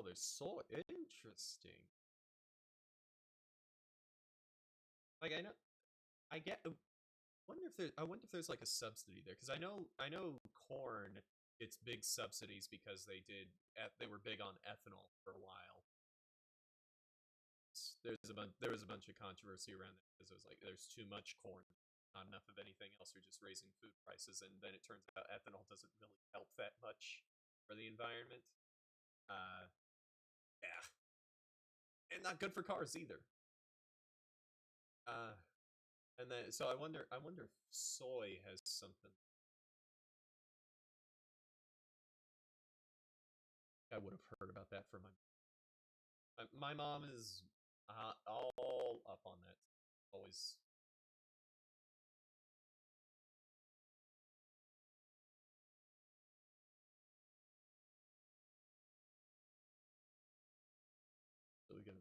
they're so interesting. Like I get. I wonder if there's like a subsidy there because I know corn gets big subsidies because they were big on ethanol for a while. There was a bunch of controversy around that because it was like there's too much corn, not enough of anything else. You're just raising food prices, and then it turns out ethanol doesn't really help that much for the environment. Uh, yeah, and not good for cars either. Uh, and then so I wonder if soy has something. I would have heard about that from my mom is all up on that. Always. Really good.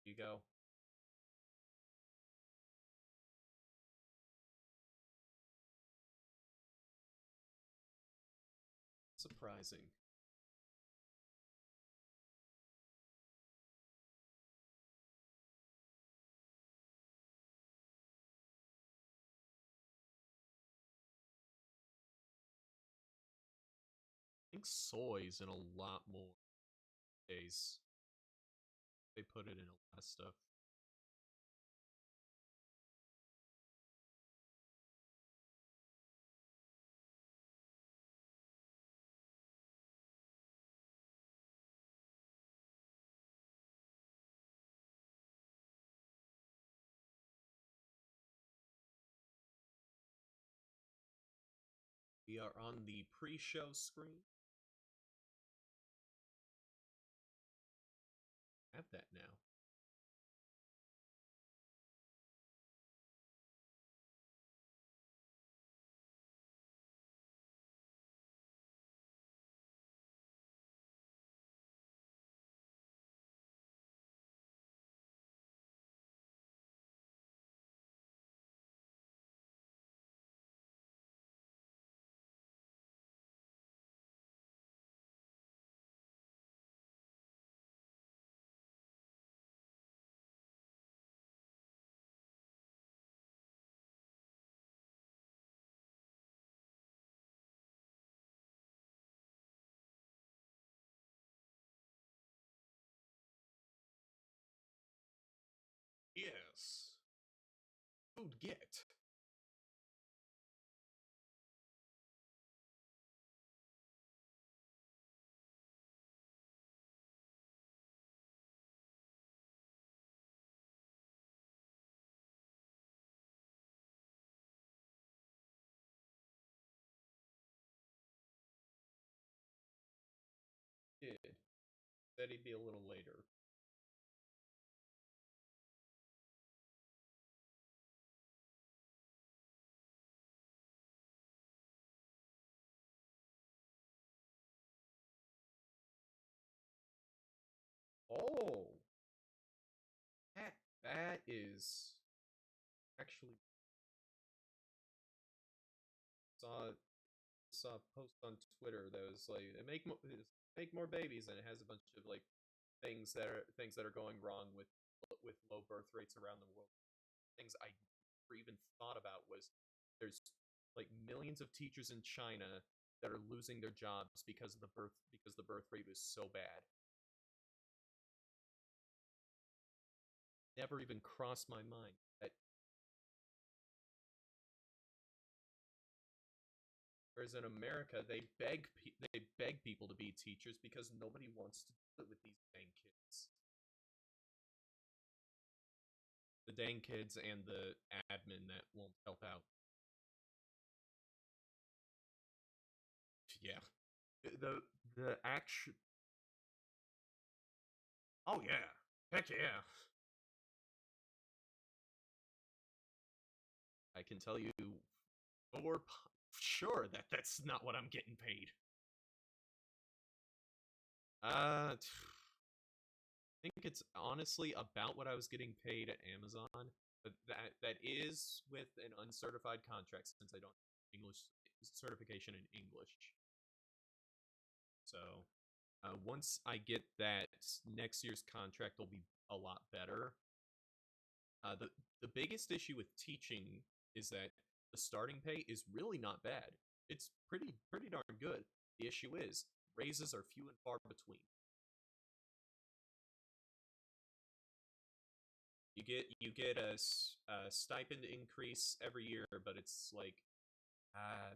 You go. Surprising. I think soy's in a lot more days. They put it in a lot of stuff. We are on the pre-show screen. I have that now. Yes. Food get. Did. Said he'd be a little later. Oh, that that is actually saw saw a post on Twitter that was like make more babies, and it has a bunch of like things that are going wrong with low birth rates around the world. Things I never even thought about was there's like millions of teachers in China that are losing their jobs because the birth rate was so bad. Never even crossed my mind. Whereas in America, they beg people to be teachers because nobody wants to do it with these dang kids. The dang kids and the admin that won't help out. Yeah, the the action. Oh yeah, heck yeah! I can tell you for sure that that's not what I'm getting paid. I think it's honestly about what I was getting paid at Amazon. But that is with an uncertified contract since I don't have English certification in English. So once I get that, next year's contract will be a lot better. The biggest issue with teaching is that the starting pay is really not bad. It's pretty darn good. The issue is raises are few and far between. You get a stipend increase every year, but it's like I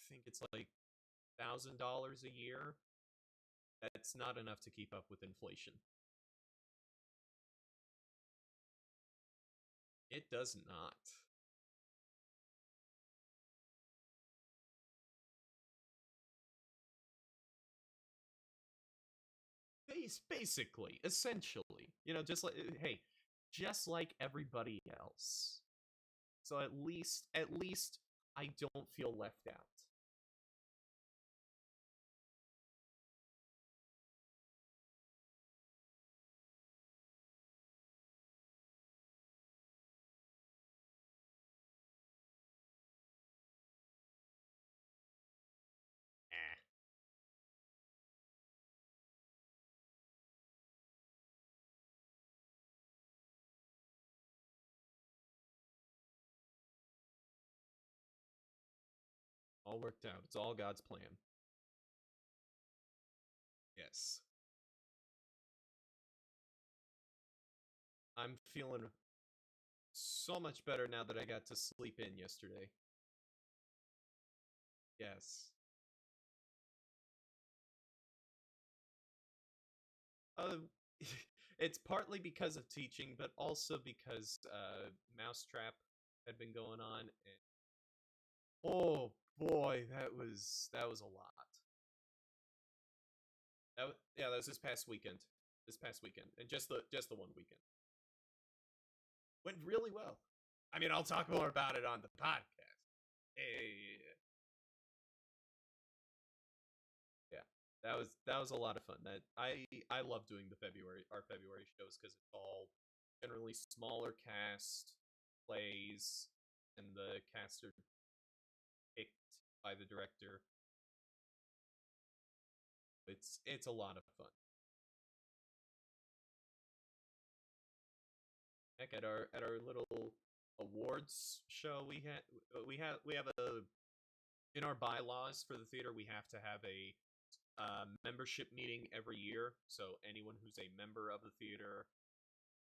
think it's like $1,000 a year. That's not enough to keep up with inflation. It does not. Basically, essentially, just like hey, just like everybody else. So at least I don't feel left out. Eh, all worked out. It's all God's plan. Yes. I'm feeling so much better now that I got to sleep in yesterday. Yes. Uh, it's partly because of teaching, but also because Mousetrap had been going on, and oh boy, that was a lot. Yeah, that was this past weekend. This past weekend, and just the one weekend went really well. I mean, I'll talk more about it on the podcast. Hey, yeah, that was a lot of fun. That I love doing the February our February shows because it's all generally smaller cast plays, and the cast are picked by the director. It's a lot of fun. Heck, at our little awards show we have a in our bylaws for the theater we have to have a membership meeting every year. So anyone who's a member of the theater,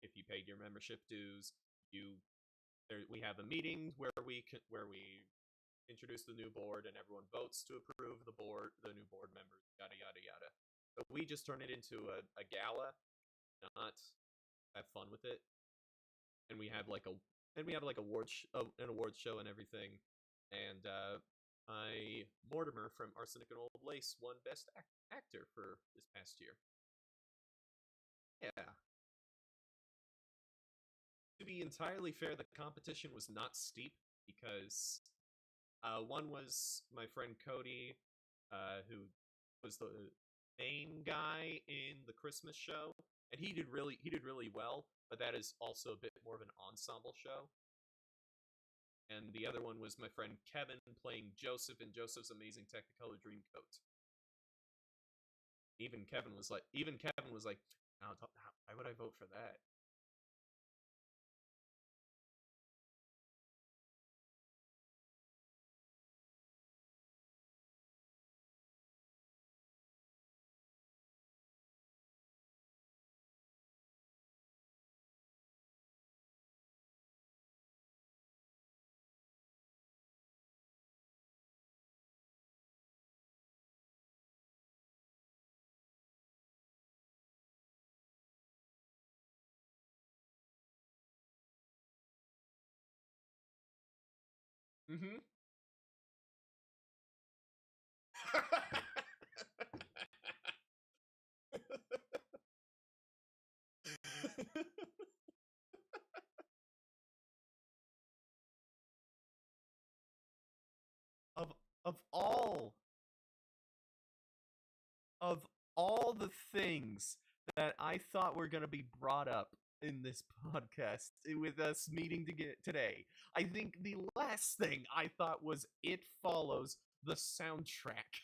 if you paid your membership dues, we have a meeting where we introduce the new board and everyone votes to approve the new board members, yada yada yada. But we just turn it into a gala, not have fun with it, and we have like an award show and everything. And I Mortimer from Arsenic and Old Lace won Best Actor for this past year. Yeah. To be entirely fair, the competition was not steep because one was my friend Cody, who was the main guy in the Christmas show, and he did really well. But that is also a bit more of an ensemble show. And the other one was my friend Kevin playing Joseph in Joseph's Amazing Technicolor Dreamcoat. Even Kevin was like, why would I vote for that? Mm-hmm. of all of all the things that I thought were going to be brought up in this podcast with us meeting to get today, I think the last thing I thought was It Follows, the soundtrack.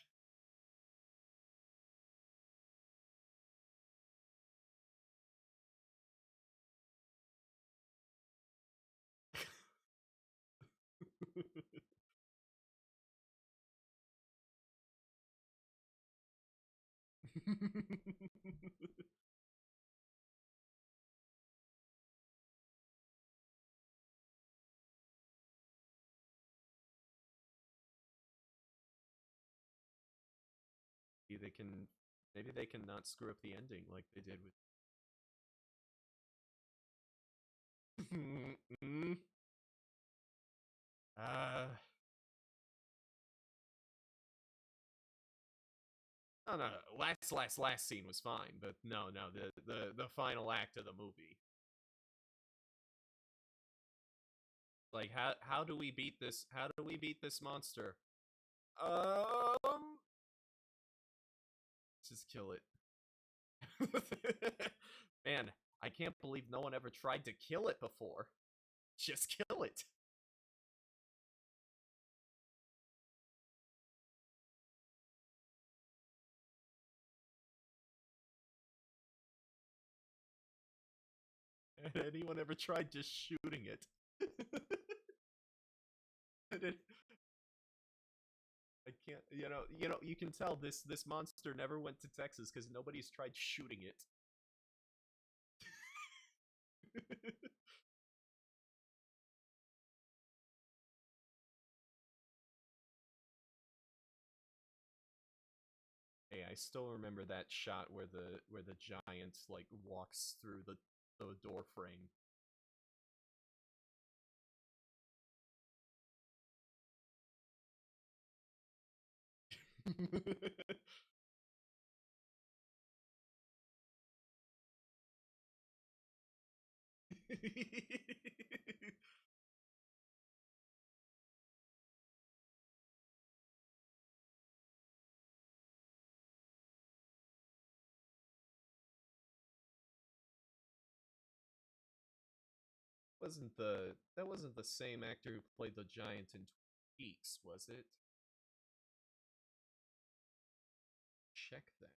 maybe they can maybe they can not screw up the ending like they did with uh no, no, last scene was fine, but no, no, the final act of the movie. Like, how do we beat this? How do we beat this monster? Um, just kill it. Man, I can't believe no one ever tried to kill it before. Just kill it. Had anyone ever tried just shooting it? it I can't. You can tell this monster never went to Texas because nobody's tried shooting it. Hey, I still remember that shot where the giant like walks through the door frame. wasn't the That wasn't the same actor who played the giant in Twin Peaks, was it? Check that.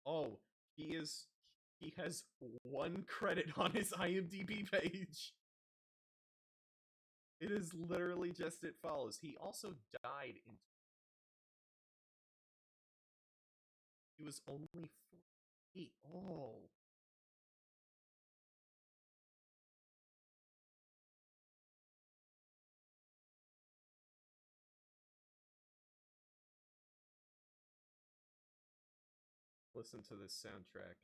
Oh, he is. He has one credit on his IMDb page. It is literally just It Follows. He also died in. He was only 48. Oh, listen to this soundtrack.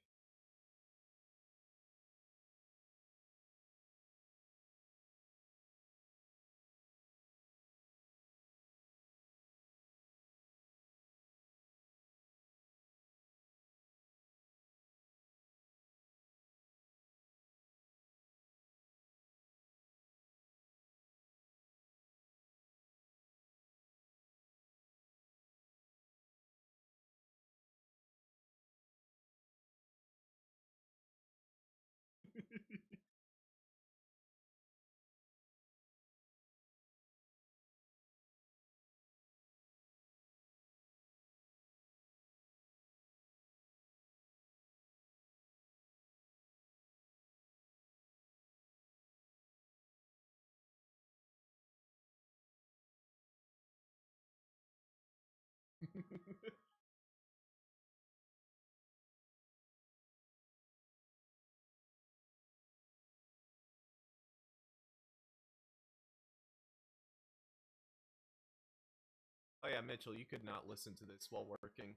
Oh yeah, Mitchell, you could not listen to this while working.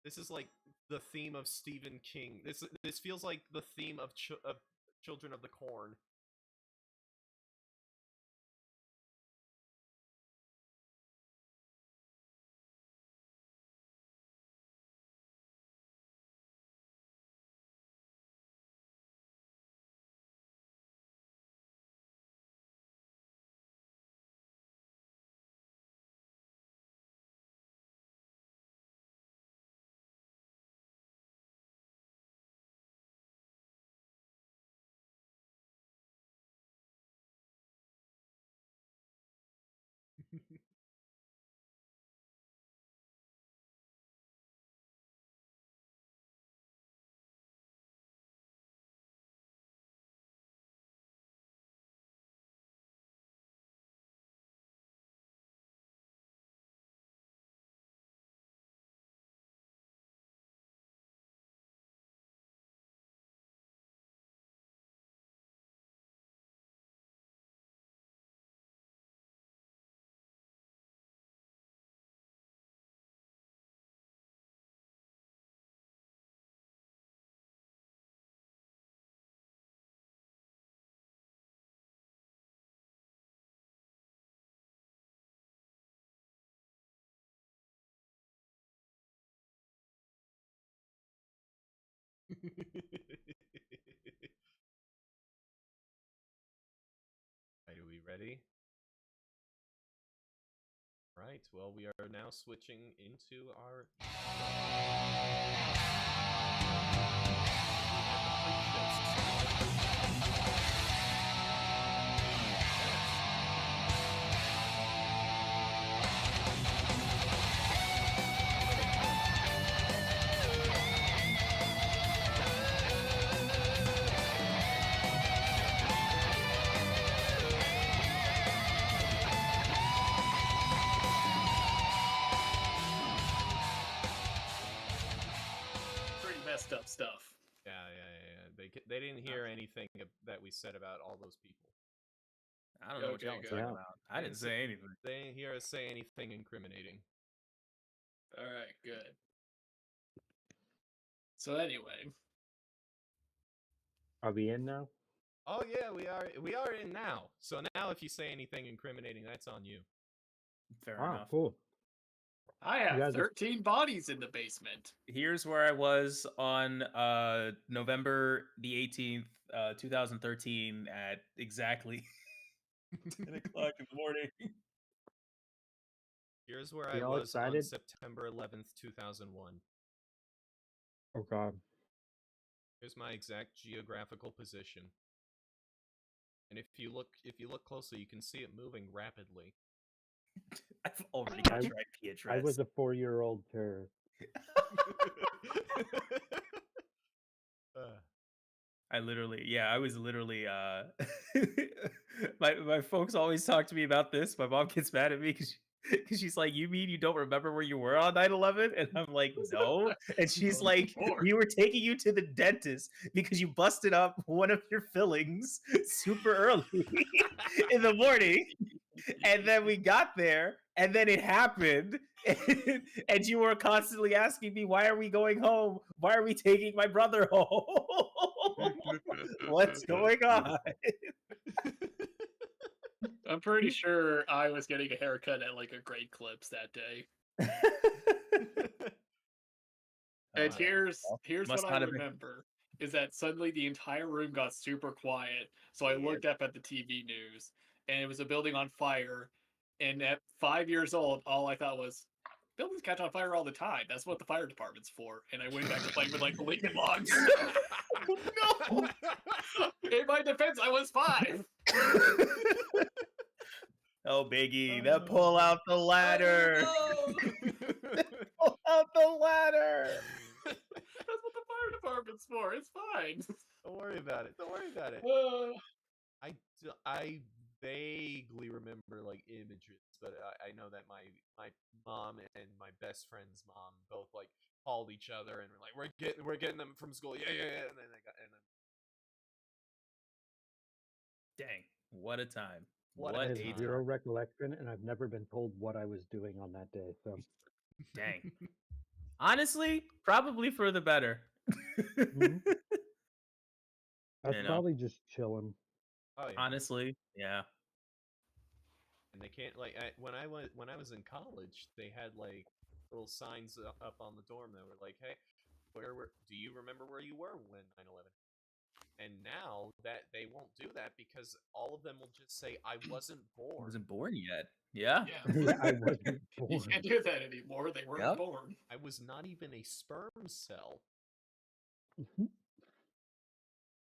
This is like the theme of Stephen King. This feels like the theme of Children of the Corn. Right, are we ready? Right, well, we are now switching into our... Pretty messed up stuff. Yeah. They didn't hear anything that we said about all those people. I don't know what y'all were talking about. I didn't say anything. They didn't hear us say anything incriminating. All right, good. So anyway, are we in now? Oh yeah, we are in now. So now if you say anything incriminating, that's on you. Fair enough. Cool. I have 13 bodies in the basement. Here's where I was on November the 18th, 2013 at exactly 10 o'clock in the morning. Here's where I was on September 11th, 2001. Oh god. Here's my exact geographical position. And if you look closely, you can see it moving rapidly. I've already got your IP address. I was a 4-year-old terrorist. I was literally my folks always talk to me about this. My mom gets mad at me because she's like, you mean you don't remember where you were on 9/11? And I'm like, no. And she's like, we were taking you to the dentist because you busted up one of your fillings super early in the morning. And then we got there, and then it happened, and you were constantly asking me, why are we going home? Why are we taking my brother home? What's going on? I'm pretty sure I was getting a haircut at like a Great Clips that day. And here's what I remember is that suddenly the entire room got super quiet. So I looked up at the TV news, and it was a building on fire. And at 5 years old, all I thought was, buildings catch on fire all the time. That's what the fire department's for. And I went back to playing with like the Lincoln Logs. No! In my defense, I was 5. Oh, Biggie, that pull out the ladder. Oh, no. Pull out the ladder. That's what the fire department's for. It's fine. Don't worry about it. I vaguely remember like images, but I know that my mom and my best friend's mom both like called each other and were like, we're getting them from school, yeah, and then Dang, what a time! What What I a have a time. zero recollection, and I've never been told what I was doing on that day. So Dang. Honestly, probably for the better. Mhm. I was You know, probably just chilling. Oh yeah. honestly, yeah. And they can't like when I was in college, they had like little signs up on the dorm that were like, "Hey, do you remember where you were when 9/11?" And now that they won't do that because all of them will just say, "I wasn't I born." wasn't born yet. Yeah. Yeah. Yeah, I wasn't You born. can't do that anymore. They weren't Yep. born. I was not even a sperm cell. Mhm.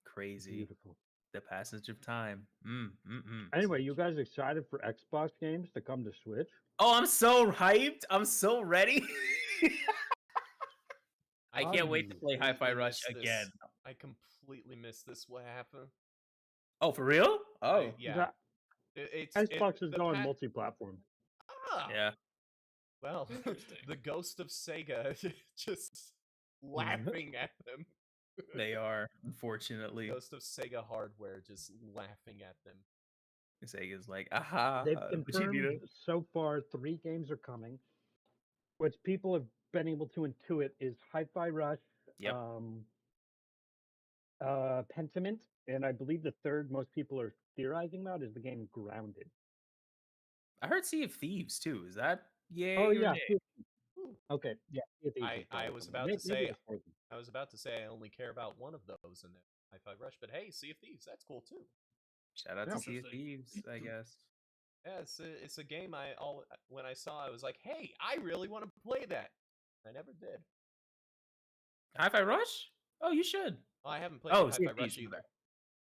Crazy. Beautiful. The passage of time. Anyway, you guys excited for Xbox games to come to Switch? Oh, I'm so hyped. I'm so ready. I can't wait to play Hi-Fi completely Rush missed this. again. I completely missed this. What happened? Oh, for real? Oh, Yeah. Xbox is the going multi-platform. Ah, yeah. well, Interesting. the ghost of Sega just laughing at them. They are, unfortunately. Ghost of Sega hardware just laughing at them. Sega's like, aha. They've but you need confirmed so far 3 games are coming, which people have been able to intuit is Hi-Fi Rush, Yep. Pentiment, and I believe the third most people are theorizing about is the game Grounded. I heard Sea of Thieves too. Is that yay Oh or yeah. nay? Okay. Yeah. Sea of Thieves is I probably was coming. about to Maybe say the fourth. I was about to say I only care about one of those in Hi-Fi Rush, but hey, Sea of Thieves, that's cool too. Shout out Yeah. to Sea of Interesting. Thieves, I guess. Yeah, it's a game when I saw I was like, hey, I really want to play that. I never did. Hi-Fi Rush? Oh, you should. Oh, I haven't played Oh, Sea Hi-Fi of Rush Thieves. either.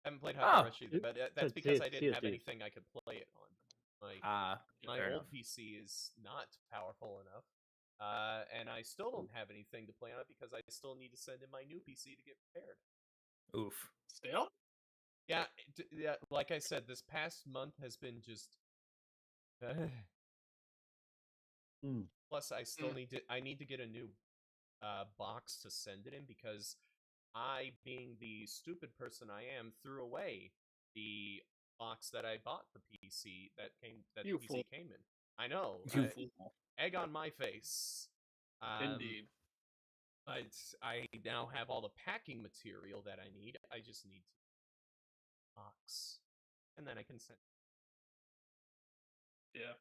I haven't played Hi-Fi Oh, Rush either, but that's said because Sea- I Sea didn't of have Thieves. anything I could play it on. Like my fair old enough. PC is not powerful enough, and I still don't have anything to play on it because I still need to send in my new PC to get repaired. Oof. Still? Yeah, yeah. Like I said, this past month has been just. Mm. Plus, I still need to get a new box to send it in because I, being the stupid person I am, threw away the box that I bought the PC that the You PC fool. came in. I know. You Egg on my face. Indeed. I now have all the packing material that I need. I just need to box, and then I can send. Yeah.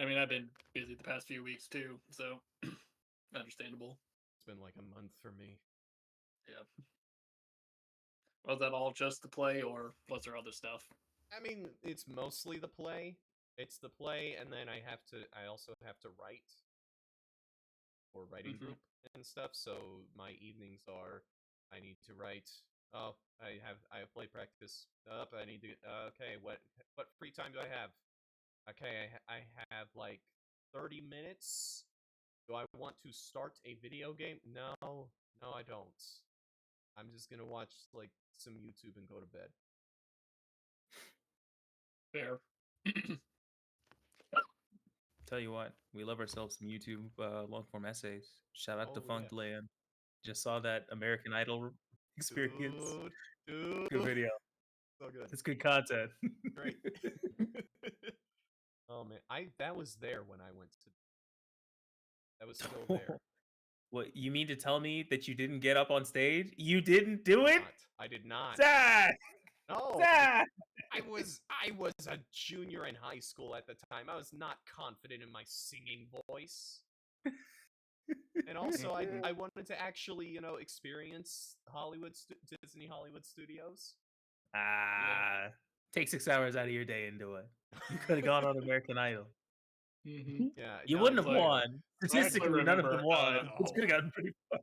I mean, I've been busy the past few weeks too, so understandable. It's been like a month for me. Yeah. Was that all just the play, or was there other stuff? I mean, it's mostly the play. It's the play, and then I also have to write for writing group and stuff. So my evenings are, I need to write. Oh, I have play practice up. I need to. Okay, what free time do I have? Okay, I have like 30 minutes. Do I want to start a video game? No, I don't. I'm just gonna watch like some YouTube and go to bed. Fair. Tell you what, we love ourselves some YouTube long form essays. Shout out to Oh, Funk yeah. Land. Just saw that American Idol experience. Dude. Good video. So good. It's good content. Great. Oh man, that was there when I went to. That was still there. What, you mean to tell me that you didn't get up on stage? You didn't do it? I did not. Zach! No. Zach! I was a junior in high school at the time. I was not confident in my singing voice. And also, I wanted to actually, experience Disney Hollywood Studios. Take 6 hours out of your day and do it. You could have gone on American Idol. Mm-hmm. Yeah, You no, wouldn't have like- won. Statistically, none of them remember, won. It's could have gotten pretty far.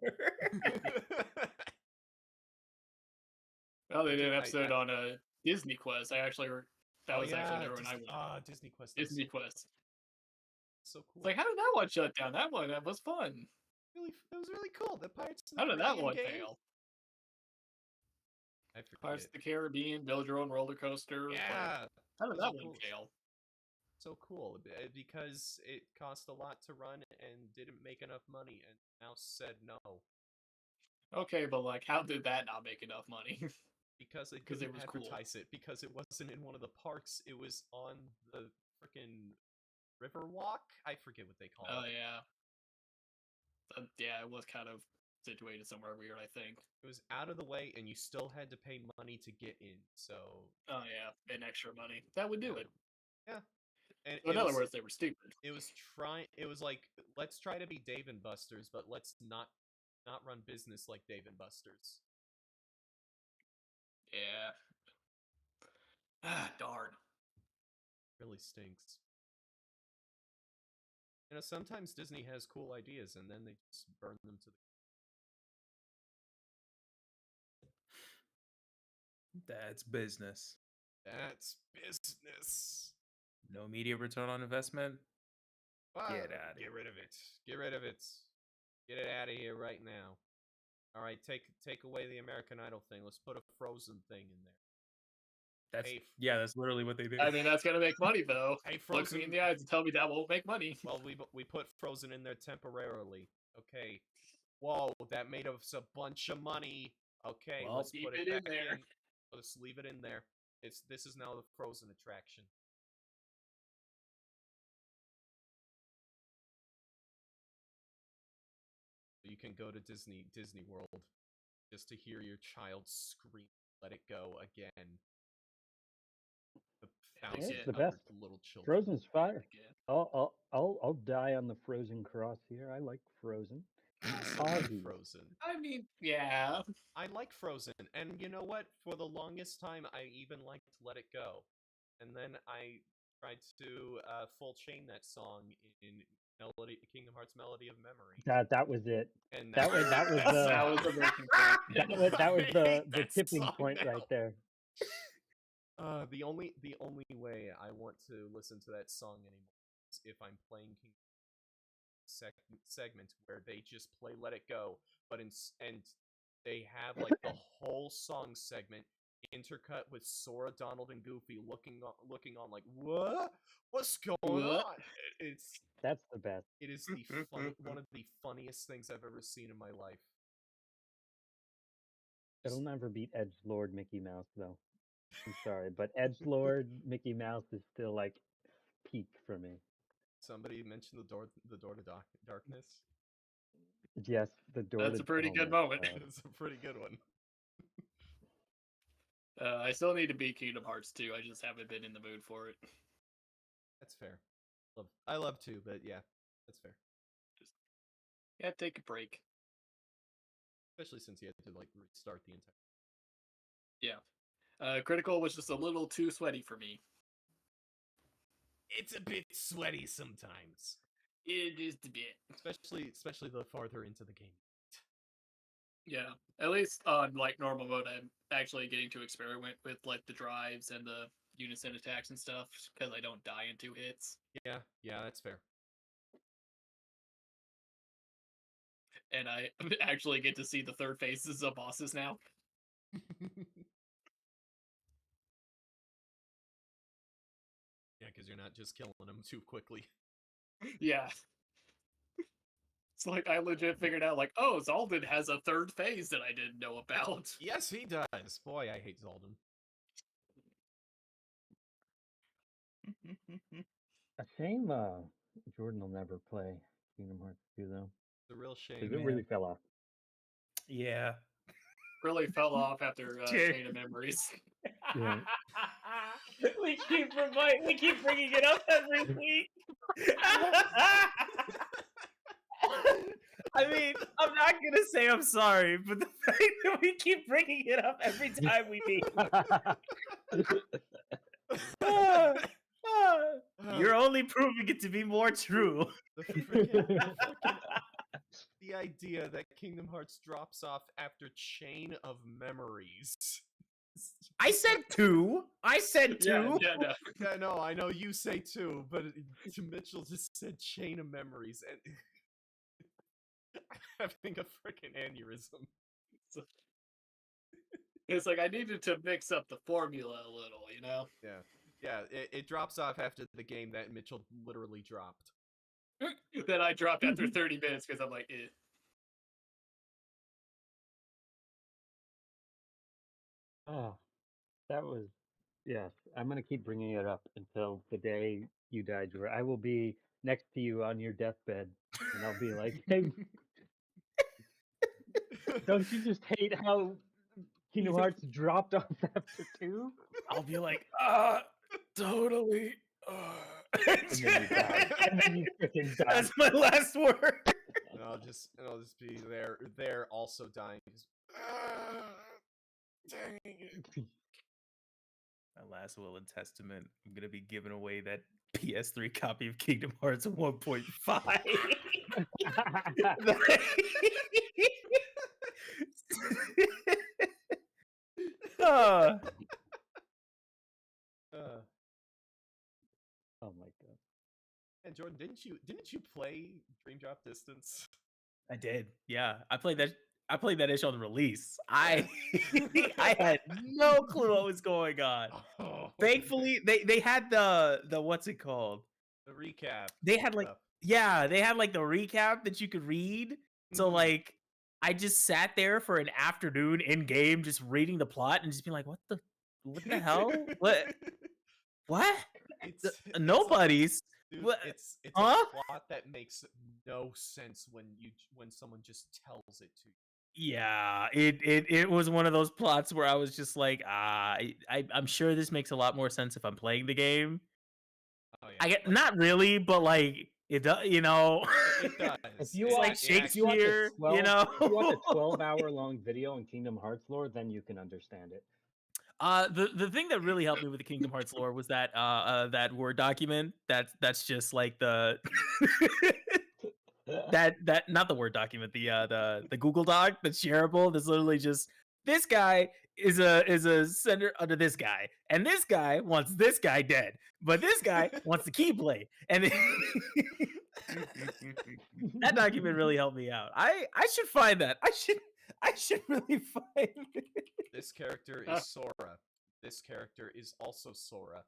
Well, they did an I- episode on Disney Quest. Actually actually there when I went. Disney Quest. Disney Quest. So cool. It's like, how did that one shut down? That was fun. It was really cool. The Pirates of the How did that Caribbean one game. fail? I forget. Pirates of the Caribbean, build your own roller coaster. Yeah. How did those that are one cool. fail? So cool because it cost a lot to run and didn't make enough money, and now said no. Okay, but like, how did that not make enough money? Because they 'Cause it couldn't was cool. advertise it. Because it wasn't in one of the parks. It was on the freaking Riverwalk. I forget what they call Oh it. yeah. Yeah, it was kind of situated somewhere weird, I think. It was out of the way, and you still had to pay money to get in. So Oh yeah, and extra money. That would do it. yeah. And So in other words, they were stupid. it was like, let's try to be Dave and Buster's, but let's not run business like Dave and Buster's. Yeah. Ah, darn. Really stinks. You know, sometimes Disney has cool ideas and then they just burn them to the... That's business. That's business. No immediate return on investment. Get out of Get rid of it. Get rid of it. Get it out of here right now. All right, take away the American Idol thing. Let's put a Frozen thing in there. That's literally what they do. I mean, that's gonna make money though. Hey, Frozen. Look me in the eyes and tell me that won't make money. Well, we put Frozen in there temporarily. Okay. Whoa, that made us a bunch of money. Okay, Well, let's keep put it it in back there. in. Let's leave it in there. This is now the Frozen attraction. You can go to Disney World just to hear your child scream, "Let it go" again. It's the best. Little children. Frozen's fire. I'll die on the Frozen cross here. I like Frozen. Frozen. I mean, yeah. I like Frozen, and you know what? For the longest time, I even liked Let It Go, and then I tried to full chain that song in Kingdom Hearts Melody of Memory. That was it. And that was the breaking point. that was the tipping point now. right there. The only way I want to listen to that song anymore is if I'm playing Kingdom segment where they just play Let It Go, but and they have like the whole song segment intercut with Sora, Donald, and Goofy looking on like, what's going on? That's the best. It is one of the funniest things I've ever seen in my life. It'll never beat Edgelord Mickey Mouse though. I'm sorry, but Edgelord Mickey Mouse is still like peak for me. Somebody mentioned the door to darkness. Yes, the door. That's a pretty good moment. It's a pretty good one. I still need to beat Kingdom Hearts 2. I just haven't been in the mood for it. That's fair. I love to, but yeah, that's fair. Take a break. Especially since you had to like restart the entire. Yeah. Critical was just a little too sweaty for me. It's a bit sweaty sometimes. It is a bit. Especially the farther into the game. Yeah. At least on like normal mode, I'm actually getting to experiment with like the drives and the unison attacks and stuff because I don't die in 2 hits. Yeah, that's fair. And I actually get to see the third phases of bosses now. Yeah, because you're not just killing them too quickly. Yeah. It's like I legit figured out, like, oh, Zaldin has a third phase that I didn't know about. Yes, he does. Boy, I hate Zaldin. A shame Jordan will never play Kingdom Hearts 2 though. It's a real shame. Because it really fell off. Yeah. Really fell off after Chain of Memories. Yeah. we keep bringing it up every week. I mean, I'm not gonna say I'm sorry, but the fact that we keep bringing it up every time we meet, you're only proving it to be more true. The idea that Kingdom Hearts drops off after Chain of Memories. I said 2. I said 2. Yeah, no, I know you say 2, but Mitchell just said Chain of Memories, and I'm having a freaking aneurysm. It's like I needed to mix up the formula a little, you know? Yeah, it drops off after the game that Mitchell literally dropped. Then I dropped after 30 minutes because I'm like, eh. Oh, that was yes. I'm gonna keep bringing it up until the day you die, Drew. I will be next to you on your deathbed, and I'll be like, "Hey, don't you just hate how Kingdom Hearts dropped off after 2?" I'll be like, totally. And then you die. And then you freaking die. That's my last word. And I'll just be there also dying. Just, dang it. My last will and testament. I'm gonna be giving away that PS3 copy of Kingdom Hearts 1.5. uh, Oh my god. And Jordan, didn't you play Dream Drop Distance? I did. Yeah, I played that issue on release. I I had no clue what was going on. Oh. Thankfully, they had the what's it called? The recap. They had like they had like the recap that you could read. So like I just sat there for an afternoon in game just reading the plot and just being like, what the hell? What? Nobody's. Dude, What? it's a plot that makes no sense when someone just tells it to you. Yeah, it was one of those plots where I was just like, I'm sure this makes a lot more sense if I'm playing the game. Oh, yeah, I get not really, but like it does, you know. It does. If you It's watch, like Shakespeare, you know. if you watch a 12-hour long video in Kingdom Hearts lore, then you can understand it. The thing that really helped me with the Kingdom Hearts lore was that that Word document. That's just like the that not the Word document, the Google Doc that's shareable. That's literally just this guy is a sender under this guy, and this guy wants this guy dead, but this guy wants the Keyblade, and that document really helped me out. I should find that. I should really find it. This character is Sora. This character is also Sora.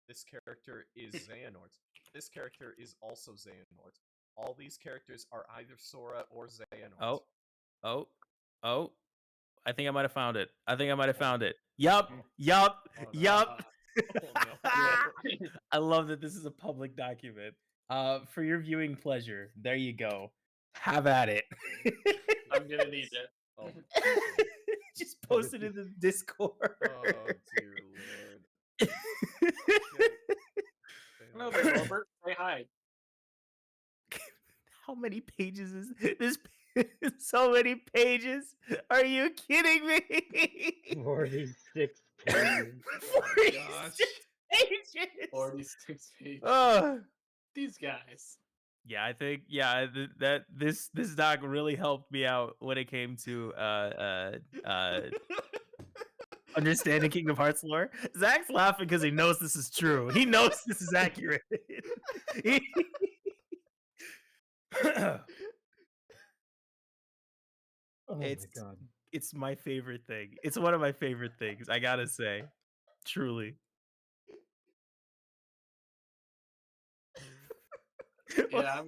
This character is Xehanort. This character is also Xehanort. All these characters are either Sora or Xehanort. Oh. I think I might have found it. Yup. Oh, no. I love that this is a public document. For your viewing pleasure, there you go. Have at it. I'm gonna need it. Oh. Just post it in the Discord. Oh, dear Lord. Hello there, Robert. Say hi. How many pages is this? So many pages. Are you kidding me? 46 pages. 46 pages. 46 pages. These guys. Yeah, I think that this doc really helped me out when it came to understanding Kingdom Hearts lore. Zach's laughing because he knows this is true. He knows this is accurate. Oh my god. It's my favorite thing. It's one of my favorite things, I gotta say. Truly. Yeah,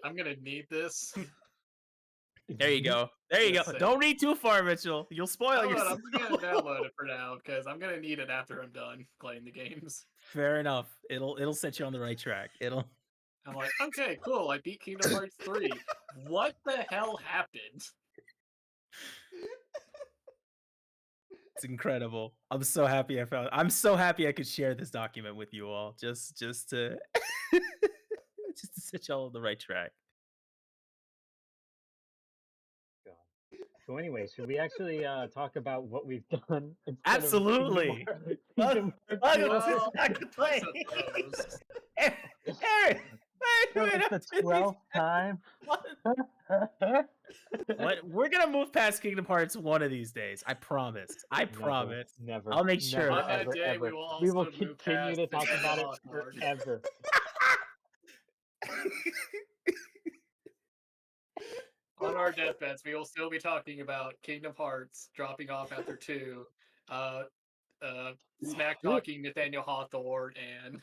I'm gonna need this. There you go. There you go. Don't read too far, Mitchell. You'll spoil yourself. I'm gonna download it for now because I'm gonna need it after I'm done playing the games. Fair enough. It'll set you on the right track. I'm like, okay, cool. I beat Kingdom Hearts 3. What the hell happened? It's incredible. I'm so happy I could share this document with you all. Just to just to set y'all on the right track. God. So anyway, should we actually talk about what we've done? Absolutely. Aaron, it's the 12th time. We're gonna move past Kingdom Hearts one of these days. I promise. Never. I'll make sure. On that Ever, day, ever. we will move continue to talk about it forever. On our deathbeds, we will still be talking about Kingdom Hearts dropping off after 2, smack talking Nathaniel Hawthorne, and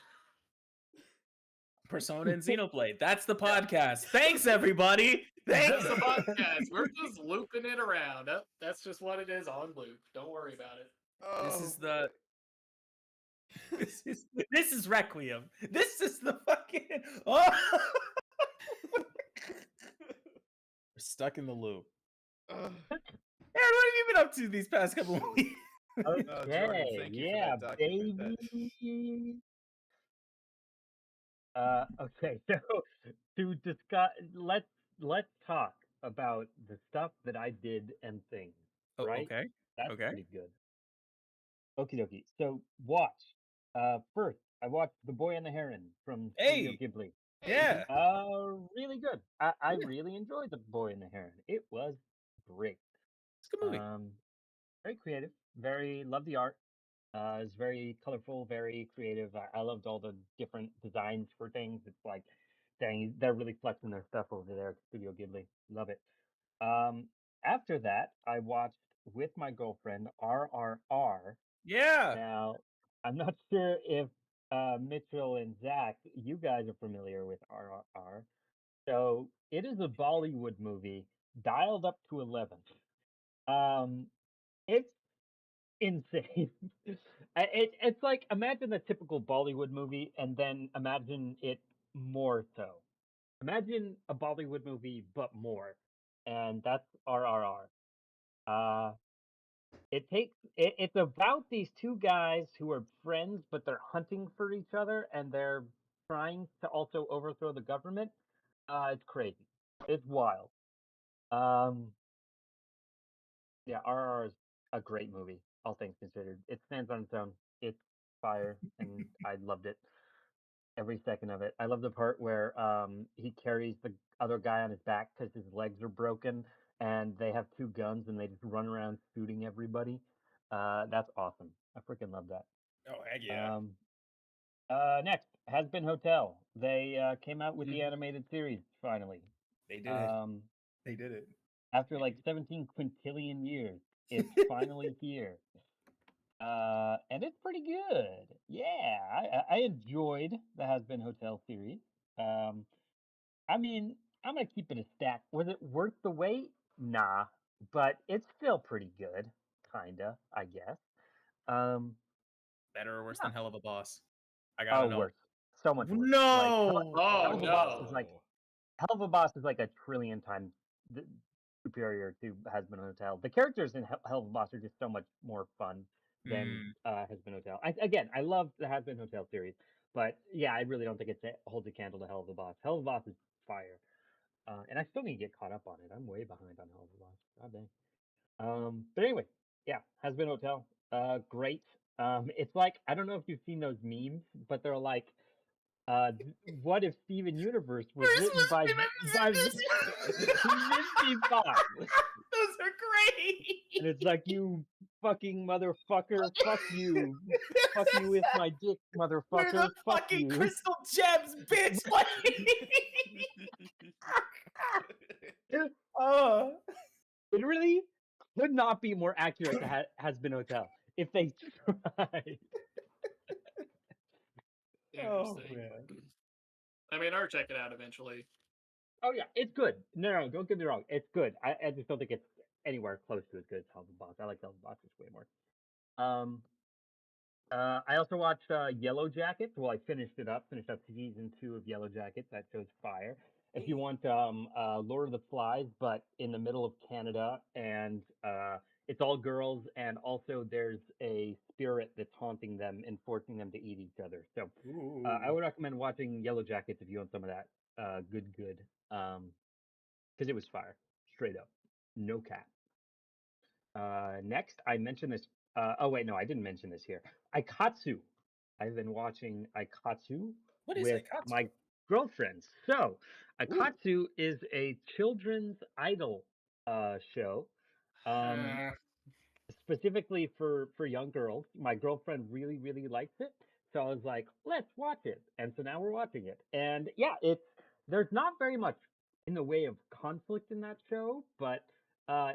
Persona and Xenoblade. That's the podcast. Thanks, everybody. That's the podcast. We're just looping it around. That's just what it is on loop. Don't worry about it. This is the. This is Requiem. This is the fucking. Oh! We're stuck in the loop. Aaron, what have you been up to these past couple of weeks? Okay, Jordan, thank you for yeah, that document. baby. Okay, so to discuss, let's talk about the stuff that I did and things. Oh, Right? okay. That's Okay. pretty good. Okie dokie. So watch. First, I watched The Boy and the Heron from Studio Hey. Ghibli. Yeah. Really good. I really enjoyed The Boy and the Heron. It was great. It's a good movie. Very creative. Very love the art. It's very colorful, very creative. I loved all the different designs for things. It's like, dang, they're really flexing their stuff over there at Studio Ghibli. Love it. After that, I watched with my girlfriend RRR. Yeah. Now, I'm not sure if Mitchell and Zach, you guys are familiar with RRR. So it is a Bollywood movie dialed up to 11. It's insane. It's like imagine a typical Bollywood movie and then imagine it more so. Imagine a Bollywood movie but more, and that's RRR. Uh, it's about these two guys who are friends but they're hunting for each other and they're trying to also overthrow the government. It's crazy. It's wild. Um, Yeah, RRR is a great movie, all things considered. It stands on its own. It's fire, and I loved it every second of it. I love the part where he carries the other guy on his back because his legs are broken, and they have two guns, and they just run around shooting everybody. That's awesome. I freaking love that. Oh, heck yeah. Next, Has Been Hotel. They came out with the animated series finally. They did it. They did it. After like 17 quintillion years, it's finally here. And it's pretty good. Yeah, I enjoyed the Has Been Hotel series. I mean, I'm gonna keep it a stack. Was it worth the wait? Nah, but it's still pretty good, kinda, I guess. Um, Better or worse yeah. than Hell of a Boss? I gotta know. Worse. So much worse. No. Hell of a Boss is no. like Hell of a Boss is like a trillion times superior to Has Been Hotel. The characters in Hell of a Boss are just so much more fun than Has Been Hotel. I love the Has Been Hotel series, but yeah, I really don't think it holds a candle to Hell of a Boss. Hell of a Boss is fire, and I still need to get caught up on it. I'm way behind on Hell of a Boss. God dang. But anyway, yeah, Has Been Hotel, great. It's like I don't know if you've seen those memes, but they're like, what if Steven Universe was written by Vinci Fox? Those are great. And it's like, you fucking motherfucker, fuck you with my dick, motherfucker, We're the fuck fucking you. crystal gems, bitch. Like... It really could not be more accurate to Has Been Hotel if they tried. Interesting. man. I mean, I'll check it out eventually. Oh yeah, it's good. No, don't get me wrong, it's good. I just don't think it's anywhere close to as good as Hell of a Boss. I like Hell of a Boss just way more. I also watched Yellow Jackets. Well, I finished up season 2 of Yellow Jackets. That show's fire. If you want Lord of the Flies, but in the middle of Canada, and it's all girls, and also there's a spirit that's haunting them and forcing them to eat each other. So I would recommend watching Yellow Jackets if you want some of that good, because it was fire, straight up, no cap. Next, I mentioned this. Oh wait, no, I didn't mention this here. Aikatsu. I've been watching Aikatsu What is with Aikatsu? my girlfriends. So, Aikatsu is a children's idol show, specifically for young girls. My girlfriend really likes it, so I was like, let's watch it. And so now we're watching it. And yeah, there's not very much in the way of conflict in that show, but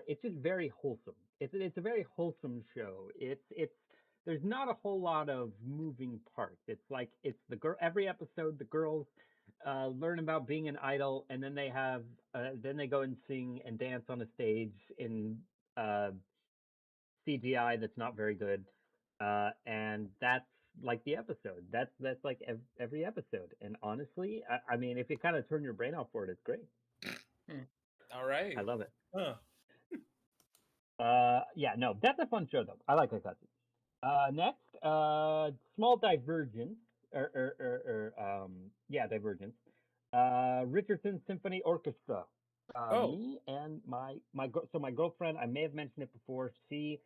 it's just very wholesome. It's a very wholesome show. It's there's not a whole lot of moving parts. It's like it's the girl every episode the girls learn about being an idol, and then then they go and sing and dance on a stage in uh, CGI that's not very good, and that's like the episode. That's like every episode. And honestly, I mean, if you kind of turn your brain off for it, it's great. All right. I love it. Huh. Yeah, no, that's a fun show though. I like it. Next, small divergence, yeah, divergence. Richardson Symphony Orchestra. Oh. Me and my girlfriend. I may have mentioned it before. She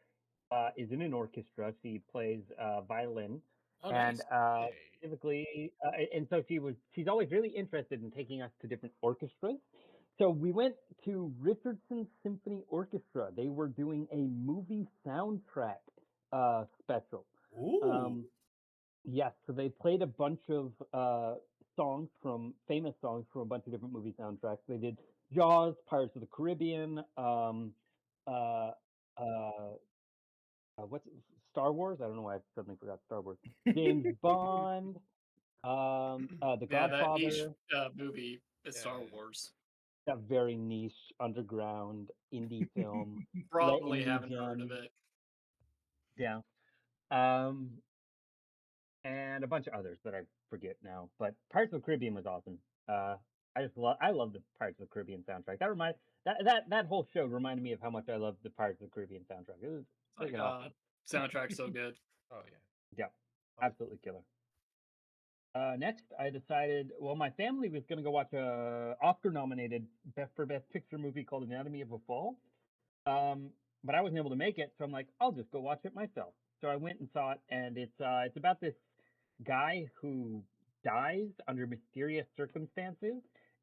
is in an orchestra. She plays violin, Oh, and nice. specifically, and so she's always really interested in taking us to different orchestras. So we went to Richardson Symphony Orchestra. They were doing a movie soundtrack special. Ooh. Yes, so they played a bunch of famous songs from a bunch of different movie soundtracks. They did Jaws, Pirates of the Caribbean, uh, uh, what's Star Wars? I don't know why I suddenly forgot Star Wars. James Bond, The Yeah, that niche Godfather, movie is Star Yeah. Wars. that very niche underground indie film. Probably Indie haven't heard of gems. it. Yeah. Um, and a bunch of others that I forget now. But Pirates of the Caribbean was awesome. I love the Pirates of the Caribbean soundtrack. That whole show reminded me of how much I love the Pirates of the Caribbean soundtrack. It was Like, freaking awesome. soundtrack's so good. Oh yeah. Yeah, absolutely killer. Next, I decided. Well, my family was going to go watch a Oscar-nominated for Best Picture movie called Anatomy of a Fall. Um, but I wasn't able to make it, so I'm like, I'll just go watch it myself. So I went and saw it, and it's about this guy who dies under mysterious circumstances,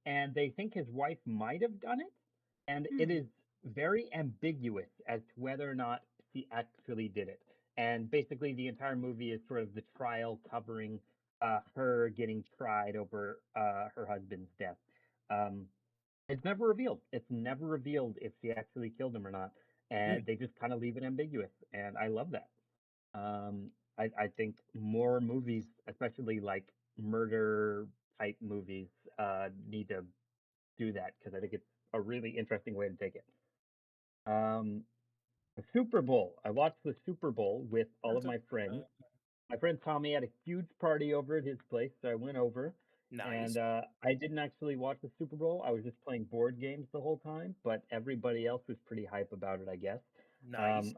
and they think his wife might have done it, and it is very ambiguous as to whether or not she actually did it. And basically, the entire movie is sort of the trial covering her getting tried over her husband's death. Um, it's never revealed. It's never revealed if she actually killed him or not, and they just kind of leave it ambiguous, and I love that. Um, I think more movies, especially like murder type movies, need to do that because I think it's a really interesting way to take it. Um, the Super Bowl. I watched the Super Bowl with all of my friends. My friend Tommy had a huge party over at his place, so I went over. Nice. And I didn't actually watch the Super Bowl. I was just playing board games the whole time, but everybody else was pretty hype about it, I guess. Nice.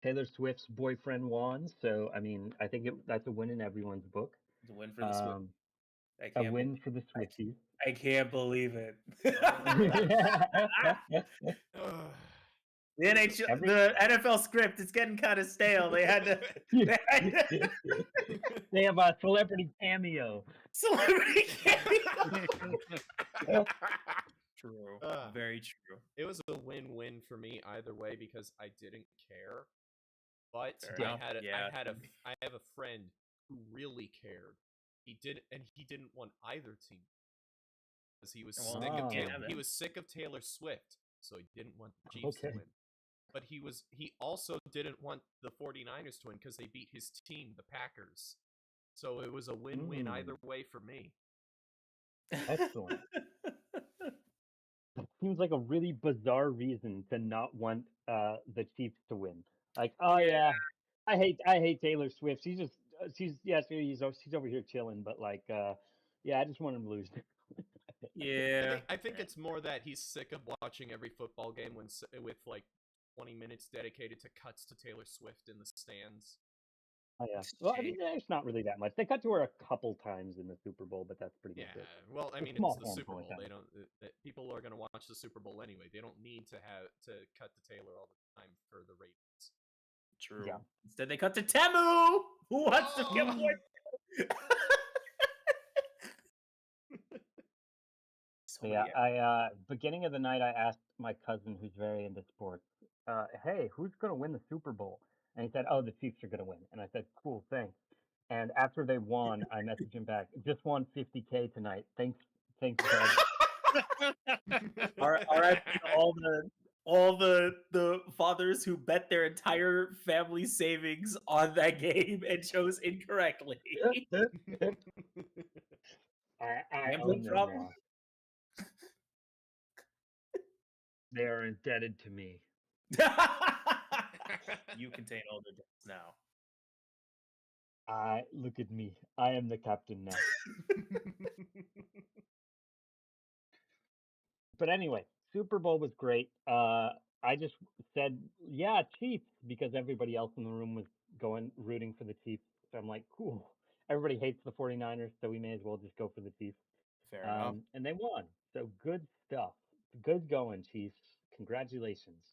Taylor Swift's boyfriend won, so I mean, I think that's a win in everyone's book. It's a win for the Swift. A win for the Swifties. I can't believe it. The the NFL script is getting kind of stale. They had to. They have a celebrity cameo. Celebrity cameo. True. Very true. It was a win-win for me either way because I didn't care. But I have a friend who really cared. He didn't want either team because he was sick of Taylor Swift, so he didn't want the Chiefs to win. But he also didn't want the 49ers to win because they beat his team, the Packers. So it was a win-win either way for me. Excellent. It seems like a really bizarre reason to not want the Chiefs to win. Like, oh yeah, I hate Taylor Swift. She's over here chilling, but like, yeah, I just want him to lose. Yeah, I think it's more that he's sick of watching every football game with like 20 minutes dedicated to cuts to Taylor Swift in the stands. Oh yeah. Well, I mean, it's not really that much. They cut to her a couple times in the Super Bowl, but that's pretty much it. Well, I mean, it's the Super Bowl. They don't. People are going to watch the Super Bowl anyway. They don't need to cut to Taylor all the time for the ratings. True. Yeah. Instead, they cut to Temu, who wants to get more. So yeah, beginning of the night, I asked my cousin, who's very into sports, hey, who's going to win the Super Bowl? And he said, oh, the Chiefs are going to win. And I said, cool, thanks. And after they won, I messaged him back, just won $50K tonight. Thanks, Doug. R.I.P. all the fathers who bet their entire family savings on that game and chose incorrectly. I Gambling own them problem? now. They are indebted to me. You contain all their debts now. Look at me. I am the captain now. But anyway, Super Bowl was great. I just said, yeah, Chiefs, because everybody else in the room was rooting for the Chiefs. So I'm like, cool. Everybody hates the 49ers, so we may as well just go for the Chiefs. Fair enough. And they won. So good stuff. Good going, Chiefs. Congratulations.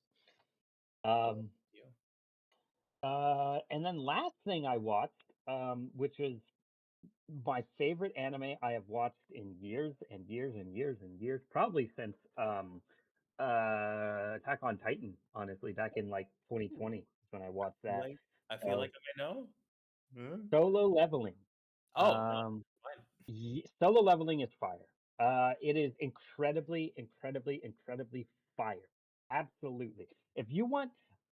Um, and then last thing I watched, which is my favorite anime I have watched in years and years and years and years, probably since Attack on Titan, honestly, back in like 2020 when I watched that. I feel like I might know. Solo Leveling. Oh, no, fine. Solo Leveling is fire. It is incredibly, incredibly, incredibly fire. Absolutely. If you want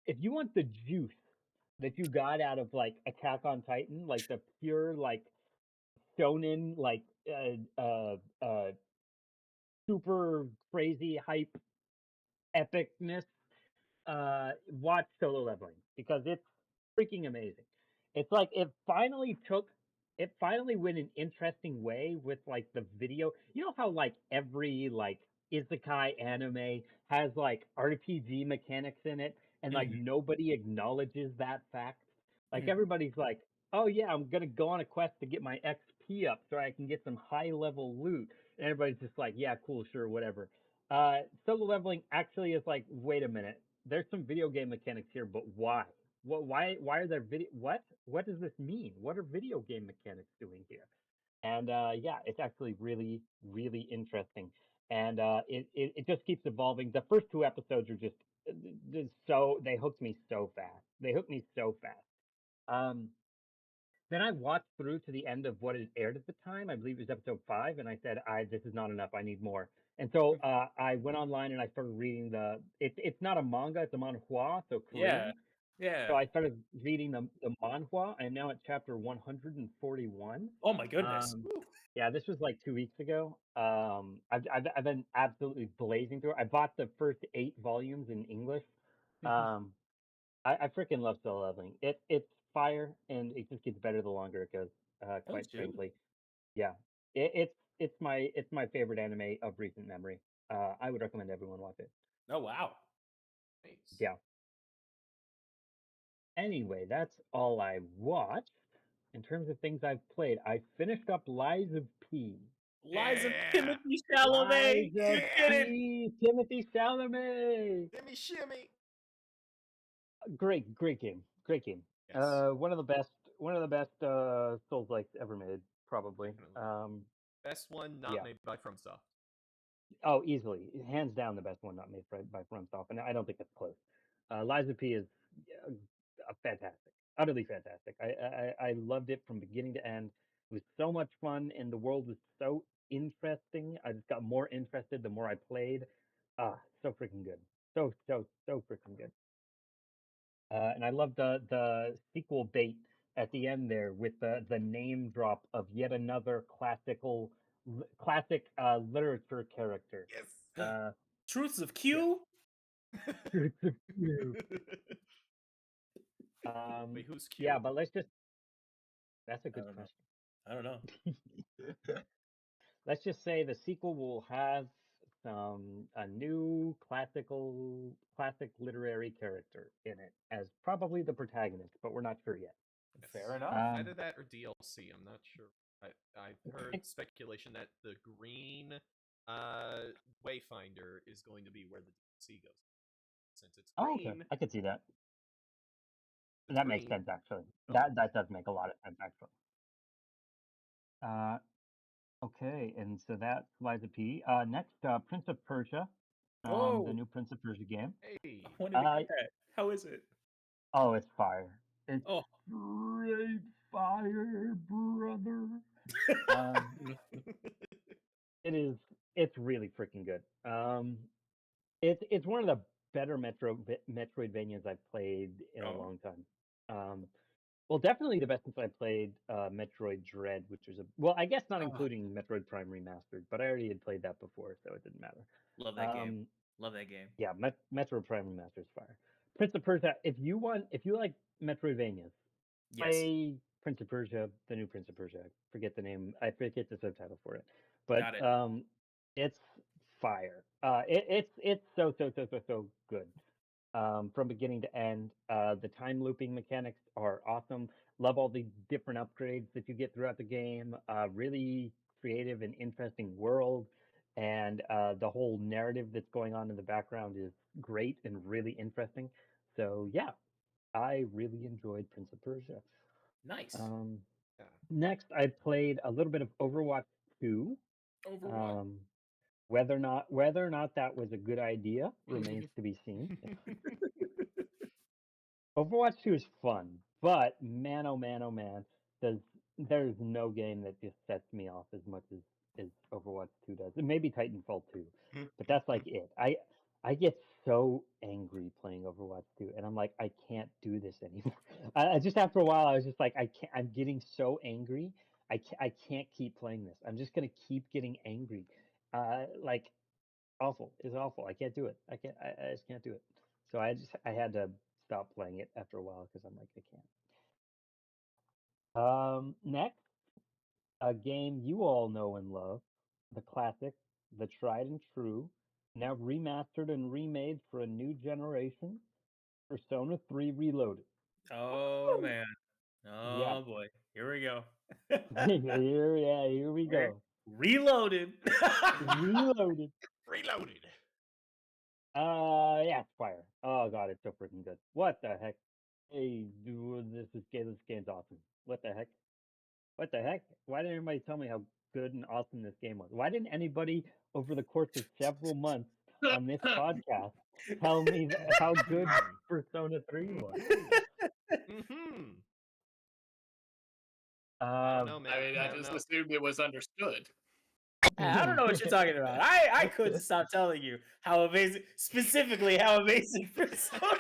the juice that you got out of like Attack on Titan, like the pure like shonen like super crazy hype epicness, watch Solo Leveling because it's freaking amazing. It's like it finally went an interesting way with like the video. You know how like every like isekai anime has like RPG mechanics in it and like nobody acknowledges that fact. Like everybody's like, "Oh yeah, I'm going to go on a quest to get my XP up so I can get some high level loot." And everybody's just like, "Yeah, cool, sure, whatever." Solo Leveling actually is like, wait a minute, there's some video game mechanics here, but why? Why are there video? What does this mean? What are video game mechanics doing here? And yeah, it's actually really really interesting, and it just keeps evolving. The first two episodes are just so they hooked me so fast. They hooked me so fast. Um, then I watched through to the end of what it aired at the time. I believe it was episode 5, and I said, "I this is not enough. I need more." And so I went online and I started reading the. It's not a manga; it's a manhwa, so Yeah. Korean. Yeah. So I started reading the manhwa. I'm now at chapter 141. Oh my goodness. Yeah, this was like 2 weeks ago. I've been absolutely blazing through it. I bought the first 8 volumes in English. Um, I freaking love Solo Leveling. It's fire, and it just gets better the longer it goes. Quite frankly, yeah. It's my favorite anime of recent memory. I would recommend everyone watch it. Oh wow. Nice. Yeah. Anyway, that's all I watched. In terms of things I've played, I finished up Lies of P. Lies of Yeah. Timothy Chalamet. Lies of You did it. P. Timothy Chalamet. Shimmy, shimmy. Great game. Great game. Yes. One of the best Souls likes ever made, probably. Definitely. Best one not yeah. made by FromSoft. Oh, easily, hands down, the best one not made by FromSoft, and I don't think that's close. Lies of P is fantastic, utterly fantastic. I loved it from beginning to end. It was so much fun, and the world was so interesting. I just got more interested the more I played. So freaking good, so freaking good. And I love the sequel bait at the end there with the name drop of yet another classic literature character. Yes. Truths of Q. It's a few. Wait, who's Q? Yeah, but that's a good I question. I don't know. Let's just say the sequel will have a new classic literary character in it as probably the protagonist, but we're not sure yet. Yes. Fair enough. Either that or DLC. I'm not sure. I've heard speculation that the green Wayfinder is going to be where the DLC goes. Since it's Oh, green, okay. I could see that. it's That makes green. sense, actually. Oh. That does make a lot of sense, actually. Okay, and so that's Liza P. Next, Prince of Persia, the new Prince of Persia game. Hey. When did we get that? How is it? Oh, it's fire! It's Oh. great fire, brother. It is. It's really freaking good. It's one of the better Metroidvanias I've played in a long time. Well, definitely the best since I played Metroid Dread, which was I guess not including Metroid Prime Remastered, but I already had played that before, so it didn't matter. Love that game. Love that game. Yeah, Metroid Prime Remastered is fire. Prince of Persia. If you like Metroidvanias, Yes. play Prince of Persia, the new Prince of Persia. I forget the name. I forget the subtitle for it, but Got it. it's fire. It's so good. From beginning to end. The time looping mechanics are awesome. Love all the different upgrades that you get throughout the game. Really creative and interesting world, and the whole narrative that's going on in the background is great and really interesting. So yeah, I really enjoyed Prince of Persia. Nice. Yeah. Next, I played a little bit of Overwatch 2. Overwatch. Whether or not that was a good idea remains to be seen. Overwatch 2 is fun, but man, oh man, oh man, there's no game that just sets me off as much as Overwatch 2 does. And maybe Titanfall 2, but that's like it. I get so angry playing Overwatch 2, and I'm like, I can't do this anymore. I just after a while, I was just like, I can't. I'm getting so angry. I can't keep playing this. I'm just gonna keep getting angry. Like awful. It's awful. I can't do it. I just can't do it. So I had to stop playing it after a while because I'm like I can't. Next, a game you all know and love, the classic, the tried and true, now remastered and remade for a new generation, Persona 3 Reloaded. Oh man. Yeah. Oh boy. Here we go. Here we go. Reloaded. Reloaded. Reloaded. Yeah, it's fire. Oh god, it's so freaking good. What the heck? Hey, dude, this game's awesome. What the heck? What the heck? Why didn't anybody tell me how good and awesome this game was? Why didn't anybody over the course of several months on this podcast tell me how good Persona 3 was? I don't know, man. I mean, I just assumed it was understood. I don't know what you're talking about. I couldn't stop telling you how amazing, specifically how amazing Persona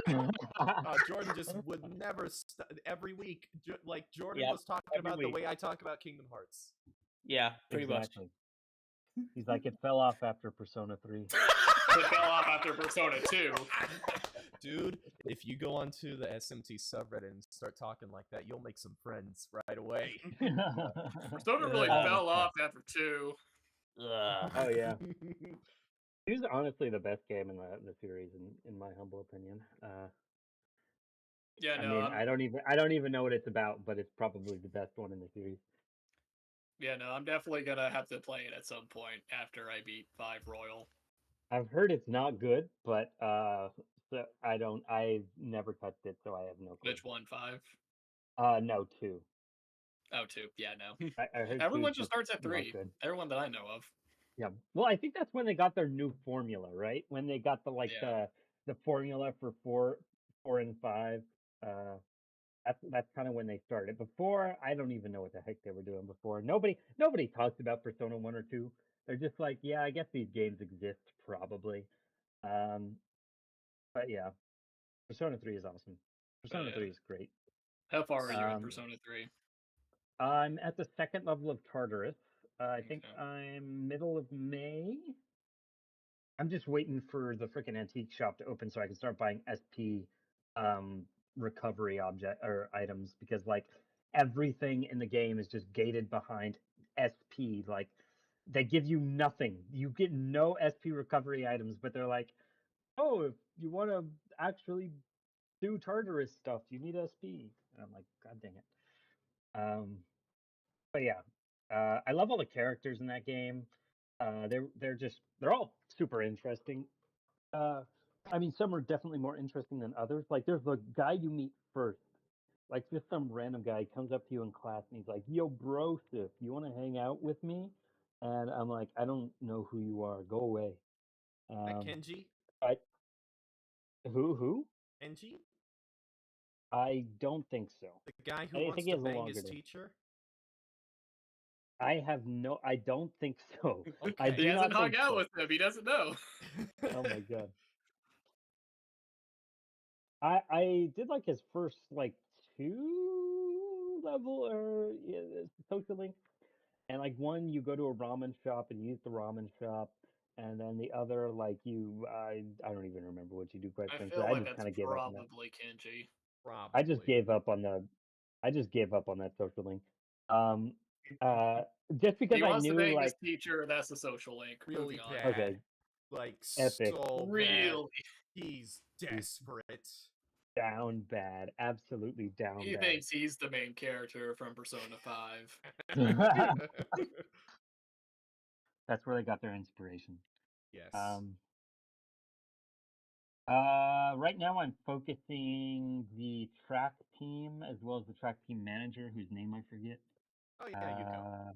3. Jordan just would never every week. Like Jordan Yep, was talking every about week. the way I talk about Kingdom Hearts. Yeah, pretty Exactly. He's like, it fell off after Persona 3. It fell off after Persona 2. Dude, if you go onto the SMT subreddit and start talking like that, you'll make some friends right away. Persona really fell off after 2. Oh yeah. He's honestly the best game in the series, in my humble opinion. Yeah, I no, mean, I don't even know what it's about, but it's probably the best one in the series. yeah, no, I'm definitely gonna have to play it at some point after I beat 5 Royal. I've heard it's not good, but so I've never touched it, so I have no clue. Which one, 5? No, 2. Oh, 2. Yeah, no. I heard Everyone 2's just starts at not 3. good. Everyone that I know of. Yeah. Well, I think that's when they got their new formula, right? When they got the formula for 4 and 5. That's kind of when they started. Before, I don't even know what the heck they were doing before. Nobody talks about Persona 1 or 2. They're just like, yeah, I guess these games exist probably. But yeah, Persona 3 is awesome. Persona 3 is great. How far are you in Persona 3? I'm at the second level of Tartarus. I think I'm middle of May. I'm just waiting for the freaking antique shop to open so I can start buying SP recovery object or items, because like everything in the game is just gated behind SP. Like they give you nothing. You get no SP recovery items, but they're like, oh, if you want to actually do Tartarus stuff, you need SP. And I'm like, God dang it. But yeah, I love all the characters in that game. They're all super interesting. I mean, some are definitely more interesting than others. Like, there's the guy you meet first. Like, just some random guy comes up to you in class and he's like, "Yo, bro, if you want to hang out with me?" And I'm like, "I don't know who you are. Go away." Kenji? Who? Kenji? I don't think so. The guy who I wants think he to has a bang longer his name. teacher? I don't think so. Okay. I do He hasn't not hung think out so. with him. He doesn't know. Oh my god. I did like his first like two level or social links, and like one you go to a ramen shop and use the ramen shop, and then the other like I don't even remember what you do quite I frankly. feel I like just that's kind of gave up on that. probably Kenji. I just Probably. gave up on the. I just gave up on that social link. Um, just because He I wants to knew bang his like teacher. That's a social link. Really Moving on. bad. okay, Like epic, so bad. Really? He's desperate. down bad, absolutely down He bad. thinks he's the main character from Persona 5. That's where they got their inspiration. Yes. Right now I'm focusing the track team as well as the track team manager, whose name I forget. Oh yeah, Yuko.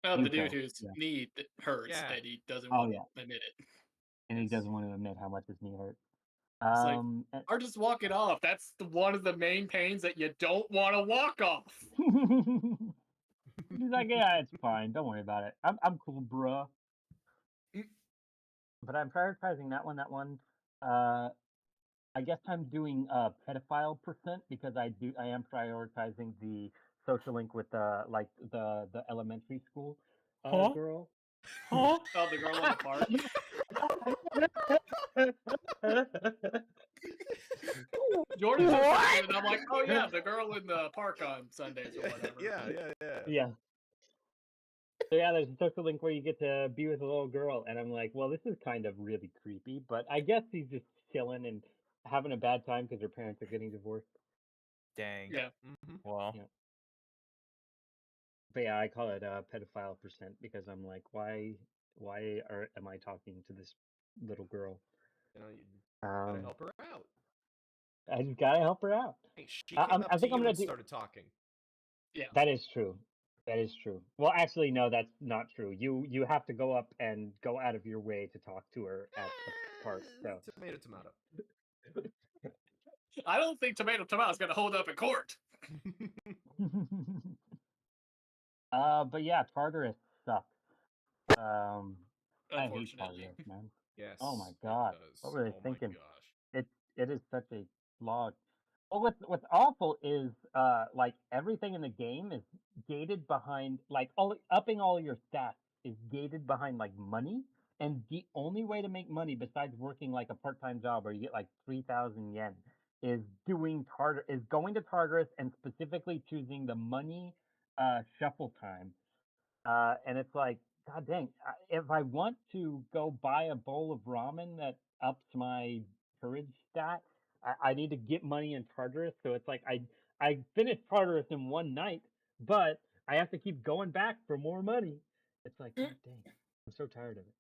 Oh, the Yuko, dude whose yeah. knee hurts Yeah. and he doesn't Oh want yeah, to admit it. and he Yes. doesn't want to admit how much his knee hurts. It's like, or just walk it off. That's one of the main pains that you don't want to walk off. He's like, yeah, it's fine. Don't worry about it. I'm cool, bruh. But I'm prioritizing that one. That one. I guess I'm doing pedophile percent because I am prioritizing the social link with like the elementary school Huh? girl. Huh? Oh, the girl in the park. Jordan just said it, and I'm like, oh yeah, the girl in the park on Sundays or whatever. Yeah. Yeah. So yeah, there's a social link where you get to be with a little girl, and I'm like, well, this is kind of really creepy, but I guess he's just chilling and having a bad time because her parents are getting divorced. Dang. Yeah. Mm-hmm. Well. Yeah. But yeah, I call it pedophile percent because I'm like, why am I talking to this little girl? You know, you gotta help her out. I just gotta help her out. Hey, she came up I to think I'm you gonna and do. started talking. Yeah. That is true. That is true. Well, actually, no, that's not true. You have to go up and go out of your way to talk to her at the park. So. Tomato. I don't think Tomato's gonna hold up in court. But yeah, Tartarus sucks. I hate Unfortunately. Tartarus, man. Yes. Oh my god, what were they thinking? My gosh. It is such a slog. Well, what's awful is like everything in the game is gated behind like upping all your stats is gated behind like money, and the only way to make money besides working like a part-time job where you get like 3,000 yen is going to Tartarus and specifically choosing the money shuffle time. And it's like, God dang, if I want to go buy a bowl of ramen that ups my courage stat, I need to get money in Tartarus. So it's like I finished Tartarus in one night, but I have to keep going back for more money. It's like, God dang, I'm so tired of it.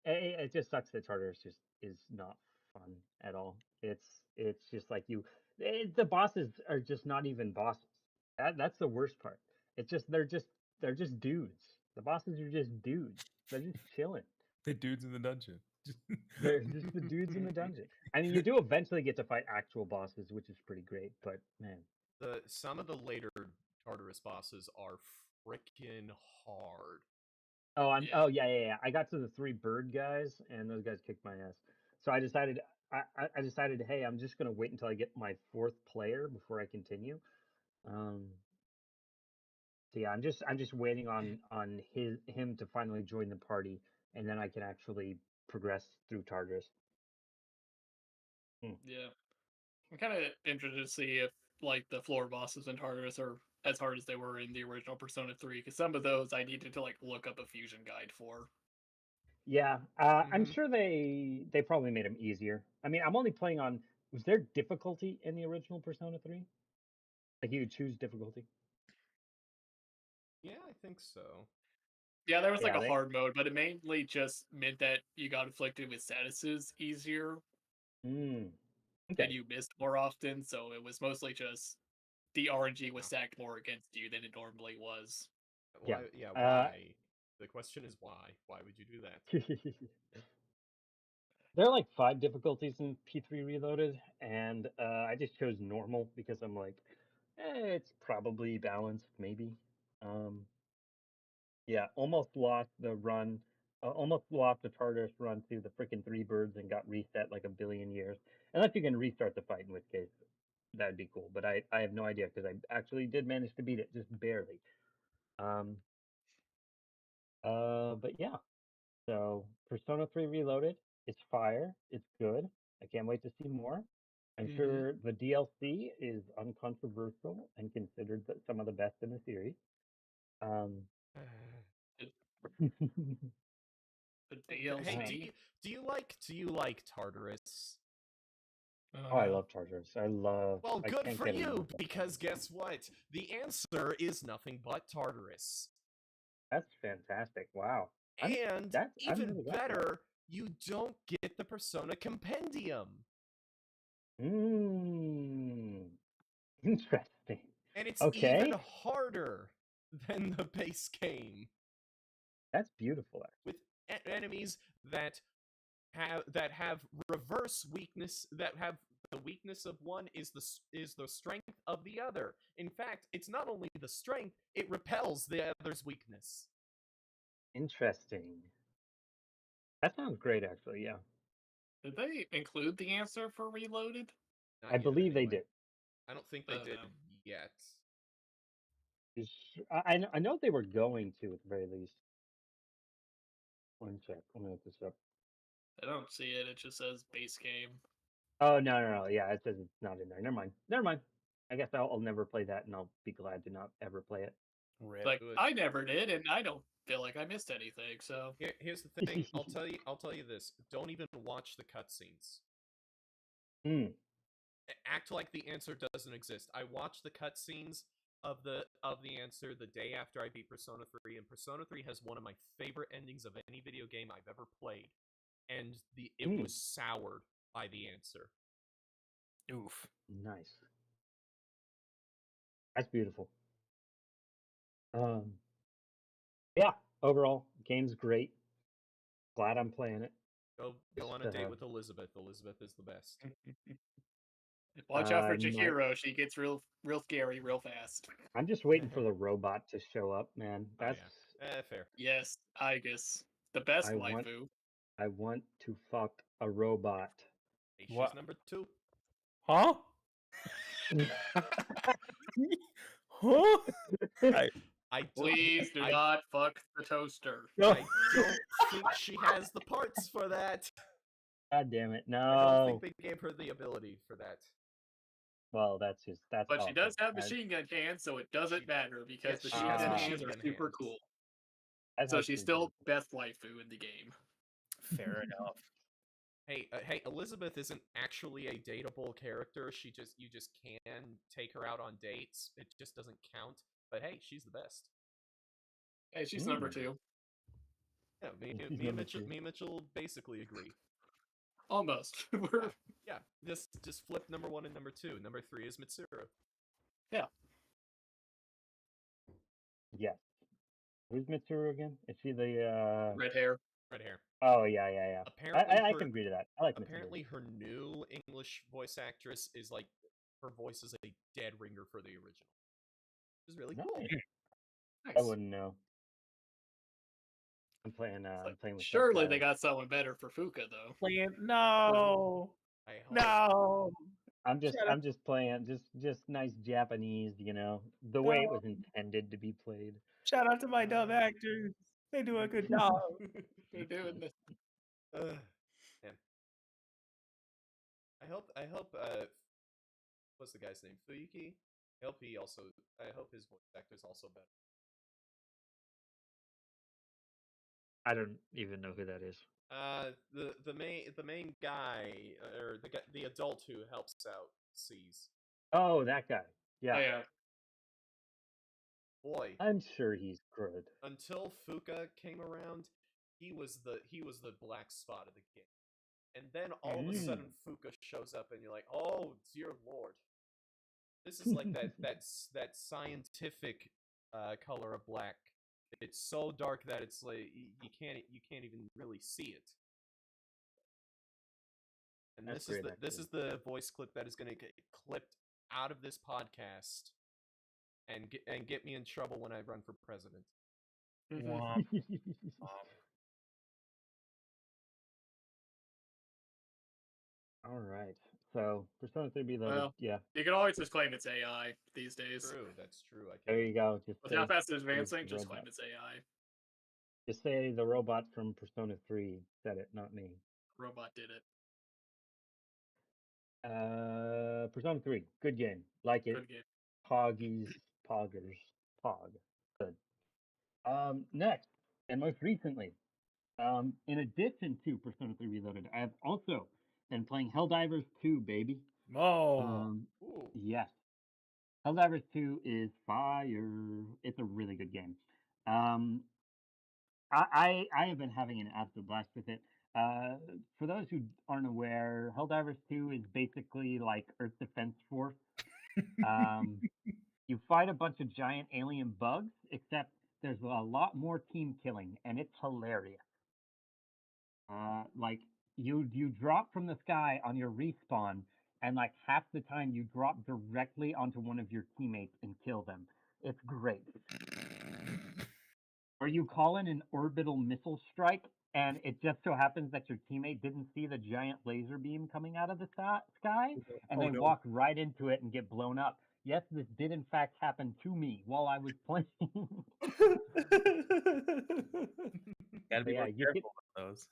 It just sucks that Tartarus just is not fun at all. It's just like the bosses are just not even bosses. That's the worst part. It's just they're just dudes. The bosses are just dudes. They're just chilling. The dudes in the dungeon. They're just the dudes in the dungeon. I mean, you do eventually get to fight actual bosses, which is pretty great. But man, Some of the later Tartarus bosses are freaking hard. oh yeah. I got to the 3 bird guys, and those guys kicked my ass. So I decided, I decided, hey, I'm just gonna wait until I get my 4th player before I continue. So yeah, I'm just waiting on him to finally join the party, and then I can actually progress through Tartarus. Yeah. I'm kind of interested to see if like the floor bosses in Tartarus are as hard as they were in the original Persona 3, because some of those I needed to like look up a fusion guide for. Yeah, I'm sure they probably made them easier. I mean, I'm only playing on. Was there difficulty in the original Persona 3? Like you could choose difficulty. Yeah, I think so. Yeah, there was like Yeah, a hard mode, but it mainly just meant that you got afflicted with statuses easier. Okay. And you missed more often, so it was mostly just the RNG was stacked more against you than it normally was. Why? Yeah. Why? The question is why? Why would you do that? There are like 5 difficulties in P3 Reloaded, and I just chose normal because I'm like, it's probably balanced, maybe. Yeah, almost lost the run, almost lost the Tartarus run to the freaking 3 birds and got reset like a billion years. Unless you can restart the fight, in which case that'd be cool. But I have no idea because I actually did manage to beat it, just barely. But yeah. So Persona 3 Reloaded, it's fire. It's good. I can't wait to see more. I'm sure the DLC is uncontroversial and considered some of the best in the series. The Hey, DLC. do you like Tartarus? Oh, I love Tartarus. Well, I good can't for get enough you, of that. because guess what? The answer is nothing but Tartarus. That's fantastic. Wow. And I'm even really glad for that. better, you don't get the Persona Compendium. Interesting. And it's Okay. even harder than the base game. That's beautiful, actually. With enemies that have reverse weakness, that have the weakness of one is the strength of the other. In fact, it's not only the strength, it repels the other's weakness. Interesting. That sounds great, actually. Yeah. Did they include the answer for Reloaded? Not I yet, believe they anyway. did. I don't think they did yet. I know they were going to, at the very least. One check. Let me look this up. I don't see it. It just says base game. Oh, no. Yeah, it says it's not in there. Never mind. I guess I'll never play that, and I'll be glad to not ever play it. Like, I never did, and I don't feel like I missed anything, so... Here's the thing. I'll tell you this. Don't even watch the cutscenes. Act like the answer doesn't exist. I watched the cutscenes of the answer the day after I beat Persona 3, and Persona 3 has one of my favorite endings of any video game I've ever played. And it was soured by the answer. Oof. Nice. That's beautiful. Yeah, overall, game's great. Glad I'm playing it. Go on a date with Elizabeth. Elizabeth is the best. Watch out for Chihiro. She gets real scary real fast. I'm just waiting for the robot to show up, man. That's fair. Yes, Aigis. The best waifu. I want to fuck a robot. Hey, she's number 2. Huh? Huh? Please do not fuck the toaster. I don't think she has the parts for that. God damn it, no. I don't think they gave her the ability for that. Well, that's But awesome. she does have machine gun hands, so it doesn't matter because machine gun hands are super cool. So she's still best waifu in the game. Fair enough. Hey, Elizabeth isn't actually a dateable character. You just can take her out on dates. It just doesn't count. But hey, she's the best. Hey, she's number 2. Yeah, me and Mitchell basically agree. Almost. Yeah, just flip number 1 and number 2. Number 3 is Mitsuru. Yeah. Yes. Who's Mitsuru again? Is she the red hair? Red hair. Oh yeah. Apparently, I can agree to that. I like Mitsuru. Apparently, her new English voice actress is like, her voice is a dead ringer for the original. Which is really cool. Nice. I wouldn't know. I'm playing with. Surely they got someone better for Fuka though. No. No. I'm just playing just nice Japanese, the way it was intended to be played. Shout out to my dumb actors. They do a good job. They're doing this. Man. I hope what's the guy's name? Fuyuki? I hope his voice actor is also better. I don't even know who that is. The main guy, or the adult who helps out C's. Oh, that guy. Yeah. Oh, yeah. Boy, I'm sure he's good. Until Fuka came around, he was the black spot of the game. And then all of a sudden Fuka shows up and you're like, "Oh, dear lord." This is like that scientific color of black. It's so dark that it's like you can't even really see it. And this is the voice clip that is going to get clipped out of this podcast and get me in trouble when I run for president. All right. So Persona 3 Reloaded, Well, yeah. you can always just claim it's AI these days. True, that's true. I There can't. you go. Just With say how fast it's it's advancing, the just claim robot. it's AI. Just say the robot from Persona 3 said it, not me. Robot did it. Persona 3, good game. Like it. Good game. Poggers. Pog. Good. Next, and most recently, in addition to Persona 3 Reloaded, I have also been playing Helldivers 2, baby. Oh, Ooh. Yes. Helldivers 2 is fire. It's a really good game. I have been having an absolute blast with it. For those who aren't aware, Helldivers 2 is basically like Earth Defense Force. Um, you fight a bunch of giant alien bugs, except there's a lot more team killing, and it's hilarious. Like you drop from the sky on your respawn, and like half the time you drop directly onto one of your teammates and kill them. It's great. Or you call in an orbital missile strike, and it just so happens that your teammate didn't see the giant laser beam coming out of the sky, and oh they no. walk right into it and get blown up. Yes, this did in fact happen to me while I was playing. Gotta be Yeah, more careful with those.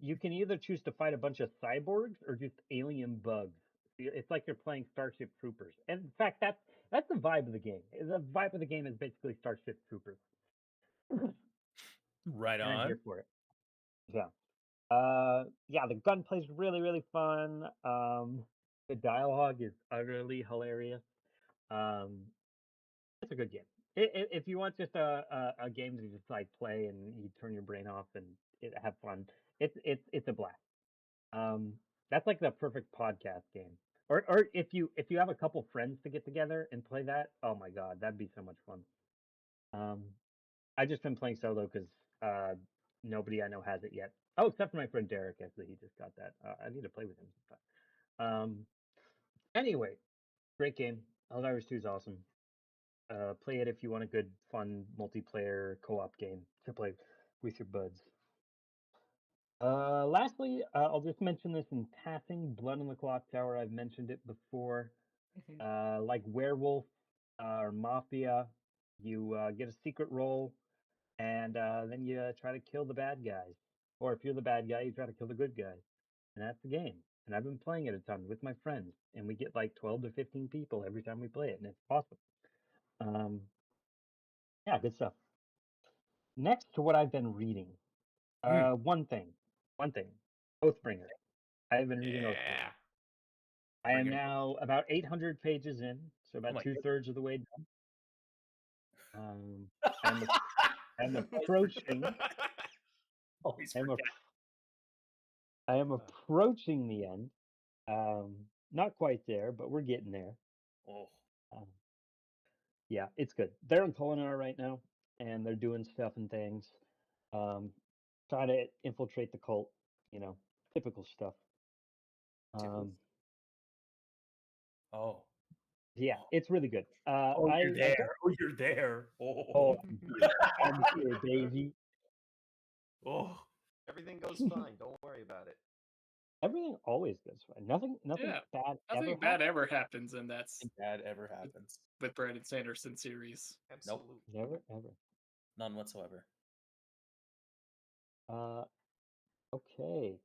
you can either choose to fight a bunch of cyborgs or just alien bugs. It's like you're playing Starship Troopers. And in fact, that's the vibe of the game. The vibe of the game is basically Starship Troopers. Right And I'm on. here for it. Yeah. Yeah, the gunplay's really, really fun. The dialogue is utterly hilarious. Um, it's a good game. If you want just a game to just like play and you turn your brain off and have fun, it's a blast. Um, that's like the perfect podcast game. Or if you have a couple friends to get together and play that, oh my god, that'd be so much fun. Um, I just been playing solo because nobody I know has it yet. Oh, except for my friend Derek. Actually, he just got that. I need to play with him sometime. Anyway, great game. Helldivers 2 is awesome. Play it if you want a good, fun multiplayer co-op game to play with your buds. Lastly, I'll just mention this in passing. Blood on the Clock Tower. I've mentioned it before. Like Werewolf or Mafia, you get a secret role, and then you try to kill the bad guys. Or if you're the bad guy, you try to kill the good guys. And that's the game. And I've been playing it a ton with my friends, and we get like 12 to 15 people every time we play it, and it's awesome. Um, yeah, good stuff. Next to what I've been reading, one thing, Oathbringer. I have been reading Oathbringer. Yeah. I am Bring it. now about 800 pages in, so about my 2/3 of the way done. I'm I'm approaching. Always I'm, forget. I am approaching the end. Not quite there, but we're getting there. Oh. Um, yeah, it's good. They're in Culinar right now, and they're doing stuff and things. Trying to infiltrate the cult. Typical stuff. Oh. Yeah, it's really good. Oh, I you're don't. there. Oh, you're there. Oh, Oh. I'm here, baby. Oh. Everything goes fine. Don't worry about it. Everything always goes fine. Nothing Yeah, bad Nothing ever bad happens. ever happens, and that's Bad ever happens. with Brandon Sanderson series. Absolutely. Never ever. None whatsoever. Okay.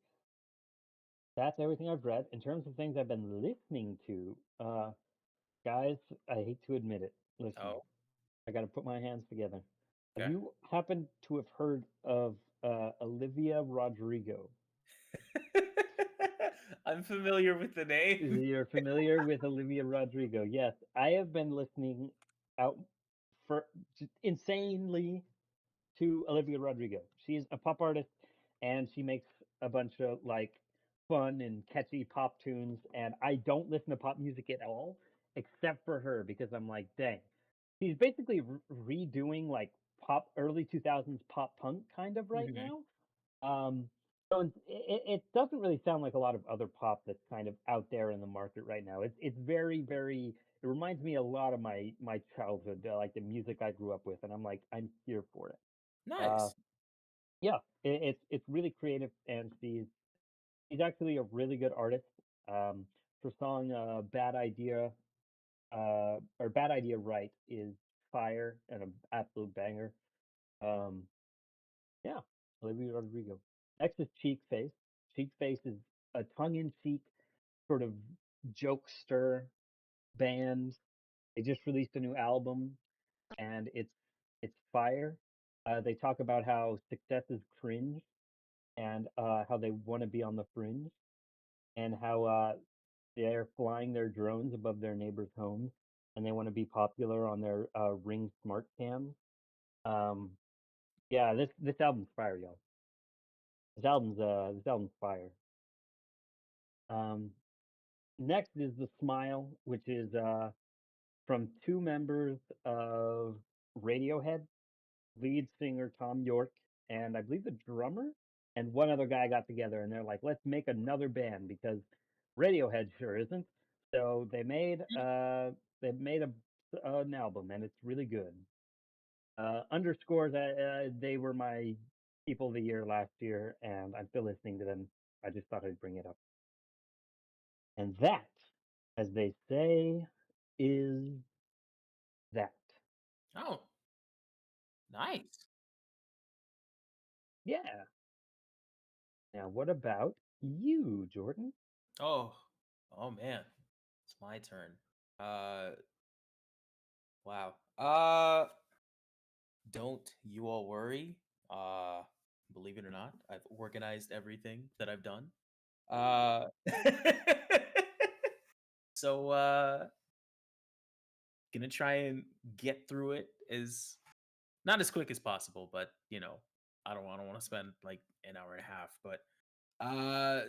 That's everything I've read. In terms of things I've been listening to, guys, I hate to admit it. Listen, Oh. I got to put my hands together. Have Okay. you happened to have heard of Olivia Rodrigo? I'm familiar with the name. You're familiar with Olivia Rodrigo? Yes, I have been listening out for insanely to Olivia Rodrigo. She's a pop artist, and she makes a bunch of like fun and catchy pop tunes. And I don't listen to pop music at all, except for her, because I'm like, dang, she's basically redoing like pop early 2000s pop punk kind of right Mhm. now. So it doesn't really sound like a lot of other pop that's kind of out there in the market right now. It's very, very. It reminds me a lot of my childhood, like the music I grew up with, and I'm like, I'm here for it. Nice. Yeah, it's really creative, and she's actually a really good artist. for song Bad Idea or Bad Idea Right is fire and an absolute banger. Um, yeah, Olivia Rodrigo. Next is Cheek Face. Cheek Face is a tongue-in-cheek sort of jokester band. They just released a new album, and it's fire. They talk about how success is cringe, and how they want to be on the fringe, and how they're flying their drones above their neighbors' homes, and they want to be popular on their Ring smart cams. Um, yeah, this album's fire, y'all. This album's fire. Um, Next is The Smile, which is from two members of Radiohead, lead singer Tom York, and I believe the drummer and one other guy got together, and they're like, let's make another band because Radiohead sure isn't. So they made an album, and it's really good. Underscores, they were my people of the year last year, and I'm still listening to them. I just thought I'd bring it up. And that, as they say, is that. Oh, nice. Yeah. Now, what about you, Jordan? Oh, oh man, it's my turn. Wow. Don't you all worry. Uh, believe it or not, I've organized everything that I've done. So gonna try and get through it as not as quick as possible, but I don't want to spend like an hour and a half. But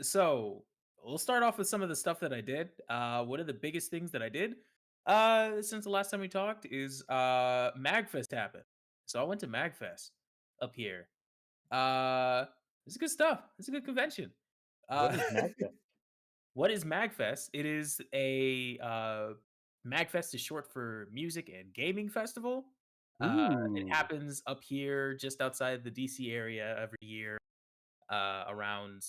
so we'll start off with some of the stuff that I did. One of the biggest things that I did since the last time we talked is Magfest happened. So I went to Magfest up here. It's good stuff. It's a good convention. What is Magfest? What is Magfest? It is a Magfest is short for Music and Gaming Festival. It Ooh. happens up here just outside the DC area every year, around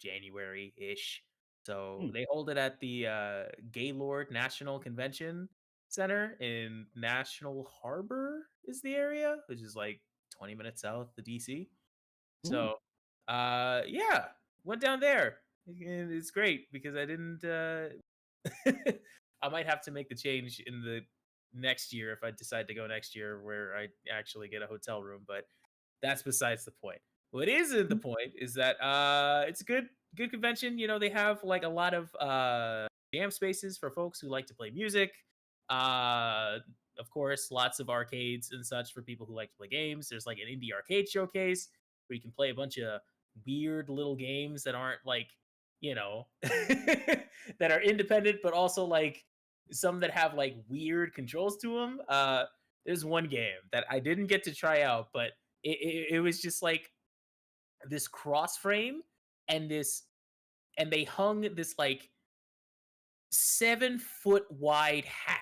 January ish. So they hold it at the Gaylord National Convention Center in National Harbor is the area, which is like 20 minutes south of DC. So yeah, went down there. And it's great because I didn't I might have to make the change in the next year if I decide to go next year where I actually get a hotel room, but that's besides the point. What isn't the point is that it's a good convention. They have like a lot of jam spaces for folks who like to play music. Of course, lots of arcades and such for people who like to play games. There's like an indie arcade showcase where you can play a bunch of weird little games that aren't like, that are independent, but also like some that have like weird controls to them. There's one game that I didn't get to try out, but it was just like this cross frame and they hung this like 7-foot wide hat,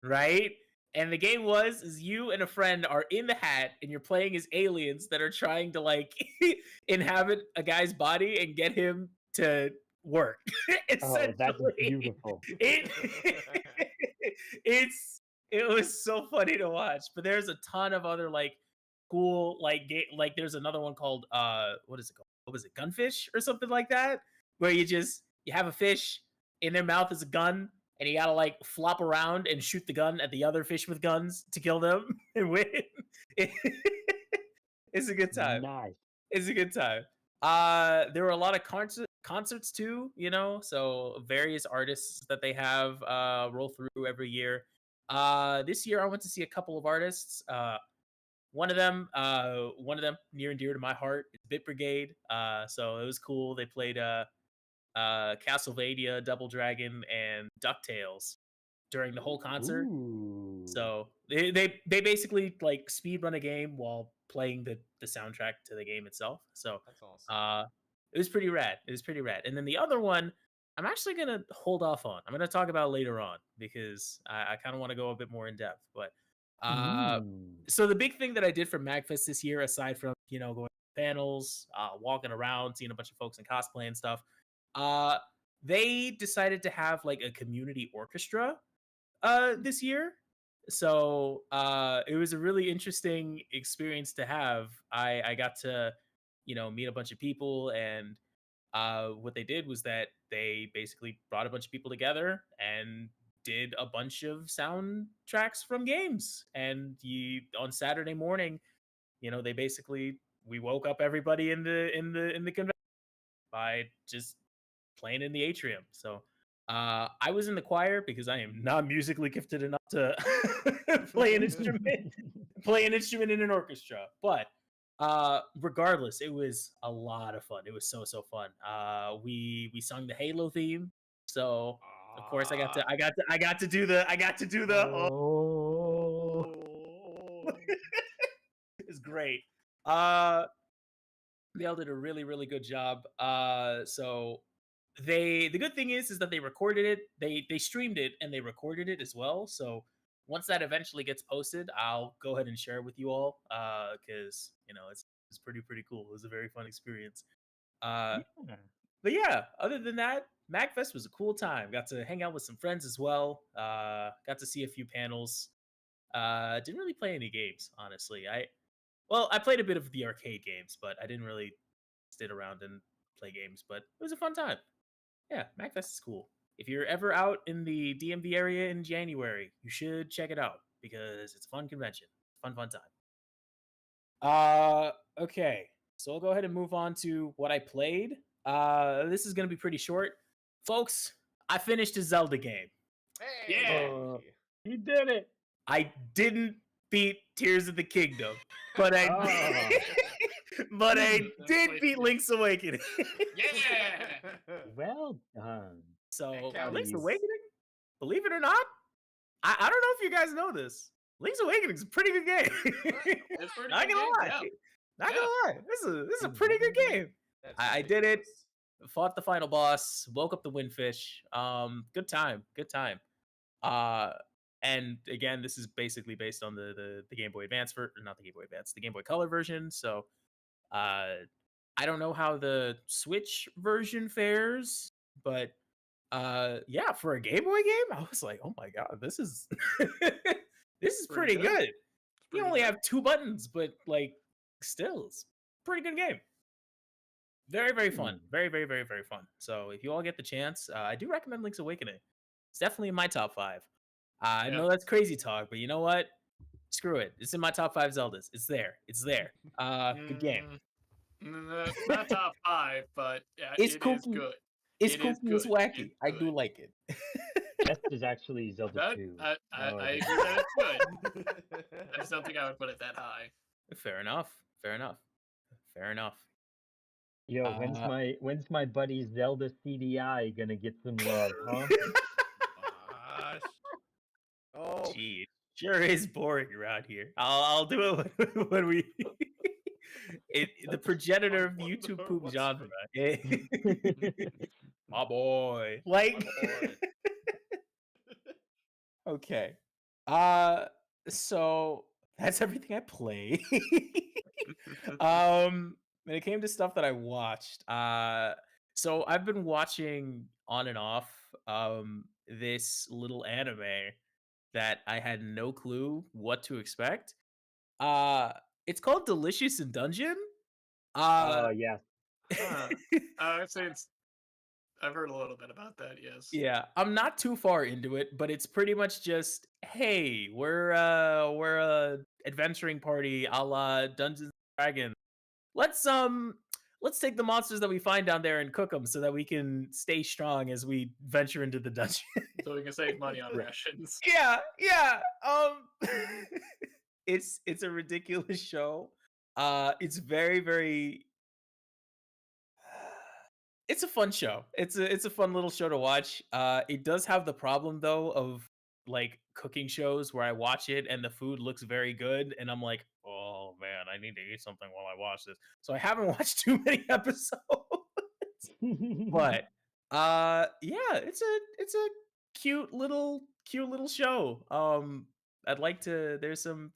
right? And the game is you and a friend are in the hat and you're playing as aliens that are trying to like inhabit a guy's body and get him to work. Oh, that's beautiful. It was so funny to watch, but there's a ton of other like cool like there's another one called what is it called? What was it? Gunfish or something like that, where you have a fish in their mouth as a gun and you gotta like flop around and shoot the gun at the other fish with guns to kill them and win. It's a good time. Nice. It's a good time. There were a lot of concerts too, so various artists that they have roll through every year. This year I went to see a couple of artists. One of them near and dear to my heart is Bit Brigade. So it was cool. They played Castlevania, Double Dragon, and DuckTales during the whole concert. Ooh. So they basically like speed run a game while playing the soundtrack to the game itself. So that's awesome. It was pretty rad. And then the other one, I'm actually gonna hold off on. I'm gonna talk about later on because I kind of want to go a bit more in depth. But so the big thing that I did for Magfest this year, aside from going to panels, walking around, seeing a bunch of folks in cosplay and stuff, they decided to have like a community orchestra this year. So it was a really interesting experience to have. I got to, meet a bunch of people, and what they did was that they basically brought a bunch of people together and did a bunch of soundtracks from games. And on Saturday morning, they basically we woke up everybody in the convention by just playing in the atrium. So I was in the choir because I am not musically gifted enough to play an instrument in an orchestra. But regardless, it was a lot of fun. It was so fun. We sung the Halo theme. So of course I got to do the Oh. It's great. They all did a really, really good job. So the good thing is that they recorded it, they streamed it, and they recorded it as well. So once that eventually gets posted, I'll go ahead and share it with you all, because it's pretty cool. It was a very fun experience. Yeah. But yeah, other than that, MagFest was a cool time. Got to hang out with some friends as well. Got to see a few panels. Didn't really play any games, honestly. I played a bit of the arcade games, but I didn't really sit around and play games. But it was a fun time. Yeah, MagFest is cool. If you're ever out in the DMV area in January, you should check it out because it's a fun convention. Fun time. Okay. So I'll go ahead and move on to what I played. This is going to be pretty short. Folks, I finished a Zelda game. Yeah. You did it. I didn't beat Tears of the Kingdom, but I but I did beat Link's Awakening. Yeah. Well done. So counts. Link's Awakening, believe it or not, I don't know if you guys know this. Link's Awakening is a pretty good game. It's pretty Not good gonna game, lie. yeah. Not gonna lie. This is a pretty good game. I did it. Fought the final boss. Woke up the Windfish. Good time. And again, this is basically based on the Game Boy Advance not the Game Boy Advance, the Game Boy Color version. So, I don't know how the Switch version fares, but yeah, for a Game Boy game, I was like, oh my god, this is this is pretty good. You only have 2 buttons, but like, still, it's a pretty good game. Very, very fun. Very, very, very, very fun. So if you all get the chance, I do recommend Link's Awakening. It's definitely in my top 5. I know that's crazy talk, but you know what? Screw it. It's in my top 5 Zeldas. It's there. Good game. Not top 5, but yeah, It's it kooky. is good. It's kooky. It's wacky. I do like it. Best is actually Zelda 2. I agree that it's good. I just don't think I would put it that high. Fair enough. Yo, when's my buddy Zelda CDI gonna get some love, huh? Gosh. Oh, Gee, sure is boring around here. I'll do it when we. The progenitor of YouTube poop genre. My boy. Like. Okay. So that's everything I play. When it came to stuff that I watched, so I've been watching on and off this little anime that I had no clue what to expect. It's called Delicious in Dungeon. Yeah. I've heard a little bit about that, yes. Yeah, I'm not too far into it, but it's pretty much just, hey, we're a adventuring party a la Dungeons and Dragons. Let's take the monsters that we find down there and cook them so that we can stay strong as we venture into the dungeon. So we can save money on rations. Yeah. It's a ridiculous show. It's very, very. It's a fun show. It's a fun little show to watch. It does have the problem though of like cooking shows where I watch it and the food looks very good and I'm like, oh man, I need to eat something while I watch this. So I haven't watched too many episodes. But yeah, it's a cute little show. I'd like to. There's some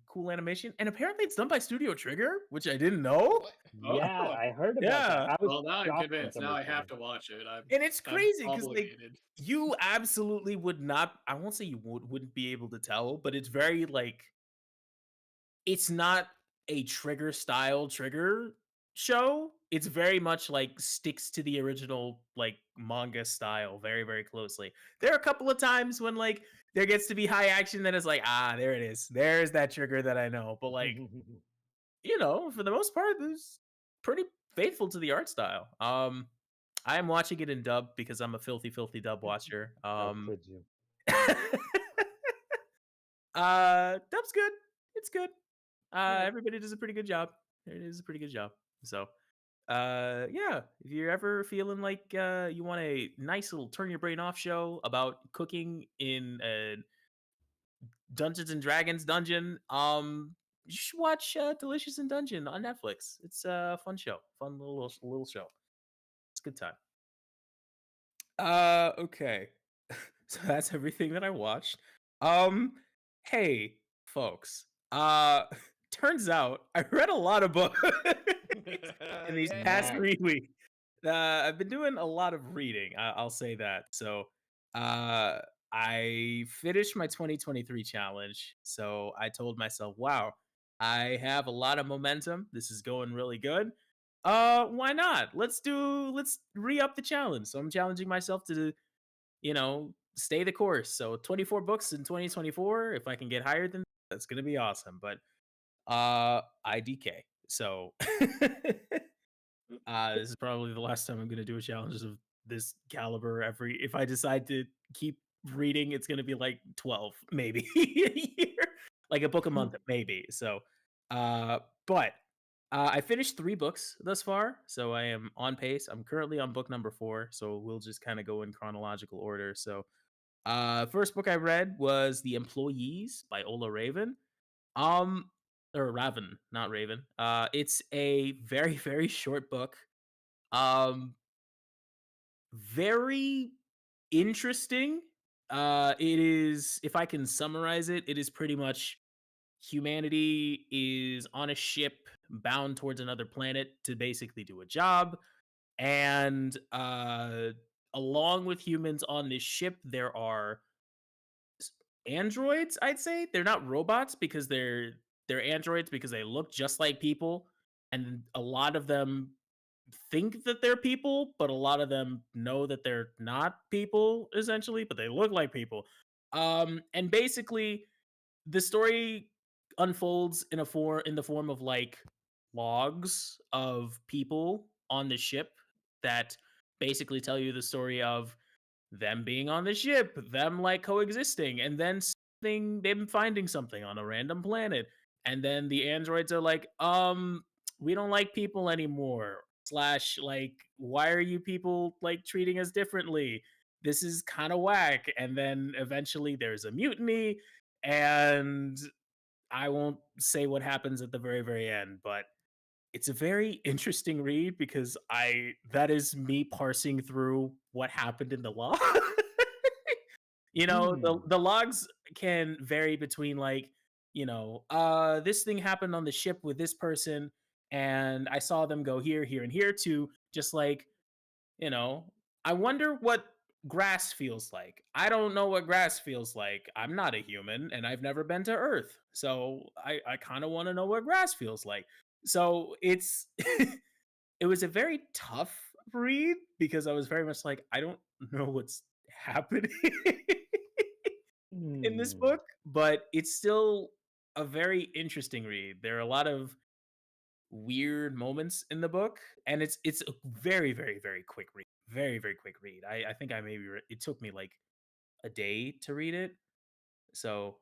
cool animation, and apparently it's done by Studio Trigger, which I didn't know. Yeah, I heard about Yeah. that. I was Well, now I'm shocked when convinced. Now somebody I told have me. to watch it. And it's I'm crazy because like obligated. you absolutely would not. I won't say you wouldn't be able to tell, but it's very like it's not a Trigger style Trigger show. It's very much like sticks to the original like manga style very very closely. There are a couple of times when like there gets to be high action that is like there it is. There's that Trigger that I know. But like for the most part, it's pretty faithful to the art style. I am watching it in dub because I'm a filthy filthy dub watcher. How could you? Dub's good. It's good. Yeah. Everybody does a pretty good job. It is a pretty good job. So, yeah, if you're ever feeling like you want a nice little turn your brain off show about cooking in a Dungeons and Dragons dungeon, you should watch Delicious in Dungeon on Netflix. It's a fun show, fun little show. It's a good time. Okay. So that's everything that I watched. Hey, folks. Turns out I read a lot of books in these past Nice. 3 weeks. I've been doing a lot of reading. I'll say that. So, I finished my 2023 challenge. So I told myself, "Wow, I have a lot of momentum. This is going really good. Why not? Let's re-up the challenge." So I'm challenging myself to stay the course. So 24 books in 2024. If I can get higher than that's gonna be awesome. But IDK. So this is probably the last time I'm gonna do a challenge of this caliber. If I decide to keep reading, it's gonna be like 12, maybe a year, like a book a month, maybe. So, but I finished 3 books thus far, so I am on pace. I'm currently on book number 4, so we'll just kind of go in chronological order. So, first book I read was The Employees by Ola Raven. Or Raven, not Raven. It's a very, very short book. Very interesting. It is, if I can summarize it, it is pretty much humanity is on a ship bound towards another planet to basically do a job. And along with humans on this ship, there are androids. I'd say they're not robots because they're androids because they look just like people, and a lot of them think that they're people, but a lot of them know that they're not people essentially, but they look like people. And basically the story unfolds in the form of like logs of people on the ship that basically tell you the story of them being on the ship, them like coexisting, and then them finding something on a random planet. And then the androids are like, we don't like people anymore. Slash, like, why are you people like treating us differently? This is kind of whack. And then eventually there's a mutiny, and I won't say what happens at the very, very end, but it's a very interesting read because that is me parsing through what happened in the log. The logs can vary between like, this thing happened on the ship with this person, and I saw them go here, here, and here to just like, I wonder what grass feels like. I don't know what grass feels like. I'm not a human and I've never been to Earth. So I kind of want to know what grass feels like. So it was a very tough read because I was very much like, I don't know what's happening in this book, but it's still a very interesting read. There are a lot of weird moments in the book, and it's a very, very, very quick read. Very, very quick read. I think I maybe it took me like a day to read it. So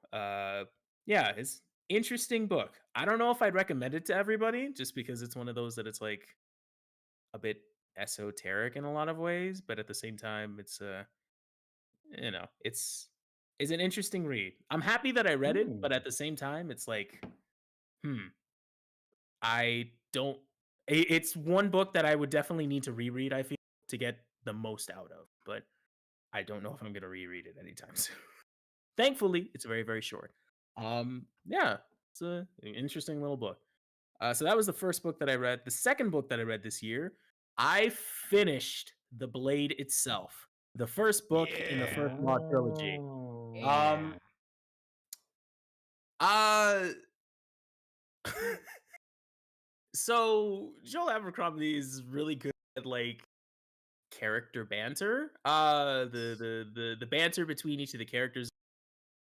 yeah, it's interesting book. I don't know if I'd recommend it to everybody just because it's one of those that it's like a bit esoteric in a lot of ways, but at the same time it's it's an interesting read. I'm happy that I read it, but at the same time it's like I don't it's one book that I would definitely need to reread, I feel, to get the most out of, but I don't know if I'm going to reread it anytime soon. Thankfully, it's very, very short. Yeah, it's an interesting little book. So that was the first book that I read. The second book that I read this year, I finished The Blade itself, the first book in the first Law trilogy. Oh, Um, uh, so Joel Abercrombie is really good at like character banter. The banter between each of the characters is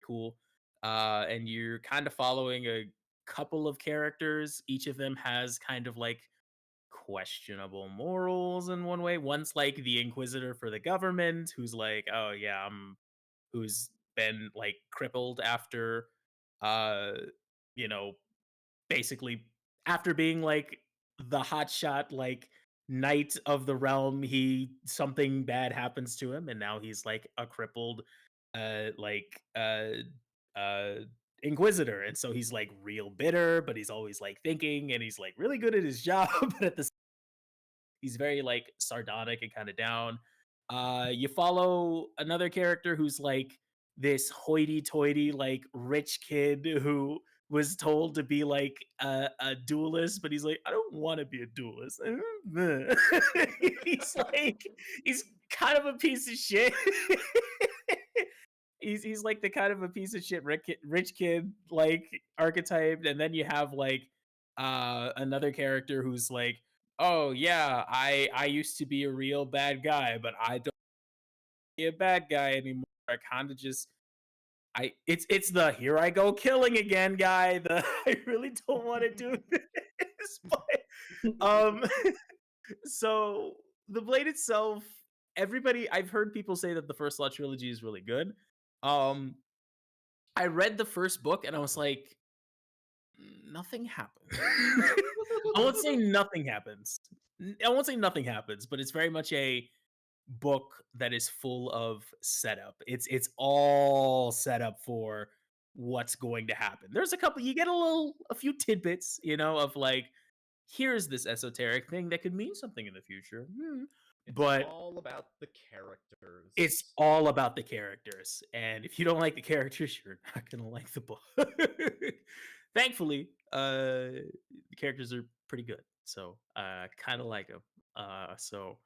cool. And you're kind of following a couple of characters. Each of them has kind of like questionable morals in one way. One's like the inquisitor for the government, who's like, oh yeah, who's been like crippled after, uh, you know, basically after being like the hotshot like knight of the realm, he something bad happens to him, and now he's like a crippled, like uh inquisitor, and so he's like real bitter, but he's always like thinking, and he's like really good at his job, but at the he's very like sardonic and kind of down. You follow another character who's like this hoity-toity, like rich kid who was told to be like a duelist, but he's like, I don't want to be a duelist. he's like, he's kind of a piece of shit. He's like the kind of a piece of shit rich kid like archetype, and then you have like another character who's like, oh yeah, I used to be a real bad guy, but I don't be a bad guy anymore. I kind of just it's the here I go killing again guy. The I really don't want to do this, but so the Blade itself, everybody I've heard people say that the first Law trilogy is really good. Um, I read the first book and I was like, nothing happens. I won't say nothing happens. I won't say nothing happens, but it's very much a book that is full of setup. It's all set up for what's going to happen. There's a couple you get a few tidbits, of like here's this esoteric thing that could mean something in the future. But all about the characters. it's all about the characters. And if you don't like the characters, you're not going to like the book. Thankfully, the characters are pretty good. So I kind of like them. So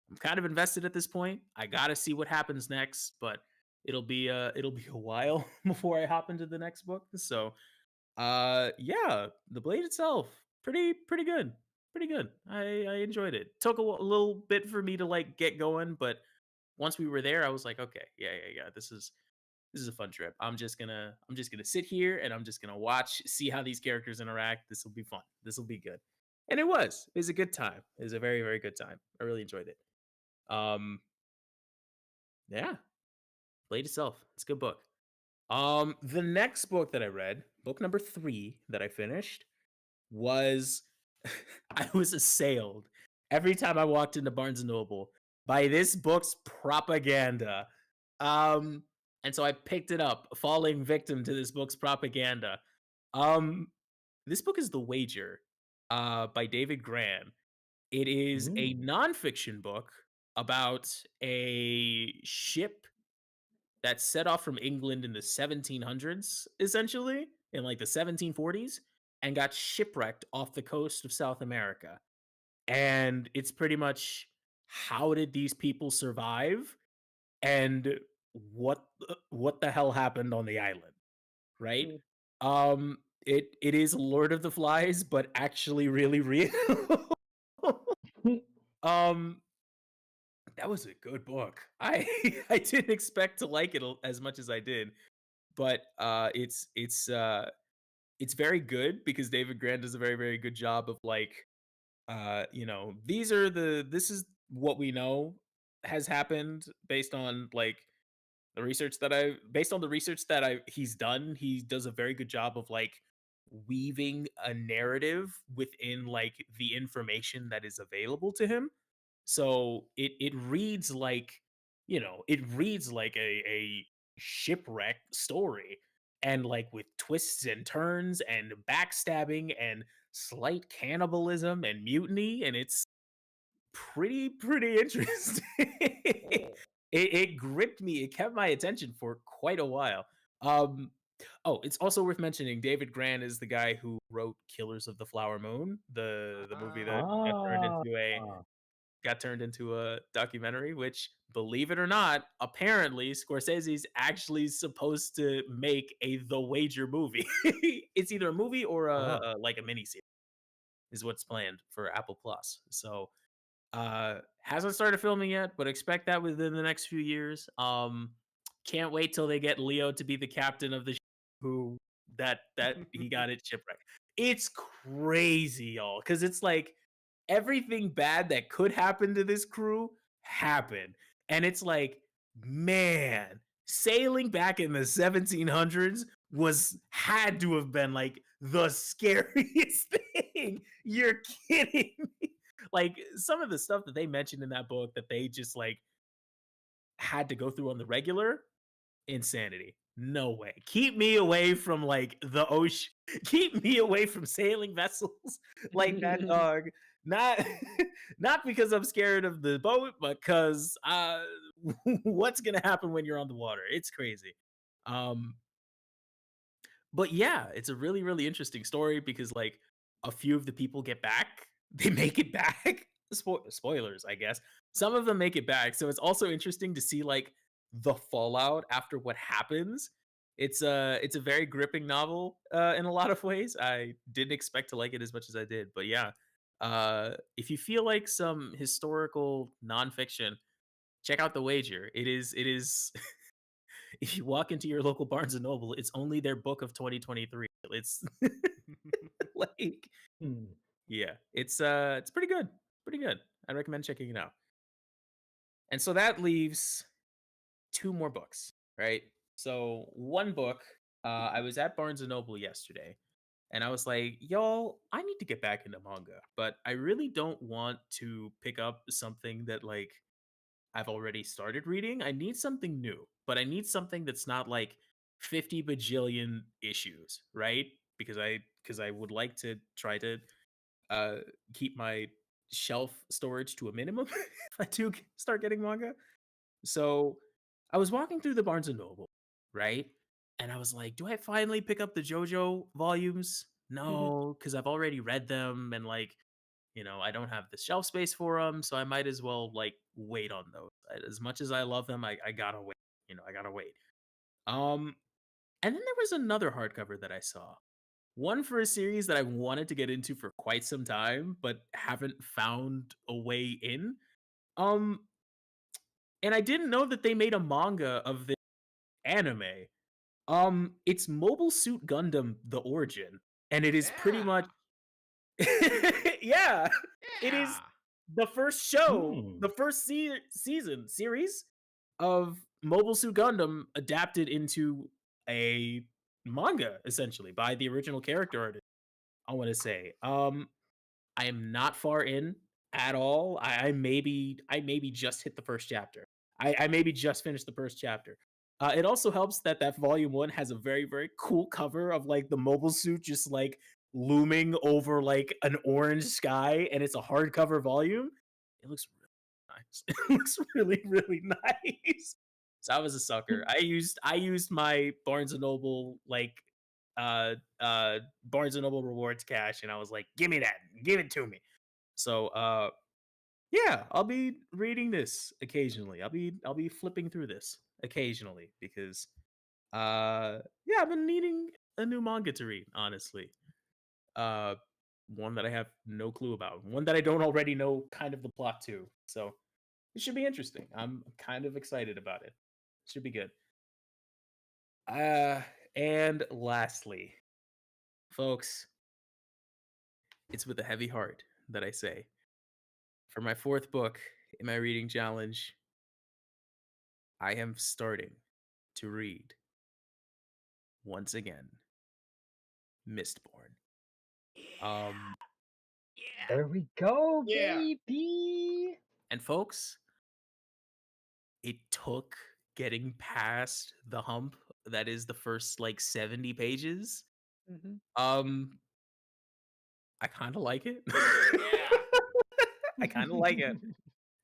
I'm kind of invested at this point. I got to see what happens next, but it'll be a while before I hop into the next book. So yeah, The Blade itself, pretty good. Pretty good. I enjoyed it. Took a little bit for me to like get going, but once we were there, I was like, okay, yeah. This is a fun trip. I'm just gonna sit here and I'm just gonna watch, see how these characters interact. This will be fun. This will be good. And it was. It was a good time. It was a very, very good time. I really enjoyed it. Yeah. Blade itself. It's a good book. The next book that I read, book number 3 that I finished, was I was assailed every time I walked into Barnes and Noble by this book's propaganda. And so I picked it up, falling victim to this book's propaganda. This book is The Wager, by David Gran. It is a nonfiction book about a ship that set off from England in the 1700s, essentially, in like the 1740s, and got shipwrecked off the coast of South America. And it's pretty much how did these people survive and what the hell happened on the island, right? It is Lord of the Flies, but actually really real. That was a good book. I I didn't expect to like it as much as I did, but it's very good because David Grant does a very, very good job of like this is what we know has happened based on like the research that he's done. He does a very good job of like weaving a narrative within like the information that is available to him. So it reads like, it reads like a shipwreck story, and like with twists and turns and backstabbing and slight cannibalism and mutiny, and it's pretty interesting. It gripped me. It kept my attention for quite a while. Oh, it's also worth mentioning David Gran is the guy who wrote Killers of the Flower Moon, the movie that Ah. got turned into a documentary, which, believe it or not, apparently Scorsese's actually supposed to make a The Wager movie. It's either a movie or a like a miniseries is what's planned for Apple Plus. So hasn't started filming yet, but expect that within the next few years. Can't wait till they get Leo to be the captain of the who that he got it shipwrecked. It's crazy, y'all, because it's like everything bad that could happen to this crew happened. And it's like, man, sailing back in the 1700s had to have been like the scariest thing. You're kidding me. Like some of the stuff that they mentioned in that book that they just like had to go through on the regular, insanity. No way. Keep me away from like the ocean. Keep me away from sailing vessels like that, dog. Not not because I'm scared of the boat, but because what's gonna happen when you're on the water? It's crazy. Um, but yeah, it's a really, really interesting story because like a few of the people get back, they make it back. Spoilers, I guess. Some of them make it back, so it's also interesting to see like the fallout after what happens. It's a very gripping novel in a lot of ways. I didn't expect to like it as much as I did, but yeah. If you feel like some historical nonfiction, check out The Wager. It is if you walk into your local Barnes and Noble, it's only their book of 2023. It's like, yeah, it's pretty good. Pretty good. I recommend checking it out. And so that leaves 2 more books, right? So one book, I was at Barnes and Noble yesterday, and I was like, y'all, I need to get back into manga, but I really don't want to pick up something that like I've already started reading. I need something new, but I need something that's not like 50 bajillion issues, right? Because I would like to try to uh keep my shelf storage to a minimum if I do start getting manga. So I was walking through the Barnes and Noble, right? And I was like, do I finally pick up the JoJo volumes? No, because I've already read them and like, I don't have the shelf space for them, so I might as well like wait on those. As much as I love them, I gotta wait. I gotta wait. Um, and then there was another hardcover that I saw. One for a series that I wanted to get into for quite some time, but haven't found a way in. Um, and I didn't know that they made a manga of this anime. It's Mobile Suit Gundam: The Origin, and it is pretty much yeah, it is the first show, the first series of Mobile Suit Gundam adapted into a manga, essentially by the original character artist. I want to say, I am not far in at all. I maybe just hit the first chapter. I maybe just finished the first chapter. It also helps that volume 1 has a very, very cool cover of like the mobile suit just like looming over like an orange sky, and it's a hardcover volume. It looks really nice. It looks really, really nice. So I was a sucker. I used my Barnes and Noble like Barnes and Noble rewards cash, and I was like, give me that, give it to me. So yeah, I'll be reading this occasionally. I'll be flipping through this occasionally because yeah, I've been needing a new manga to read, honestly. One that I have no clue about, one that I don't already know kind of the plot to. So it should be interesting. I'm kind of excited about it. Should be good. And lastly, folks, it's with a heavy heart that I say, for my 4th book in my reading challenge, I am starting to read once again Mistborn. There we go, baby. And folks, it took getting past the hump that is the first like 70 pages. I kind of like it. I kind of like it.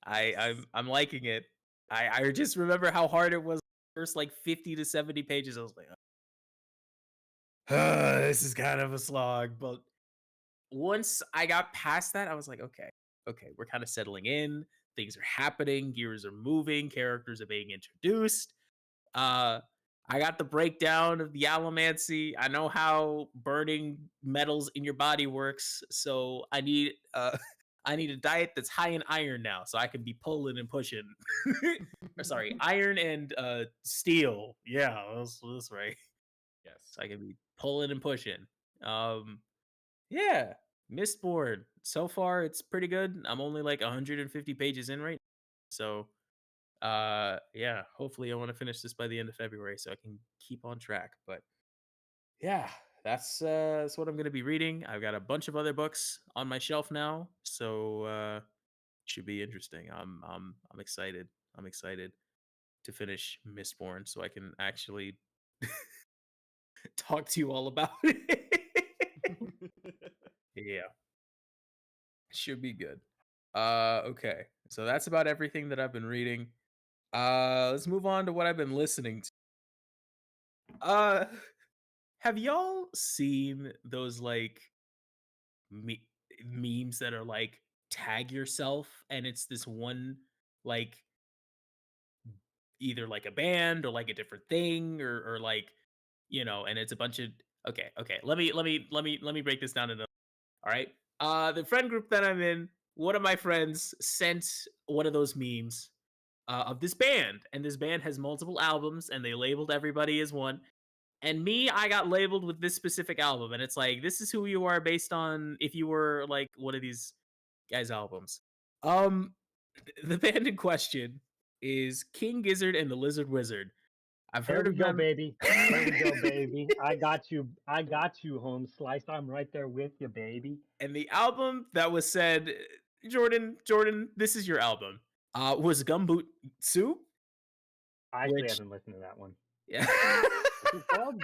I'm liking it. I just remember how hard it was first like 50 to 70 pages. I was like, this is kind of a slog. But once I got past that, I was like, okay, we're kind of settling in. Things are happening. Gears are moving. Characters are being introduced. I got the breakdown of the allomancy. I know how burning metals in your body works. So I need I need a diet that's high in iron now, so I can be pulling and pushing. Or sorry, iron and steel. Yeah, that's right. Yes. So I can be pulling and pushing. Yeah, Mistborn. So far, it's pretty good. I'm only like 150 pages in right now. So, yeah, hopefully I want to finish this by the end of February so I can keep on track. But yeah, that's what I'm gonna be reading. I've got a bunch of other books on my shelf now, so should be interesting. I'm excited. I'm excited to finish Mistborn so I can actually talk to you all about it. Yeah. Should be good. Okay. So that's about everything that I've been reading. Let's move on to what I've been listening to. Have y'all seen those like memes that are like tag yourself and it's this one like either like a band or like a different thing or like and it's a bunch of okay let me break this down into all right the friend group that I'm in, one of my friends sent one of those memes of this band, and this band has multiple albums and they labeled everybody as one, and me, I got labeled with this specific album, and it's like, this is who you are based on if you were like one of these guys' albums. The band in question is King Gizzard and the Lizard Wizard. I've There heard we of go, them. baby. There we go, baby. I got you. I got you, home slice. I'm right there with you, baby. And the album that was said, Jordan, this is your album, was Gumboot Soup. I actually haven't listened to that one. Yeah. Is it called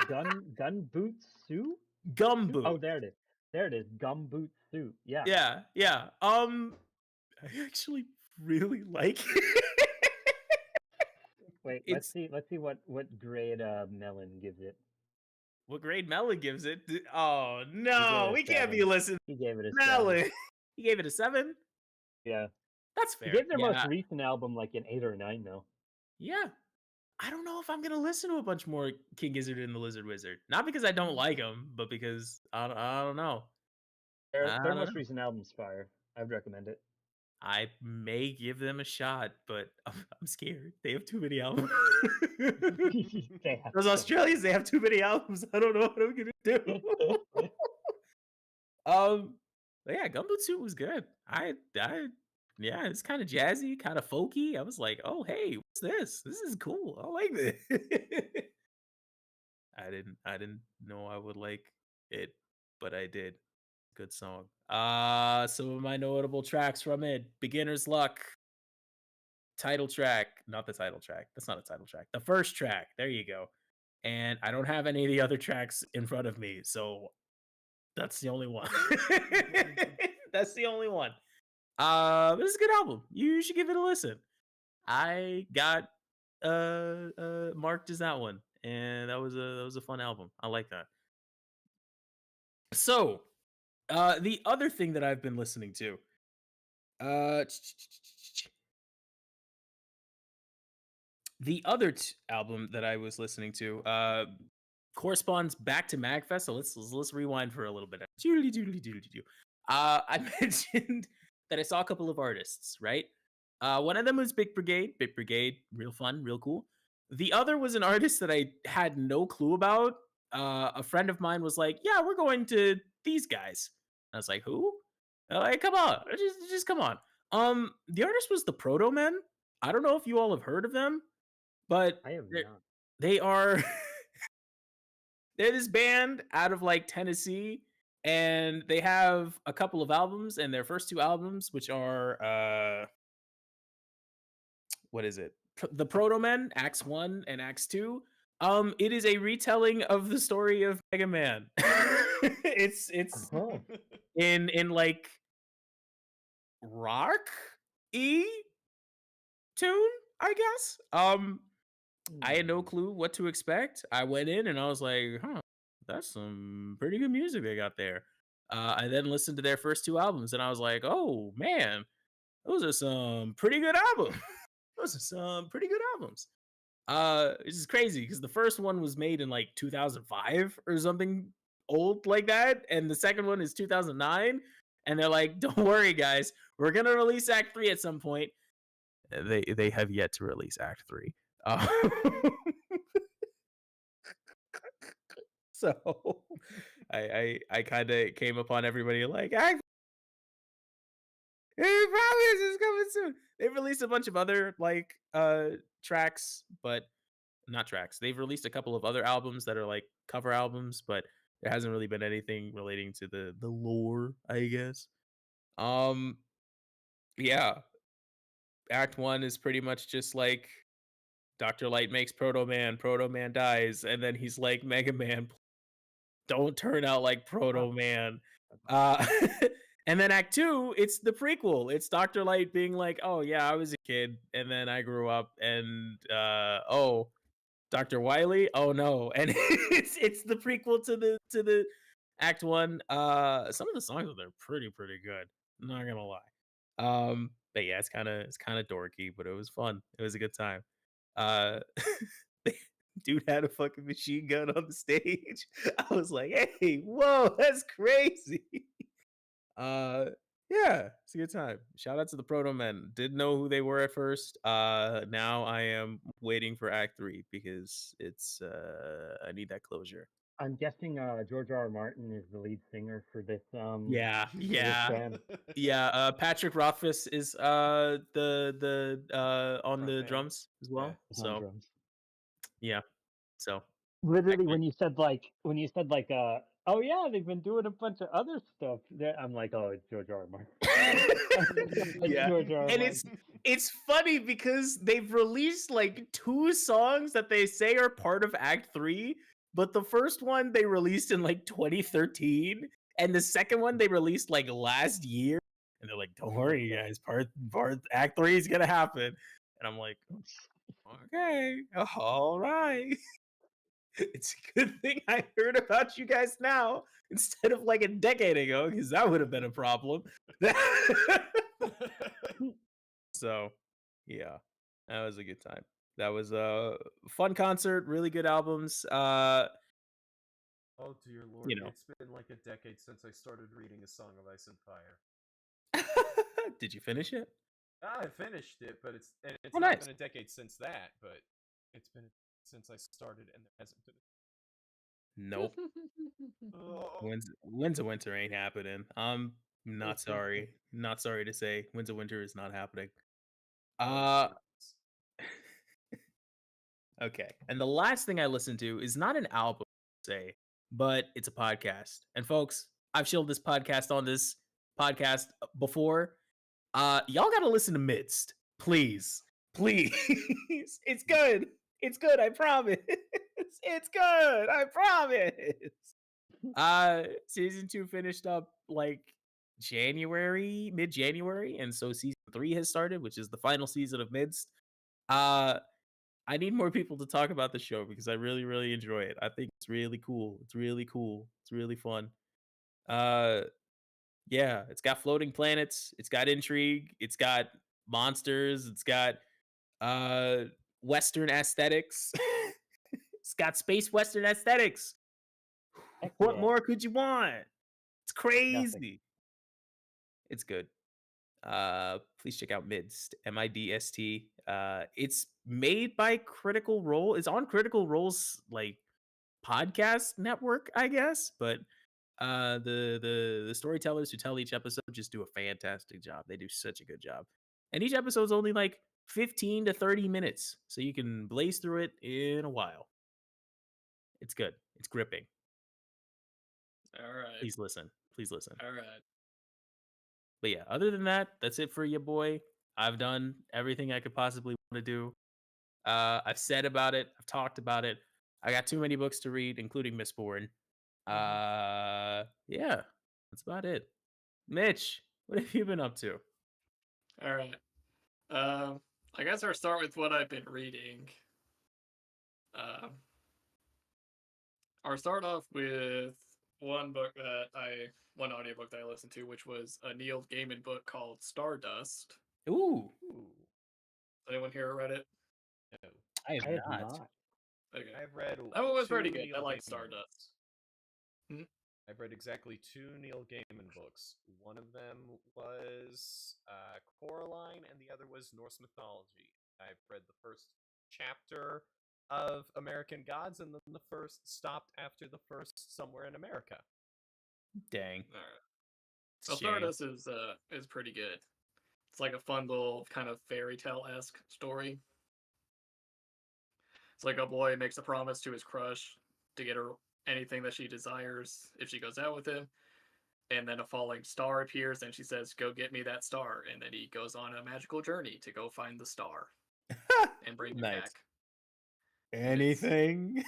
Gun Boot Suit? Gumboot. Oh, there it is. There it is. Gum Boot Suit. Yeah. Yeah. I actually really like it. Wait, let's see what grade Melon gives it. What grade Melon gives it? Oh no, we can't be listening. He gave it a Melon. 7. He gave it a 7. Yeah, that's fair. He gave their most recent album like an 8 or a 9, though. Yeah, I don't know if I'm gonna listen to a bunch more King Gizzard and the Lizard Wizard. Not because I don't like them, but because I don't know. Their most recent album's fire. I'd recommend it. I may give them a shot, but I'm scared. They have too many albums. Those Australians, they have too many albums. I don't know what I'm gonna do. But yeah, Gumboot Suit was good. Yeah, it's kind of jazzy, kind of folky. I was like, oh hey, what's this? This is cool. I like this. I didn't know I would like it, but I did. Good song. Some of my notable tracks from it: Beginner's Luck, title track, not the title track. That's not a title track. The first track. There you go. And I don't have any of the other tracks in front of me, so that's the only one. That's the only one. This is a good album. You should give it a listen. I got marked as that one, and that was a fun album. I like that. So, the other thing that I've been listening to, the other album that I was listening to, corresponds back to MagFest. So let's rewind for a little bit. I mentioned that I saw a couple of artists, right? One of them was Big Brigade. Big Brigade, real fun, real cool. The other was an artist that I had no clue about. A friend of mine was like, "Yeah, we're going to these guys." I was like, "Who?" Like, come on, just come on. The artist was the Proto Men. I don't know if you all have heard of them, but I have not. They are they're this band out of like Tennessee, and they have a couple of albums, and their first 2 albums, which are what is it? The Proto Men, Acts 1 and Acts 2. It is a retelling of the story of Mega Man. It's in like rock tune, I guess. I had no clue what to expect. I went in and I was like, that's some pretty good music they got there. I then listened to their first 2 albums, and I was like, oh man, those are some pretty good albums. Those are some pretty good albums. This is crazy because the first one was made in like 2005 or something old like that, and the second one is 2009. And they're like, "Don't worry, guys, we're gonna release Act 3 at some point." They have yet to release Act 3. So I kind of came upon everybody like, Act promise is coming soon. They've released a bunch of other like tracks, but not tracks. They've released a couple of other albums that are like cover albums, but there hasn't really been anything relating to the lore, I guess. Yeah. Act 1 is pretty much just like Dr. Light makes Proto Man dies, and then he's like, Mega Man, don't turn out like Proto Man. And then Act 2, it's the prequel. It's Dr. Light being like, oh yeah, I was a kid, and then I grew up, and oh, Dr. Wily, oh no. And it's the prequel to the Act 1. Some of the songs are pretty good. I'm not gonna lie. But yeah, it's kind of dorky, but it was fun. It was a good time. Dude had a fucking machine gun on the stage. I was like, hey, whoa, that's crazy. Yeah, it's a good time. Shout out to the Proto Men. Didn't know who they were at first. Now I am waiting for Act 3 because it's I need that closure. I'm guessing George R. R. Martin is the lead singer for this. Yeah. band. Yeah. Patrick Rothfuss is the on Front the man. drums as well. Yeah. It's on So drums. yeah. So Literally, Excellent. when you said oh yeah, they've been doing a bunch of other stuff. I'm like, oh, it's George R. R. Martin. It's Yeah. George R. R. And Martin. it's funny because they've released like 2 songs that they say are part of Act 3, but the first one they released in like 2013, and the second one they released like last year. And they're like, "Don't worry, you guys, part Act 3 is gonna happen." And I'm like, "Okay, all right." It's a good thing I heard about you guys now instead of like a decade ago, because that would have been a problem. So, yeah, that was a good time. That was a fun concert, really good albums. Oh dear lord, You know. it's been like a decade since I started reading A Song of Ice and Fire. Did you finish it? I finished it, but it's Oh, not nice. been a decade since that, but it's been since I started and there hasn't been. Nope. Oh. Winds of Winter ain't happening. I'm not sorry. Not sorry to say. Winds of Winter is not happening. Okay. And the last thing I listened to is not an album, say, but it's a podcast. And folks, I've shilled this podcast on this podcast before. Y'all gotta listen to Midst. Please. Please. It's good. It's good, I promise. It's good, I promise. Season 2 finished up like mid-January, and so season 3 has started, which is the final season of Midst. I need more people to talk about the show because I really, really enjoy it. I think it's really cool. It's really cool. It's really fun. Yeah, it's got floating planets, it's got intrigue, it's got monsters, it's got Western aesthetics. It's got space Western aesthetics. Heck What yeah. more could you want? It's crazy. Nothing. It's good. Please check out Midst, MIDST. It's made by Critical Role. It's on Critical Role's like podcast network, I guess, but the storytellers who tell each episode just do a fantastic job. They do such a good job. And each episode's only like 15 to 30 minutes, so you can blaze through it in a while. It's good. It's gripping. All right. Please listen. Please listen. All right. But yeah, other than that, that's it for you, boy. I've done everything I could possibly want to do. I've said about it. I've talked about it. I got too many books to read, including Mistborn. Yeah, that's about it. Mitch, what have you been up to? All right. I guess I'll start with what I've been reading. I'll start off with one audiobook that I listened to, which was a Neil Gaiman book called Stardust. Ooh. Anyone here read it? No. I have I have not. not. Okay. I've read That one was two pretty good. I Neil like Gaiman Stardust. books. I've read exactly 2 Neil Gaiman books. One of them was Coraline, and the other was Norse mythology. I've read the first chapter of American Gods, and then the first stopped after the first Somewhere in America. Dang. All right. So Stardust is pretty good. It's like a fun little kind of fairy tale-esque story. It's like a boy makes a promise to his crush to get her anything that she desires if she goes out with him. And then a falling star appears and she says, "Go get me that star." And then he goes on a magical journey to go find the star and bring it Nice. back. Anything?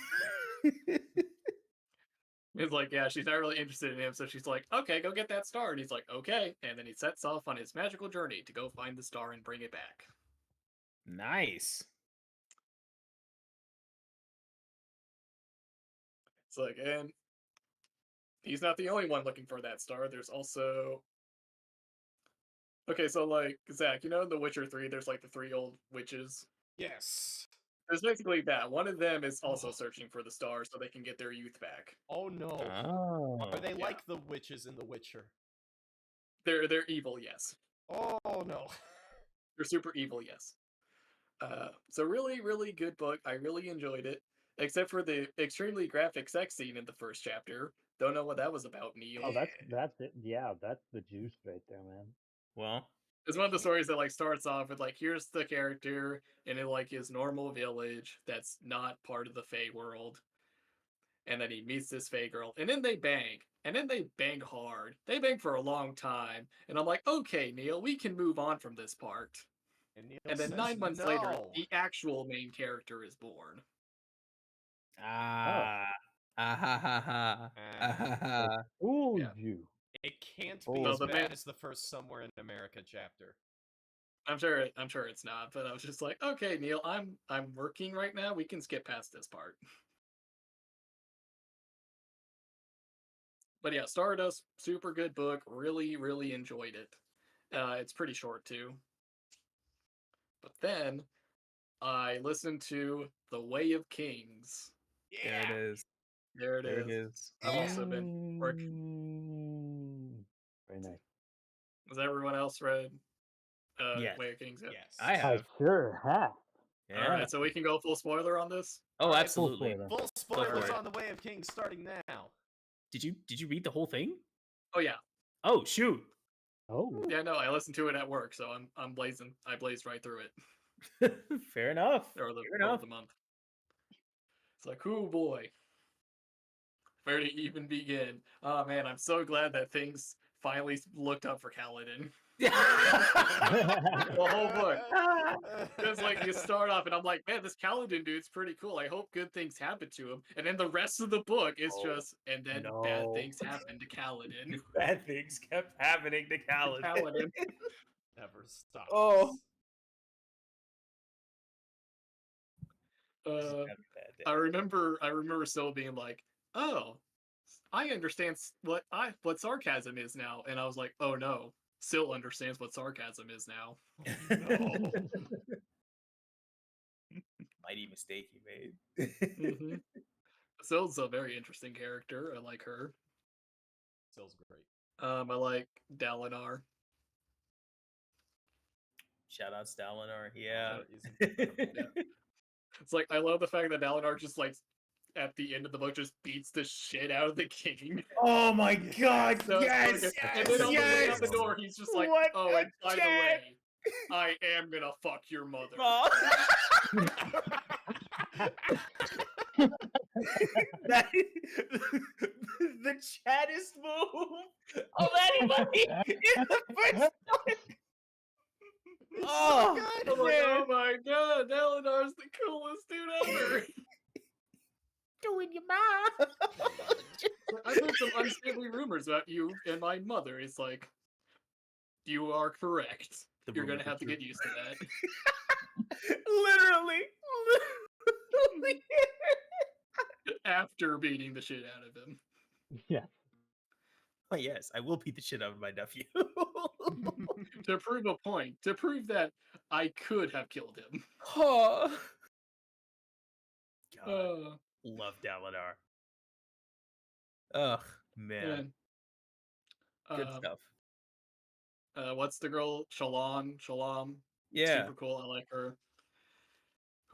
It's like, yeah, she's not really interested in him, so she's like, "Okay, go get that star." And he's like, "Okay." And then he sets off on his magical journey to go find the star and bring it back. Nice. It's like, and he's not the only one looking for that star. There's also... Okay, so like, Zach, you know in The Witcher 3, there's like the 3 old witches? Yes. There's basically that. One of them is also searching for the star so they can get their youth back. Oh no. Oh. Are they Yeah. like the witches in The Witcher? They're evil, yes. Oh no. They're super evil, yes. So really, really good book. I really enjoyed it. Except for the extremely graphic sex scene in the first chapter. Don't know what that was about, Neil. Oh, that's it. Yeah, that's the juice right there, man. Well, It's one of the stories that like starts off with like, here's the character in like his normal village that's not part of the Fae world. And then he meets this Fae girl, and then they bang. And then they bang hard. They bang for a long time. And I'm like, okay, Neil, we can move on from this part. And, Neil And then says 9 months later, no. the actual main character is born. ah ha ha ha. Fooled Yeah. you. It can't Oh, be So as the bad man- as the first Somewhere in America chapter. I'm sure it's not, but I was just like, okay, Neil, I'm working right now. We can skip past this part. But yeah, Stardust, super good book. Really, really enjoyed it. It's pretty short too. But then I listened to The Way of Kings. There it is. There it There is. it is. I've also been working. Very nice. Has everyone else read Yes. Way of Kings yet? Yes. I I have. sure have. Yeah. Alright, so we can go full spoiler on this? Oh, Alright, absolutely. spoiler. Full spoilers it. on The Way of Kings starting now. Did you read the whole thing? Oh yeah. Oh, shoot. Oh, Yeah, no, I listened to it at work, so I'm blazing. I blazed right through it. Fair enough. Or Fair over enough. the month. It's like, oh boy. Where to even begin? Oh man, I'm so glad that things finally looked up for Kaladin. The whole book. Because like you start off and I'm like, man, this Kaladin dude's pretty cool. I hope good things happen to him. And then the rest of the book is just, and then bad no. things happen to Kaladin. Bad things kept happening to Kaladin. Kaladin. Never stops. Oh. I remember still being like, oh, I understand what sarcasm is now, and I was like, oh no, Syl understands what sarcasm is now. No. Mighty mistake he made. Mm-hmm. Syl's a very interesting character. I like her. Syl's great. I like Dalinar. Shout out Stalinar. Yeah. He's incredible. Yeah. It's like I love the fact that Dalinar just like at the end of the book just beats the shit out of the king. Oh my god, So it's yes, so good. yes, And then on the way out yes. the door, he's just like, What oh, a and by the jet. way, I am gonna fuck your mother. Oh. That the chattest move of anybody in the first one. Oh, I'm like, man. oh my god, Dalinar's the coolest dude ever. Doing your mouth. I've heard some unsavory rumors about you and my mother. It's like, you are correct. You're gonna have to get used to that. Literally. After beating the shit out of him. Yes. Oh yes, I will beat the shit out of my nephew. To prove a point. To prove that I could have killed him. Oh. God, love Dalinar. Ugh, man. Good stuff. What's the girl? Shalom. Yeah. Super cool. I like her.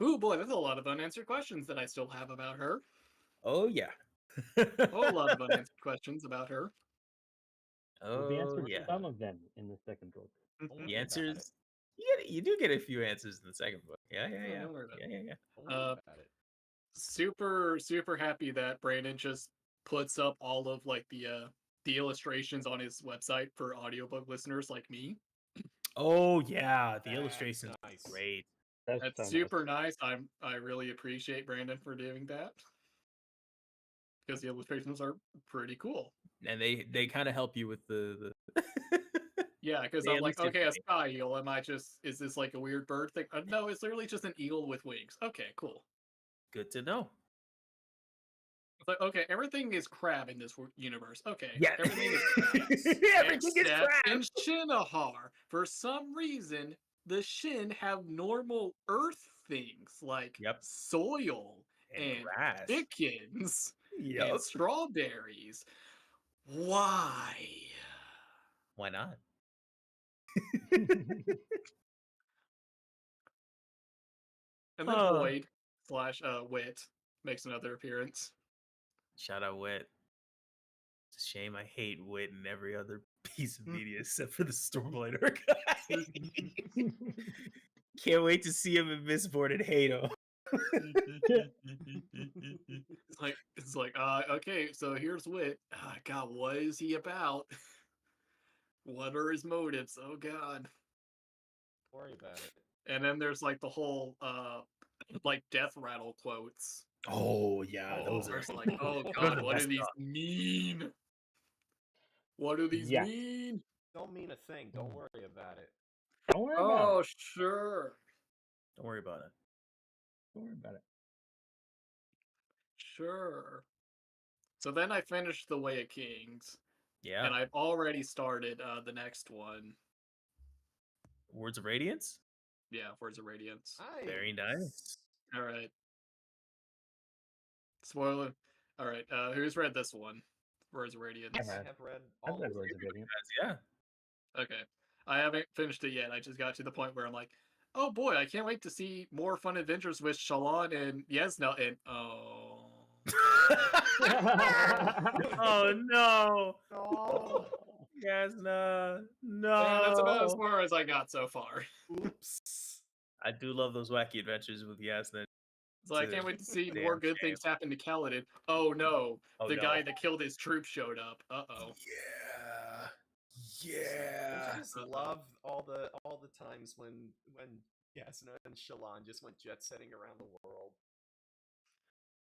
Ooh, boy, there's a lot of unanswered questions that I still have about her. Oh yeah. A whole lot of unanswered questions about her. We'll be Oh answering yeah. some of them in the second book. Don't worry The about answers. it. You do get a few answers in the second book. Yeah. Don't worry about it. Yeah. Don't worry about it. Super happy that Brandon just puts up all of like the illustrations on his website for audiobook listeners like me. Oh yeah, the That's illustrations are nice. great. That's so super nice. I really appreciate Brandon for doing that. Because the illustrations are pretty cool. And they kind of help you with the Yeah, because They I'm at like, least okay, a explain. sky eagle. Is this like a weird bird thing? No, it's literally just an eagle with wings. Okay, cool. Good to know. It's like, okay, everything is crab in this universe. Okay, Yeah. everything is crab. Everything is Except crap. in Shinohar, for some reason, the Shin have normal Earth things like Yep. soil and grass. chickens Yep. and strawberries. Why? Why not? And then Void / Wit makes another appearance. Shout out Wit. It's a shame I hate Wit in every other piece of media except for the Stormlight guy. Can't wait to see him in Mistborn and hate him. It's like, okay, so here's Wit. God, what is he about? What are his motives? Oh God. Don't worry about it. And then there's like the whole like death rattle quotes. Oh yeah, those are like, oh those are God, the what do best these stuff. mean? What do these Yeah. mean? Don't mean a thing. Don't worry about it. Don't worry about Oh, it. sure. Don't worry about it. Don't worry about it. Sure. So then I finished The Way of Kings. Yeah. And I've already started the next one. Words of Radiance? Yeah, Words of Radiance. Very nice. All right. Spoiler. All right. Who's read this one? Words of Radiance. I have read all I've read of Words of Radiance. Yeah. Okay. I haven't finished it yet. I just got to the point where I'm like, oh boy, I can't wait to see more fun adventures with Shalon and Yesna and Oh no. Oh, Yasna. No. Yeah, that's about as far as I got so far. oops. I do love those wacky adventures with Yasna. So I can't wait to see Damn more good shame. things happen to Kaladin. Oh no, Oh, the no. guy that killed his troop showed up. Uh-oh. Yeah. I just love all the times when Yasna and Shalon just went jet setting around the world.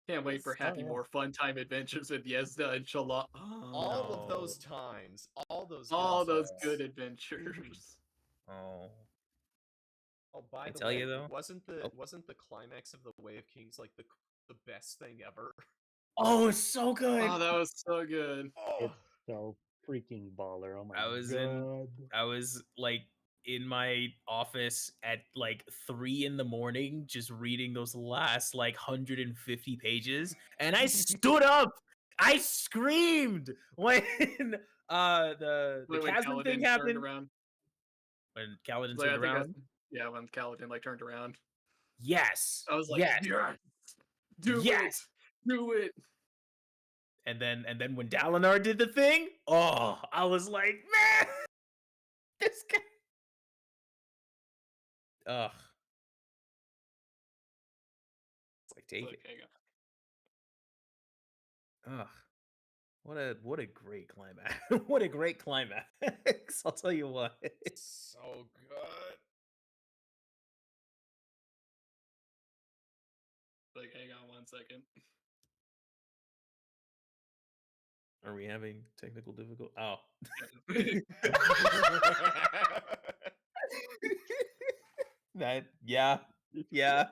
Can't wait for happy, more fun time adventures with Yesna and Shalon. All of those times. All those good adventures. Oh. Oh, by the tell way, you, though? wasn't the climax of the Way of Kings like the best thing ever? Oh, it's so good. Oh, that was so good. It's so freaking baller. Oh my I was like in my office at like 3 a.m. just reading those last like 150 pages, and I stood up. I screamed when the chasm thing happened. When Kaladin turned around. Yeah, when Kaladin like turned around. Yes. I was like, yes. Do it. And then when Dalinar did the thing, oh, I was like, man, this guy. Ugh. It's like deific. Ugh. What a great climax. What a great climax. I'll tell you what. So good. Like, hang on 1 second. Are we having technical difficulty? Oh. Yeah.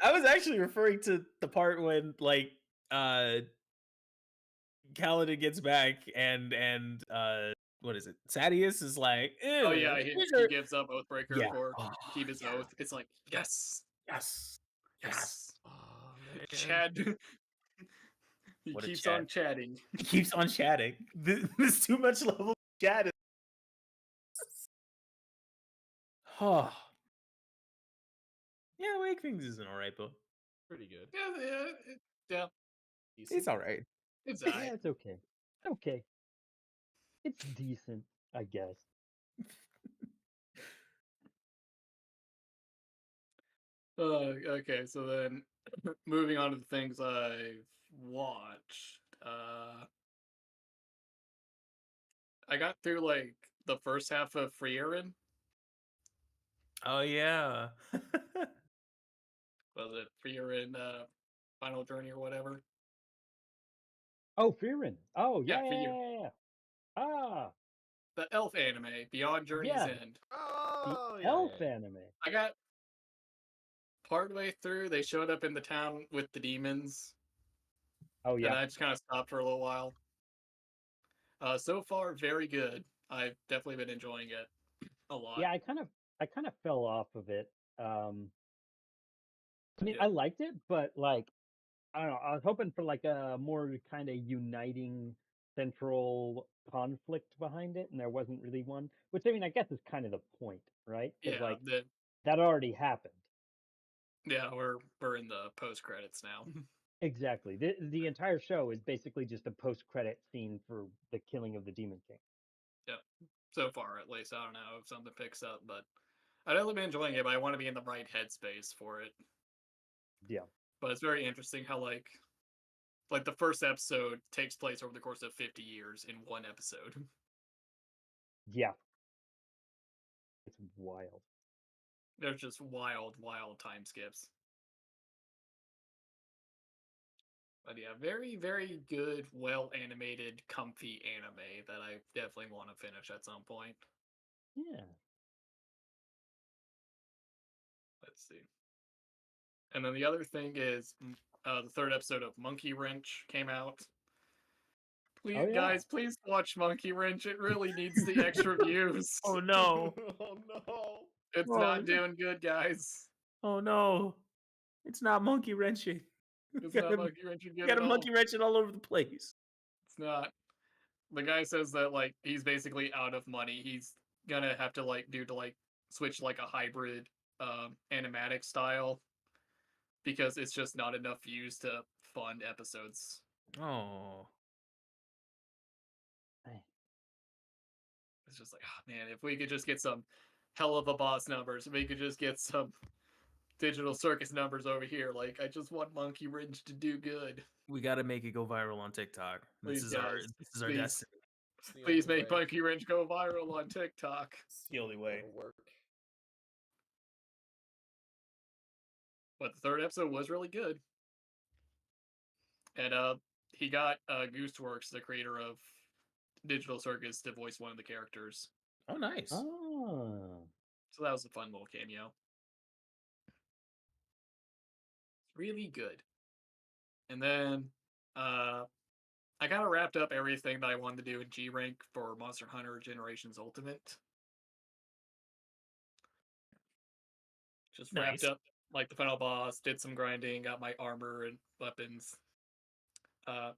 I was actually referring to the part when like Kaladin gets back and what is it? Sadius is like, Oh yeah, he gives up Oathbreaker for keep his oath. It's like yes. Oh man. Chad. He What a keeps chat. on chatting. He keeps on chatting. There's too much level chat. Oh. Yeah, Wake Things isn't alright, but Pretty good. Yeah. it's alright. It's Yeah, alright. it's okay. Okay. It's decent, I guess. Okay, so then moving on to the things I've watched. I got through like the first half of Frieren. Oh yeah. Was it Frieren Final Journey or whatever? Oh, Frieren. Oh, Yeah, yeah, for you. yeah. Ah, The elf anime, Beyond Journey's yeah. End. The Oh elf yeah. anime. I got partway through, they showed up in the town with the demons. Oh, And yeah. I just kind of stopped for a little while. So far, very good. I've definitely been enjoying it a lot. Yeah, I kind of fell off of it. I mean, Yeah. I liked it, but like, I don't know. I was hoping for like a more kind of uniting central conflict behind it, and there wasn't really one. Which I mean, I guess is kind of the point, right? Because Yeah, like that already happened. yeah, we're in the post credits now. Exactly. The entire show is basically just a post-credit scene for the killing of the Demon King. Yeah, so far at least. I don't know if something picks up, but I've definitely been enjoying it. But I want to be in the right headspace for it. Yeah. But it's very interesting how like the first episode takes place over the course of 50 years in one episode. Yeah. It's wild. There's just wild time skips. But yeah, very, very good, well animated, comfy anime that I definitely want to finish at some point. Yeah. Let's see. And then the other thing is the third episode of Monkey Wrench came out. Please, Oh, yeah. guys, please watch Monkey Wrench. It really needs the extra views. Oh no. Oh no. It's Oh, not doing good, guys. Oh no. It's not monkey wrenching. It's not Monkey Wrenching good Got at a all. monkey wrenching all over the place. It's not. The guy says that like he's basically out of money. He's gonna have to switch like a hybrid animatic style because it's just not enough views to fund episodes. Oh. It's just like, oh man, if we could just get some hell of a boss numbers, if we could just get some digital circus numbers over here. Like, I just want Monkey Wrench to do good. We gotta make it go viral on TikTok. Please, This is our please, destiny. please make Monkey Wrench go viral on TikTok. It's the only way. That'll work. But the third episode was really good. And he got Gooseworks, the creator of Digital Circus, to voice one of the characters. Oh, nice. Oh. So that was a fun little cameo. Really good. And then I kind of wrapped up everything that I wanted to do in G Rank for Monster Hunter Generations Ultimate. Just wrapped up like the final boss, did some grinding, got my armor and weapons.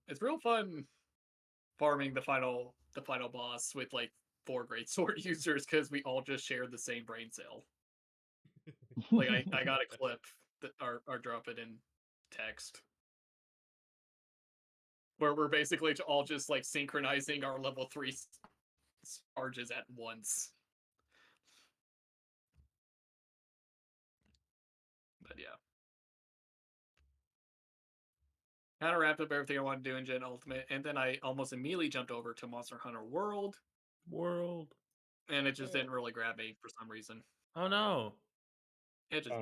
It's real fun farming the final boss with like 4 great sword users because we all just share the same brain cell. Like I got a clip that or drop it in text where we're basically all just like synchronizing our level 3 charges at once. But yeah. Kind of wrapped up everything I wanted to do in Gen Ultimate, and then I almost immediately jumped over to Monster Hunter World. And it just didn't really grab me for some reason. Oh no. It just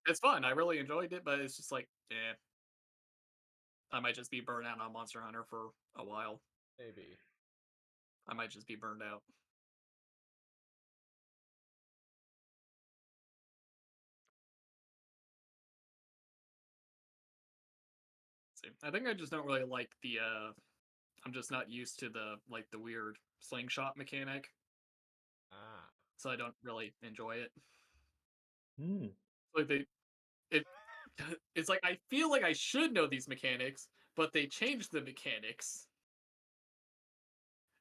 it's fun. I really enjoyed it, but it's just like, I might just be burned out on Monster Hunter for a while. Maybe. I might just be burned out. interesting. I think I just don't really like the I'm just not used to the the weird slingshot mechanic. Ah. So I don't really enjoy it. Hmm. Like it's like I feel like I should know these mechanics, but they changed the mechanics.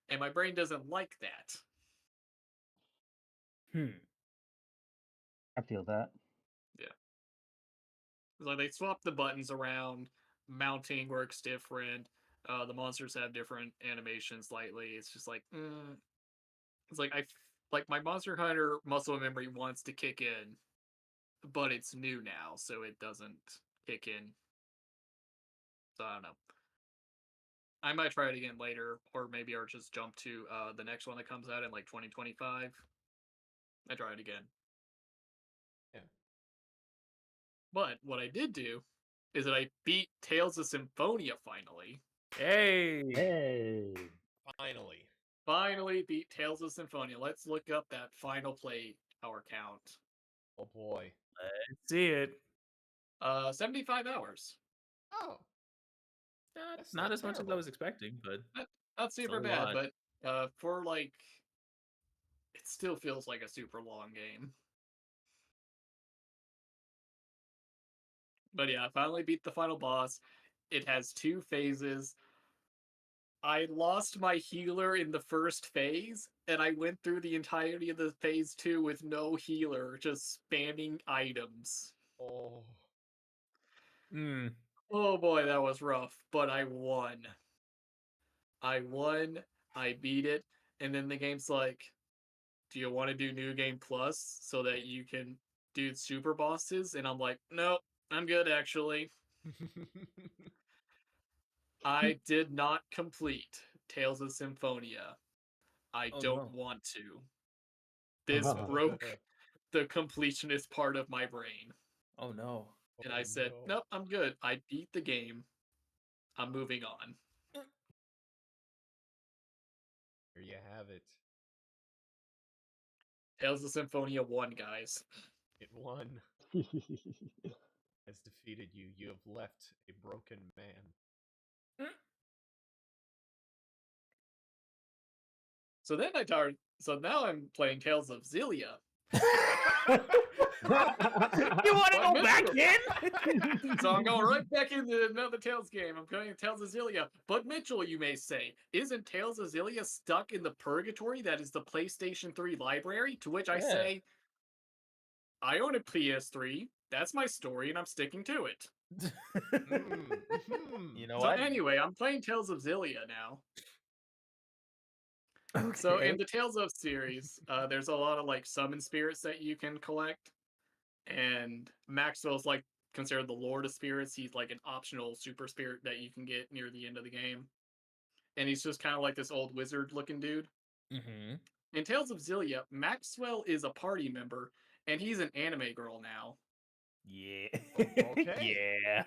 And my brain doesn't like that. I feel that. Yeah. It's like they swapped the buttons around, mounting works different, the monsters have different animations slightly. It's just like, it's like like my Monster Hunter muscle memory wants to kick in, but it's new now, so it doesn't kick in. So I don't know. I might try it again later, or maybe I'll just jump to the next one that comes out in like 2025. I try it again. Yeah. But what I did do is that I beat Tales of Symphonia finally. Hey. Finally. Finally beat Tales of Symphonia. Let's look up that final play hour count. Oh boy. Let's see it. 75 hours. Oh. That's not as much as I was expecting, but not super bad, but for like it still feels like a super long game. But yeah, I finally beat the final boss. It has 2 phases. I lost my healer in the first phase, and I went through the entirety of the phase 2 with no healer, just spamming items. Oh. Oh boy, that was rough, but I won. I won, I beat it, and then the game's like, do you want to do New Game Plus so that you can do super bosses? And I'm like, nope, I'm good actually. I did not complete Tales of Symphonia. I don't want to. This broke the completionist part of my brain. Oh no. And I said, nope, I'm good. I beat the game. I'm moving on. There you have it. Tales of Symphonia won, guys. It won. Has defeated you. You have left a broken man. So then so now I'm playing Tales of Xillia. You want to go back in? So I'm going right back into another Tales game. I'm playing Tales of Xillia. But Mitchell, you may say, isn't Tales of Xillia stuck in the purgatory that is the PlayStation 3 library? To which I say, I own a PS3. That's my story, and I'm sticking to it. You know so what? Anyway, I'm playing Tales of Xillia now. Okay. So in the Tales of series, there's a lot of like summon spirits that you can collect, and Maxwell's like considered the Lord of Spirits. He's like an optional super spirit that you can get near the end of the game, and he's just kind of like this old wizard-looking dude. In Tales of Xillia, Maxwell is a party member, and he's an anime girl now. Yeah. Okay. Yeah.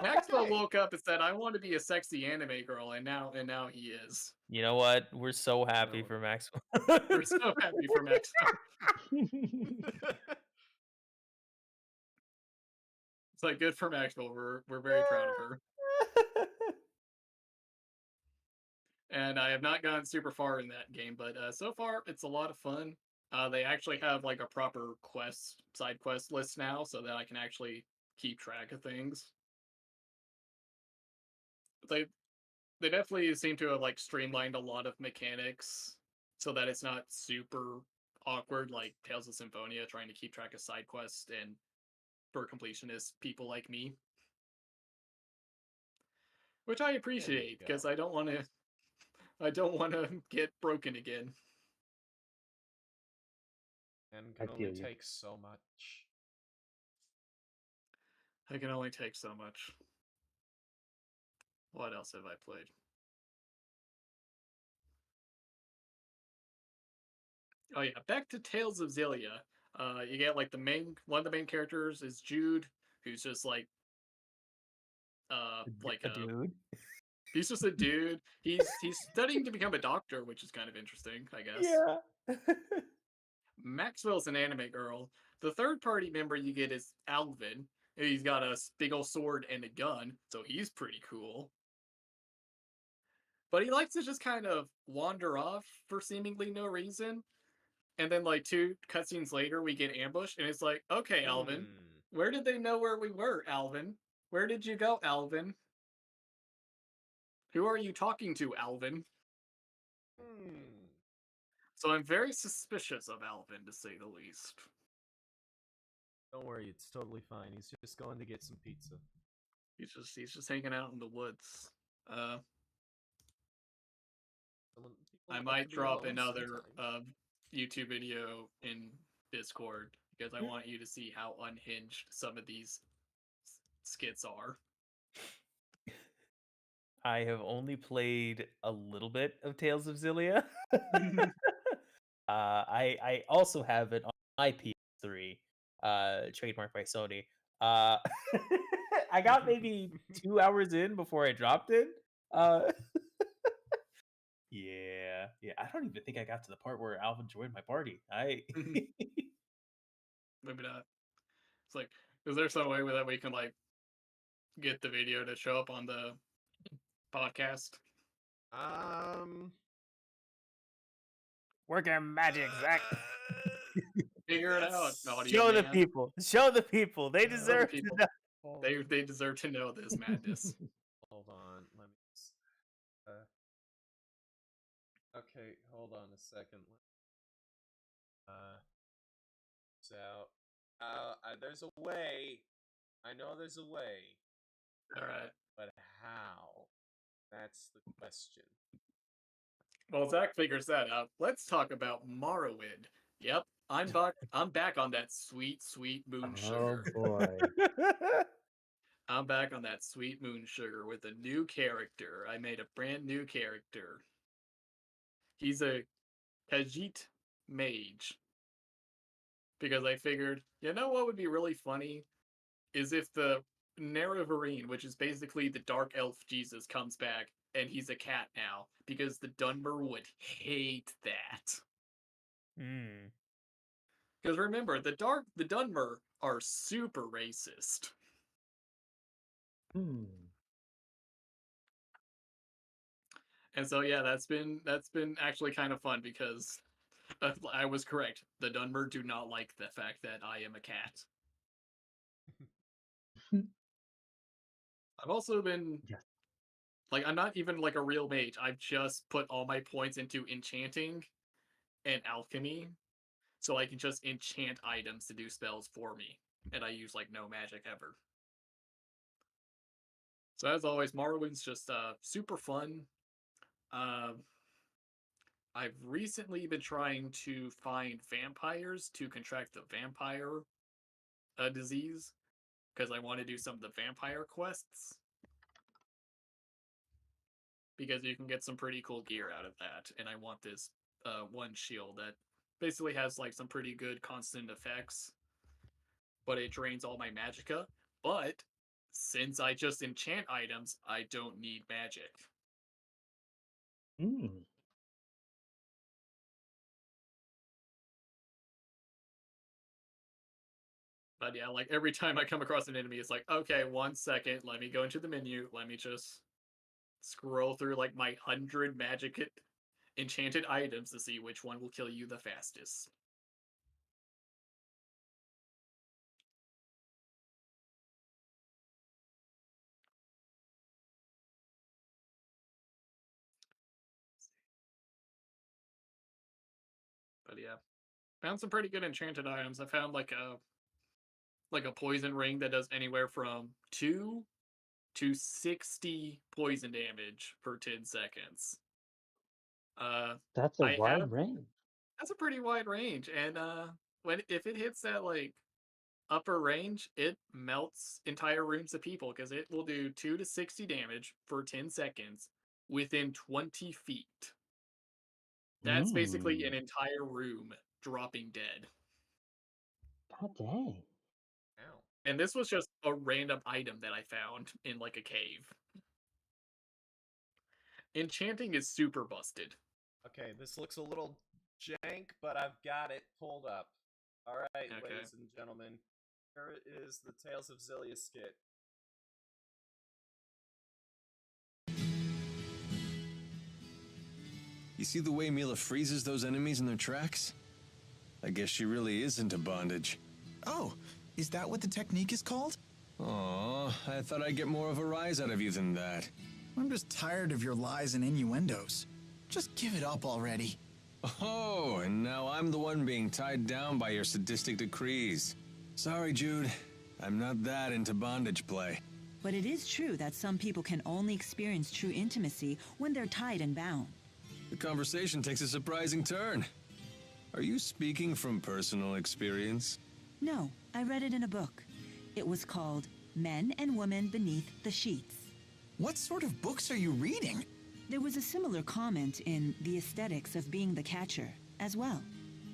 Maxwell woke up and said, "I want to be a sexy anime girl," and now he is. You know what? We're so happy for Maxwell. We're so happy for Maxwell. It's like good for Maxwell. We're very proud of her. And I have not gone super far in that game, but so far it's a lot of fun. They actually have like a proper side quest list now, so that I can actually keep track of things. They definitely seem to have like streamlined a lot of mechanics so that it's not super awkward like Tales of Symphonia trying to keep track of side quests and for completionist people like me. Which I appreciate because I don't want to get broken again. And can only take so much. I can only take so much. What else have I played? Oh yeah, back to Tales of Xillia. You get like one of the main characters is Jude, who's just like a dude. He's just a dude. He's studying to become a doctor, which is kind of interesting, I guess. Yeah. Maxwell's an anime girl. The third party member you get is Alvin, He's got a big old sword and a gun, so he's pretty cool. But he likes to just kind of wander off for seemingly no reason. And then, like, 2 cutscenes later, we get ambushed, and it's like, okay, Alvin, where did they know where we were, Alvin? Where did you go, Alvin? Who are you talking to, Alvin? So I'm very suspicious of Alvin, to say the least. Don't worry, it's totally fine. He's just going to get some pizza. He's just hanging out in the woods. I might drop another YouTube video in Discord because I want you to see how unhinged some of these skits are. I have only played a little bit of Tales of Xillia. I also have it on my PS3, trademarked by Sony. I got maybe 2 hours in before I dropped it. Yeah. I don't even think I got to the part where Alvin joined my party. Maybe not. It's like, is there some way that we can like get the video to show up on the podcast? Working magic, Zach. Figure it out. Show the people. Show the people. They deserve to know. They deserve to know this madness. Hold on. Let me. Okay, hold on a second. There's a way. I know there's a way. All right. But how? That's the question. Well, Zach figures that out. Let's talk about Morrowind. Yep, I'm back on that sweet, sweet moon sugar. Oh boy. I'm back on that sweet moon sugar with a new character. I made a brand new character. He's a Khajiit mage. Because I figured, you know what would be really funny? Is if the Nerevarine, which is basically the dark elf Jesus, comes back and he's a cat now. Because the Dunmer would hate that. Because remember, the Dunmer are super racist. And so yeah, that's been actually kind of fun because I was correct. The Dunmer do not like the fact that I am a cat. I've also been like, I'm not even like a real mage. I've just put all my points into enchanting and alchemy, so I can just enchant items to do spells for me, and I use like no magic ever. So as always, Morrowind's just super fun. I've recently been trying to find vampires to contract the vampire disease, because I want to do some of the vampire quests. Because you can get some pretty cool gear out of that, and I want this one shield that basically has like some pretty good constant effects, but it drains all my magicka. But since I just enchant items, I don't need magic. But yeah, like every time I come across an enemy, it's like, okay, 1 second, let me go into the menu, let me just scroll through like my 100 magic enchanted items to see which one will kill you the fastest. But yeah, found some pretty good enchanted items. I found like a poison ring that does anywhere from 2 to 60 poison damage for 10 seconds. That's a wide range. That's a pretty wide range, and if it hits that like upper range, it melts entire rooms of people because it will do 2 to 60 damage for 10 seconds within 20 feet. That's basically an entire room dropping dead. God dang. Ow. And this was just a random item that I found in like a cave. Enchanting is super busted. Okay, this looks a little jank, but I've got it pulled up. Alright, Okay. ladies and gentlemen. Here is the Tales of Zillia skit. You see the way Mila freezes those enemies in their tracks? I guess she really is into bondage. Oh, is that what the technique is called? Aw, I thought I'd get more of a rise out of you than that. I'm just tired of your lies and innuendos. Just give it up already. Oh, and now I'm the one being tied down by your sadistic decrees. Sorry, Jude. I'm not that into bondage play. But it is true that some people can only experience true intimacy when they're tied and bound. The conversation takes a surprising turn. Are you speaking from personal experience? No, I read it in a book. It was called Men and Women Beneath the Sheets. What sort of books are you reading? There was a similar comment in The Aesthetics of Being the Catcher as well.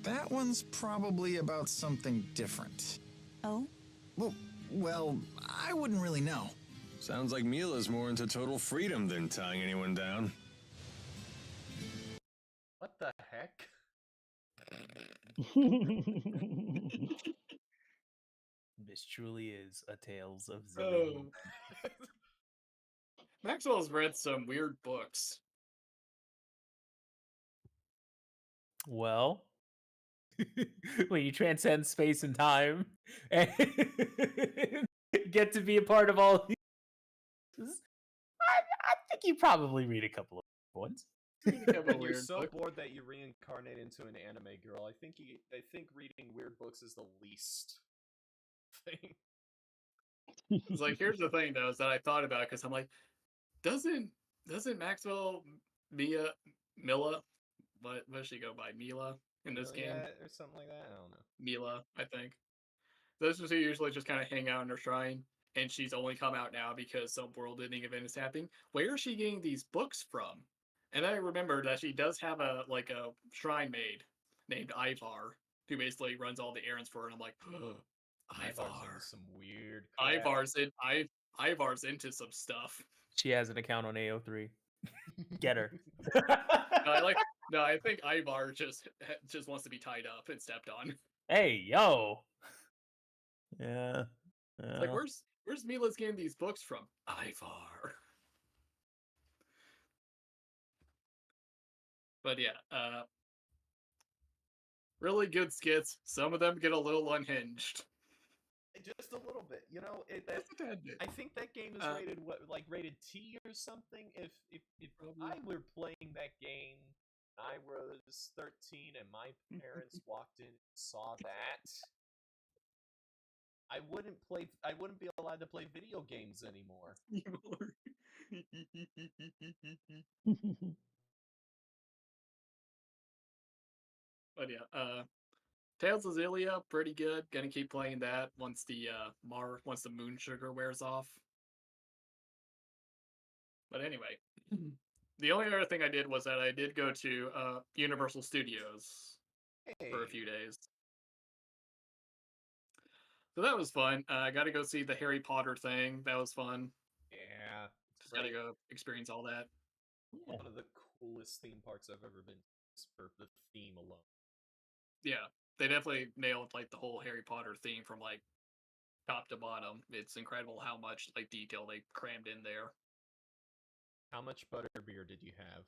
That one's probably about something different. Oh? Well, I wouldn't really know. Sounds like Mila's more into total freedom than tying anyone down. What the heck? This truly is a Tales of Zillia. Oh. Maxwell's read some weird books. Well, when you transcend space and time and get to be a part of all these, I think you probably read a couple of ones. You're so bored that you reincarnate into an anime girl. I think reading weird books is the least thing. It's like, here's the thing though, is that I thought about it because I'm like, doesn't Maxwell Mila, what does she go by? Mila in this game? Yeah, or something like that. I don't know. Mila, I think. Those two usually just kind of hang out in her shrine, and she's only come out now because some world-ending event is happening. Where is she getting these books from? And I remember that she does have a shrine maid named Ivar, who basically runs all the errands for her. And I'm like, Ivar, some weird crap. Ivar's into some stuff. She has an account on AO3. Get her. I think Ivar just wants to be tied up and stepped on. Hey, yo. Yeah. Like, where's Mila's getting these books from? Ivar. But yeah, really good skits. Some of them get a little unhinged. Just a little bit, you know. I think that game is rated rated T or something. If I were playing that game, I was 13, and my parents walked in and saw that, I wouldn't be allowed to play video games anymore. But yeah, Tales of Zillia, pretty good. Gonna keep playing that once the moon sugar wears off. But anyway, the only other thing I did was that I did go to Universal Studios for a few days. So that was fun. I got to go see the Harry Potter thing. That was fun. Yeah. Just got to go experience all that. Yeah. One of the coolest theme parks I've ever been to for the theme alone. Yeah, they definitely nailed like the whole Harry Potter theme from like top to bottom. It's incredible how much like detail they crammed in there. How much butterbeer did you have?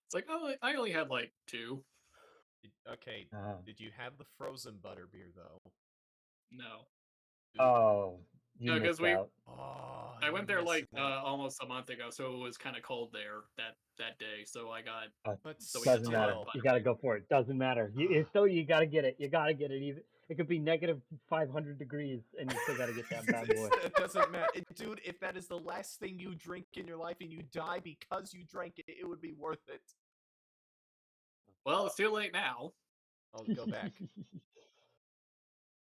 It's like, oh, I only had like 2. Did you have the frozen butterbeer though? No. Oh, you no, because I went there like almost a month ago, so it was kind of cold there that day. So I got. But doesn't matter. You got to go for it. Doesn't matter. You got to get it. You got to get it. Even it could be negative 500 degrees, and you still got to get that bad boy. It doesn't matter, dude. If that is the last thing you drink in your life and you die because you drank it, it would be worth it. Well, it's too late now. I'll go back.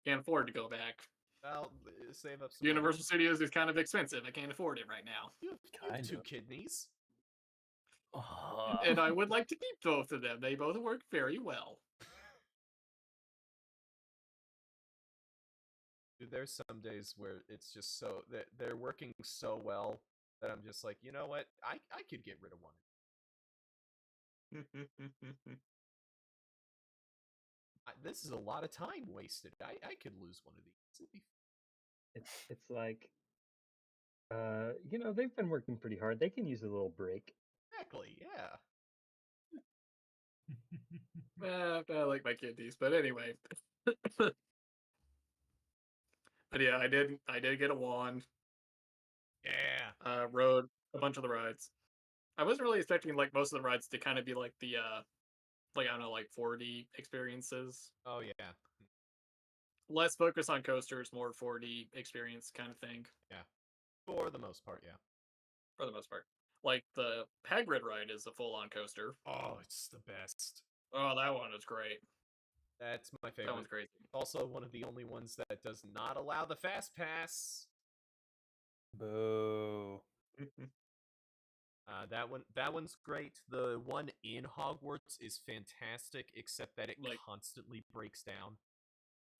Can't afford to go back. I'll save up some Universal Studios is kind of expensive. I can't afford it right now. You have 2 kidneys. And I would like to keep both of them. They both work very well. Dude, there's some days where it's just so that they're working so well that I'm just like, you know what? I could get rid of one. this is a lot of time wasted. I could lose one of these. It's like, they've been working pretty hard. They can use a little break. Exactly, yeah. I like my kidneys, but anyway. But yeah, I did get a wand. Yeah. Rode a bunch of the rides. I wasn't really expecting like most of the rides to kind of be like the like I don't know, like 4D experiences. Oh yeah. Less focus on coasters, more 4D experience kind of thing. Yeah. For the most part, yeah. For the most part. Like the Hagrid ride is a full-on coaster. Oh, it's the best. Oh, that one is great. That's my favorite. That one's crazy. Also, one of the only ones that does not allow the fast pass. Boo. That one's great. The one in Hogwarts is fantastic, except that it constantly breaks down.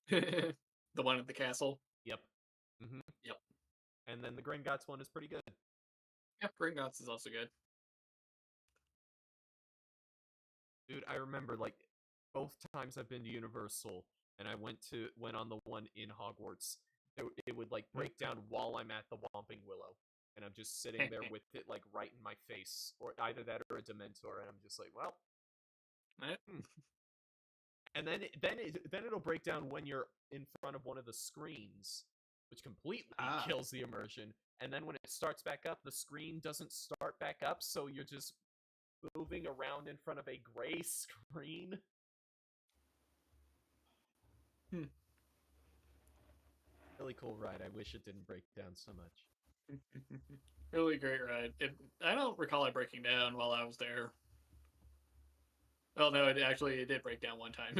The one at the castle. Yep. Mm-hmm. Yep. And then the Gringotts one is pretty good. Yeah, Gringotts is also good. Dude, I remember like both times I've been to Universal and I went on the one in Hogwarts. It would like break down while I'm at the Whomping Willow, and I'm just sitting there with it like right in my face, or either that or a Dementor, and I'm just like, well. And then it'll break down when you're in front of one of the screens, which completely kills the immersion. And then when it starts back up, the screen doesn't start back up, so you're just moving around in front of a gray screen. Really cool ride. I wish it didn't break down so much. Really great ride. I don't recall it breaking down while I was there. Well, no, it did break down one time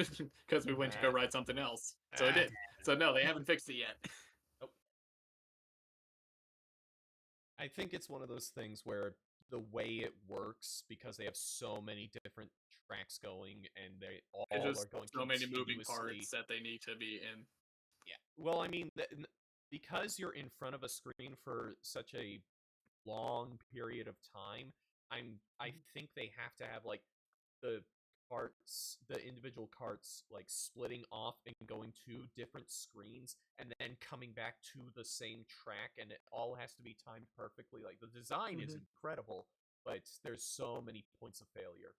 because we went to go ride something else. So it did. So no, they haven't fixed it yet. Nope. I think it's one of those things where the way it works, because they have so many different tracks going and they all are going so many moving parts that they need to be in. Yeah. Well, I mean, because you're in front of a screen for such a long period of time, I think they have to have like the individual carts like splitting off and going to different screens and then coming back to the same track, and it all has to be timed perfectly. Like the design is incredible, but there's so many points of failure.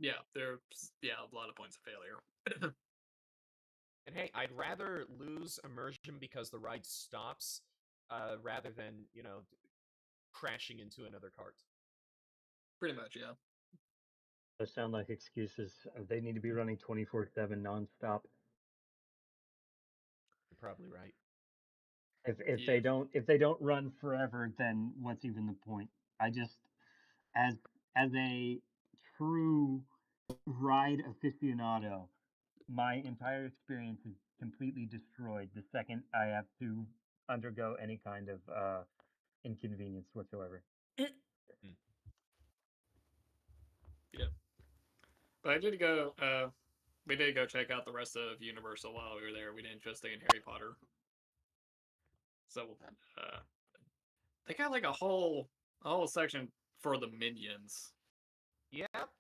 Yeah, there's a lot of points of failure. And hey, I'd rather lose immersion because the ride stops rather than, crashing into another cart. Pretty much, yeah. Those sound like excuses. They need to be running 24/7 nonstop. You're probably right. If they don't run forever, then what's even the point? I just, as a true ride aficionado, my entire experience is completely destroyed the second I have to undergo any kind of inconvenience whatsoever. Yeah. But I did go, we did go check out the rest of Universal while we were there. We didn't just stay in Harry Potter. So, they got like a whole section for the Minions. Yep.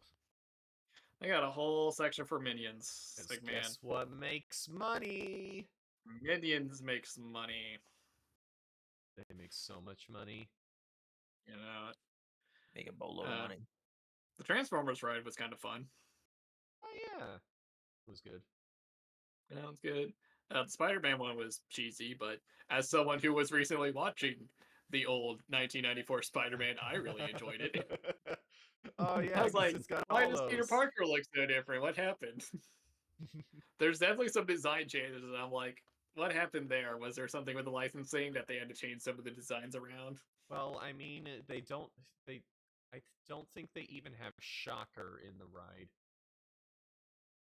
They got a whole section for Minions. It's like, man, guess what makes money? Minions makes money. They make so much money. You know, make a boatload of money. The Transformers ride was kind of fun. Oh yeah, it was good. Sounds good. The Spider-Man one was cheesy, but as someone who was recently watching the old 1994 Spider-Man, I really enjoyed it. Oh yeah, I was like, it's got why all does those. Peter Parker look so different? What happened? There's definitely some design changes, and I'm like, what happened there? Was there something with the licensing that they had to change some of the designs around? Well, I mean, I don't think they even have Shocker in the ride.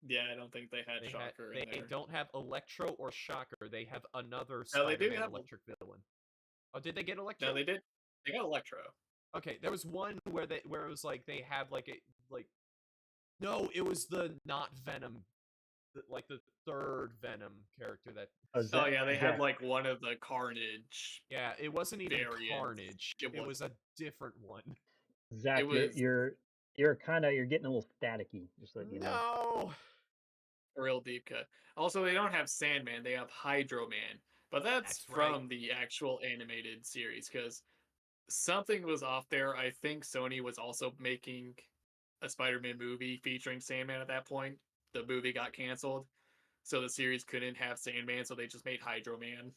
Yeah, I don't think they had Shocker in there. They don't have Electro or Shocker. They have another No, they Spider-Man do have electric villain. Oh, did they get Electro? No, they did. They got Electro. Okay, there was one where it was like they have no, it was the not Venom, like the third Venom character that. Oh yeah, they had like one of the Carnage. Yeah, it wasn't even variants. Carnage. It was a different one. Zach, you're getting a little staticky. Just let you know. No. A real deep cut. Also, they don't have Sandman; they have Hydro Man, but that's That's right. from the actual animated series. Because something was off there. I think Sony was also making a Spider-Man movie featuring Sandman at that point. The movie got canceled, so the series couldn't have Sandman, so they just made Hydro Man.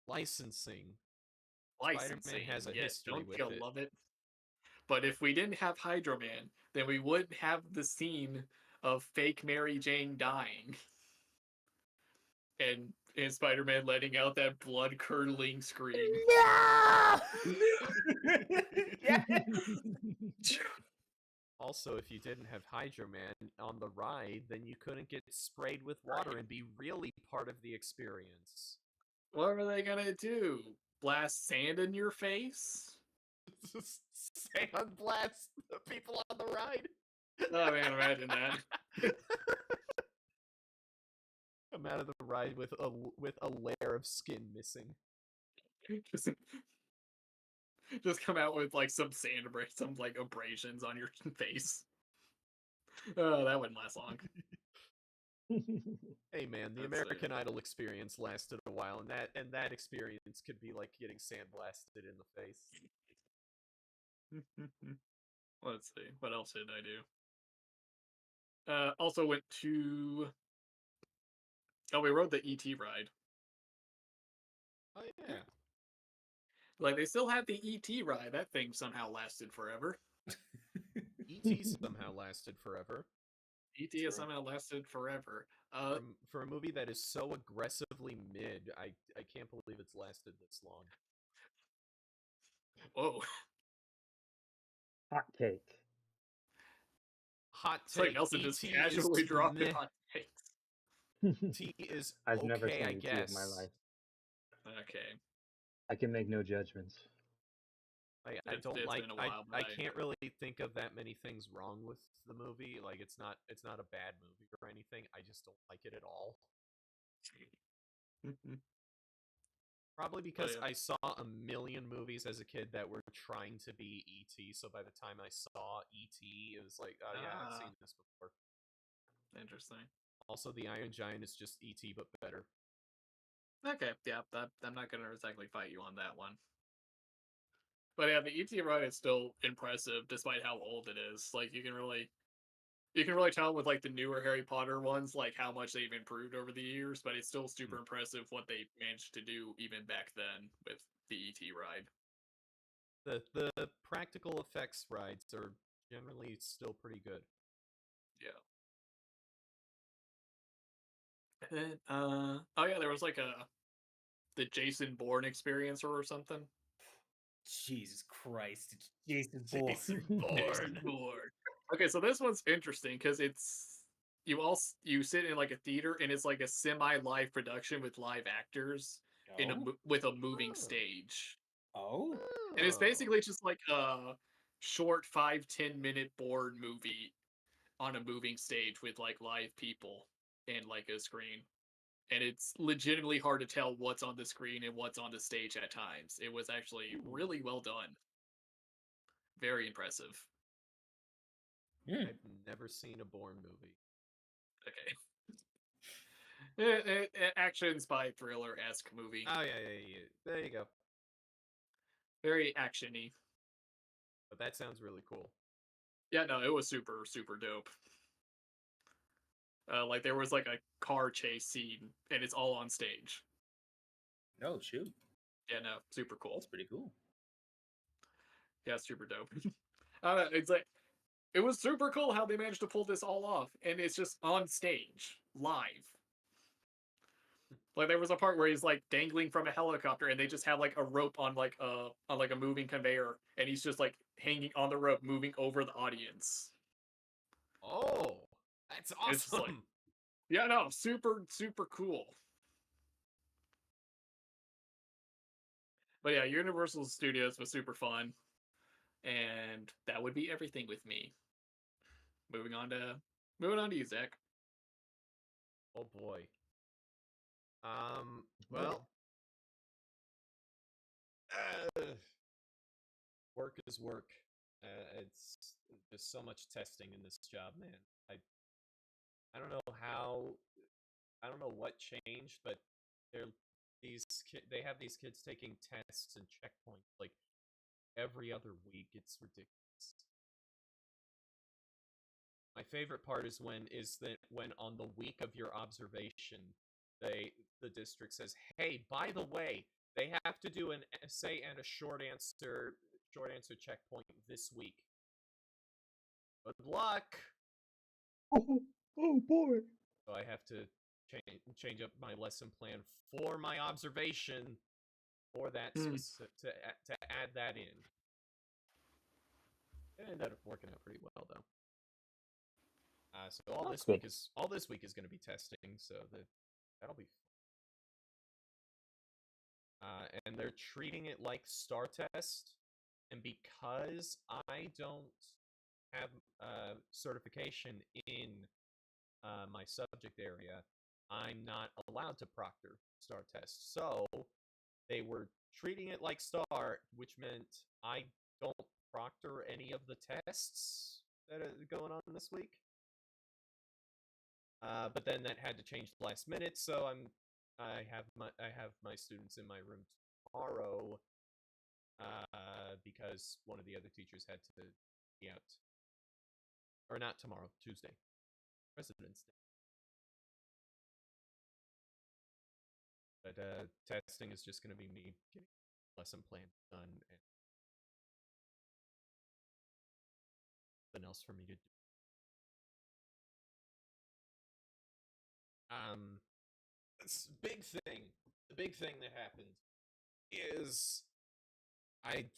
Licensing. Licensing, Spider-Man has a yes, history don't with you it. love it? But if we didn't have Hydro Man, then we wouldn't have the scene of fake Mary Jane dying. And Spider-Man letting out that blood-curdling scream. No! Yes! Also, if you didn't have Hydro Man on the ride, then you couldn't get sprayed with water and be really part of the experience. What were they gonna do? Blast sand in your face? Sand blast the people on the ride. Oh man, imagine that. Come out of the ride with a layer of skin missing. Just come out with like some some like abrasions on your face. Oh, that wouldn't last long. Hey man, the That's American Idol experience lasted a while, and that experience could be like getting sandblasted in the face. Let's see. What else did I do? Also went to. Oh, we rode the ET ride. Oh yeah. Like they still have the ET ride. That thing somehow lasted forever. E.T. somehow lasted forever. ET has somehow lasted forever. For a movie that is so aggressively mid, I can't believe it's lasted this long. Whoa. Hot take. Hot It's like take. Nelson E.T. just casually is dropping meh. hot takes. E.T. is I've okay, never seen I ET guess. in my life. Okay. I can make no judgments. I don't it's like. been a while, I but can't really think of that many things wrong with the movie. Like it's not a bad movie or anything. I just don't like it at all. Probably because yeah. I saw a million movies as a kid that were trying to be E.T. So by the time I saw E.T., it was like, oh yeah, I've seen this before. Interesting. Also, the Iron Giant is just E.T. but better. Okay, yeah, I'm not gonna exactly fight you on that one. But yeah, the ET ride is still impressive despite how old it is. Like you can really tell with like the newer Harry Potter ones, like how much they've improved over the years, but it's still super impressive what they managed to do even back then with the ET ride. The practical effects rides are generally still pretty good. Yeah. And then, oh yeah, there was like the Jason Bourne experience or something. Jesus Christ, it's Jason Bourne. Jason Jason Bourne. Okay, so this one's interesting because it's you sit in like a theater and it's like a semi-live production with live actors with a moving stage. Oh, And it's basically just like a short 5-10 minute Bourne movie on a moving stage with like live people and like a screen. And it's legitimately hard to tell what's on the screen and what's on the stage at times. It was actually really well done. Very impressive. I've never seen a Bourne movie. Okay. Action spy thriller-esque movie. Oh yeah. There you go. Very action-y. But that sounds really cool. Yeah, no, it was super, super dope. Like there was like a car chase scene, and it's all on stage. oh shoot! Yeah, no, super cool. That's pretty cool. Yeah, super dope. I don't know, it's like it was super cool how they managed to pull this all off, and it's just on stage, live. Like there was a part where he's like dangling from a helicopter, and they just have like a rope on like a moving conveyor, and he's just like hanging on the rope, moving over the audience. Oh, that's awesome! It's just like, yeah, no, super, super cool. But yeah, Universal Studios was super fun, and that would be everything with me. Moving on to you, Zach. Oh boy. Well, work is work. It's just so much testing in this job, man. I don't know how. I don't know what changed, but they have these kids taking tests and checkpoints like every other week. It's ridiculous. My favorite part is when on the week of your observation, the district says, "Hey, by the way, they have to do an essay and a short answer checkpoint this week. Good luck." Oh boy. So I have to change up my lesson plan for my observation for that to add that in. It ended up working out pretty well though. So all this week is going to be testing, so that'll be fun. And they're treating it like STAR test, and because I don't have certification in my subject area, I'm not allowed to proctor STAR tests. So they were treating it like STAR, which meant I don't proctor any of the tests that are going on this week. But then that had to change last minute, so I have my students in my room tomorrow because one of the other teachers had to be out. Or not tomorrow, Tuesday. President's Day. But testing is just going to be me getting lesson plan done and nothing else for me to do. The big thing that happened is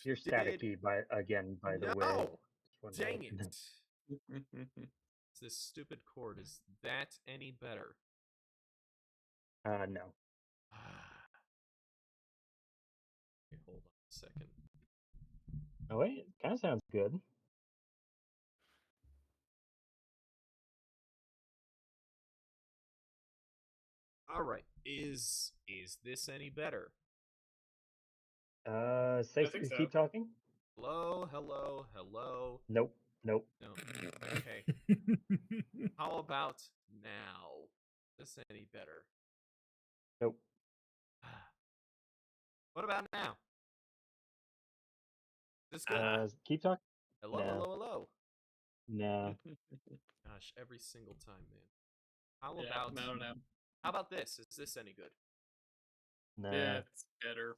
You're staticky by the way. No! Dang it! This stupid cord, is that any better? No. Okay, hold on a second. Oh wait, it kind of sounds good. All right, is this any better? Keep talking. Hello. Nope. No. Okay. How about now? Is this any better? Nope. What about now? Is this good? Keep talking. Hello. No. Gosh, every single time, man. How about this? Is this any good? No. Yeah, it's better.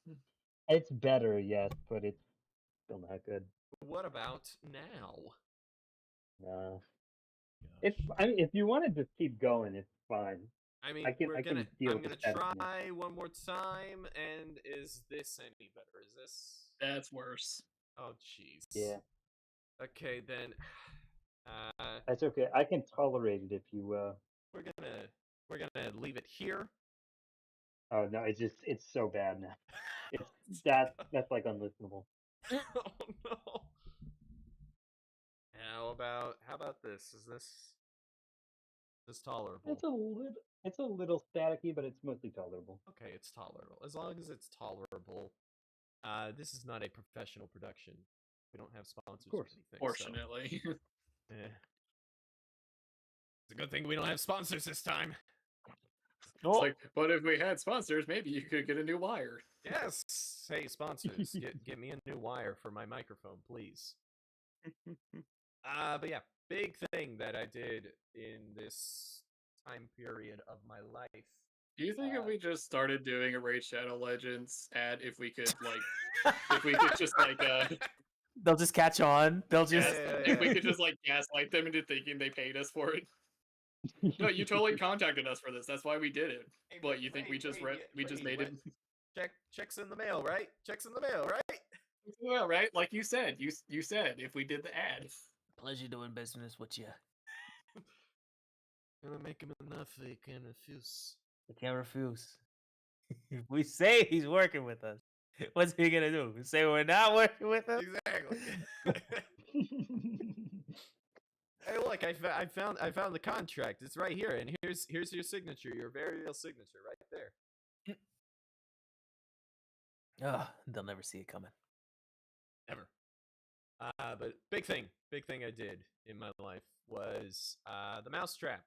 It's better, yes, but it's still not good. What about now? No. Gosh. If you want to just keep going, it's fine. I mean, I'm gonna try one more time, and is this any better? Is this? That's worse. Oh, jeez. Yeah. Okay, then. That's okay. I can tolerate it if you. We're gonna leave it here. Oh no! It's so bad now. It's that's like unlistenable. Oh no. How about this? Is this tolerable? It's a little staticky, but it's mostly tolerable. Okay, it's tolerable. As long as it's tolerable. This is not a professional production. We don't have sponsors or anything. Fortunately. So. It's a good thing we don't have sponsors this time. It's like, but if we had sponsors, maybe you could get a new wire. Yes. Hey, sponsors, get me a new wire for my microphone, please. But yeah, big thing that I did in this time period of my life. Do you think if we just started doing a Raid Shadow Legends ad, if we could just they'll just catch on. They'll just if we could just like gaslight them into thinking they paid us for it. No, you totally contacted us for this. That's why we did it. But you think we just made it? Checks in the mail, right? Checks in the mail, right? Well, right? Like you said, you said if we did the ad. Pleasure doing business with you. Gonna make him enough they can't refuse. They can't refuse. If we say he's working with us, what's he gonna do? Say we're not working with him? Exactly. Hey, look! I found the contract. It's right here, and here's your signature, your very real signature, right there. Oh, they'll never see it coming. Ever. But big thing I did in my life was the Mousetrap